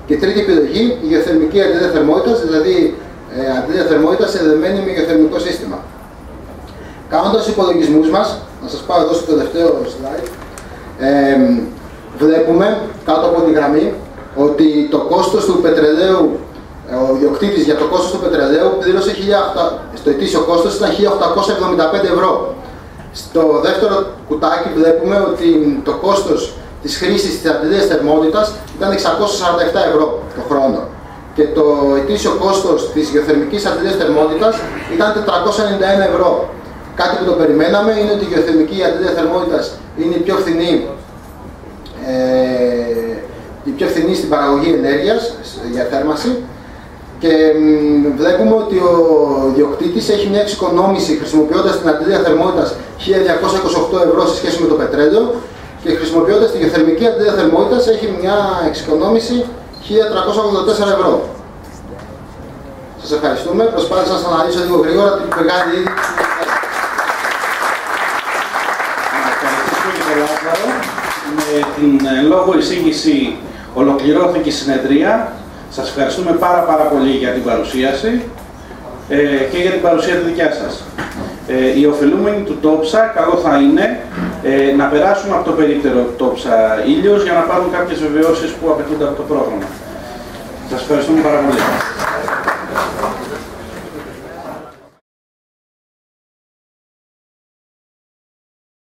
Και τρίτη επιλογή, η γεωθερμική αντλία θερμότητας, δηλαδή αντλία θερμότητας συνδεδεμένη με γεωθερμικό σύστημα. Κάνοντας υπολογισμούς μας, να σας πάω εδώ στο τελευταίο slide, βλέπουμε κάτω από τη γραμμή ότι το κόστος του πετρελαίου, ο ιδιοκτήτης για το κόστος του πετρελαίου πλήρωσε στο ετήσιο κόστος ήταν 1.875 ευρώ. Στο δεύτερο κουτάκι βλέπουμε ότι το κόστος της χρήσης της αντλίας θερμότητας ήταν 647 ευρώ το χρόνο. Και το ετήσιο κόστος της γεωθερμικής αντλίας θερμότητας ήταν 491 ευρώ. Κάτι που το περιμέναμε είναι ότι η γεωθερμική αντλία θερμότητας είναι η πιο φθηνή στην παραγωγή ενέργειας για θέρμανση. Και βλέπουμε ότι ο ιδιοκτήτης έχει μια εξοικονόμηση χρησιμοποιώντας την αντλία θερμότητας 1.228 ευρώ σε σχέση με το πετρέλαιο και χρησιμοποιώντας τη γεωθερμική αντλία θερμότητας έχει μια εξοικονόμηση 1.384 ευρώ. Σας ευχαριστούμε. Προσπάθησα να σας αναλύσω λίγο γρήγορα την μεγάλη ήδη. Να ευχαριστήσουμε και τον Λázαρο. Με την λόγω εισήγηση ολοκληρώθηκε η συνεδρία. Σας ευχαριστούμε πάρα πολύ για την παρουσίαση και για την παρουσία τη δικιά σας. Οι ωφελούμενοι του TOPSA καλό θα είναι να περάσουμε από το περίπτερο TOPSA Ήλιος για να πάρουν κάποιες βεβαιώσεις που απαιτούνται από το πρόγραμμα. Σας ευχαριστούμε πάρα πολύ.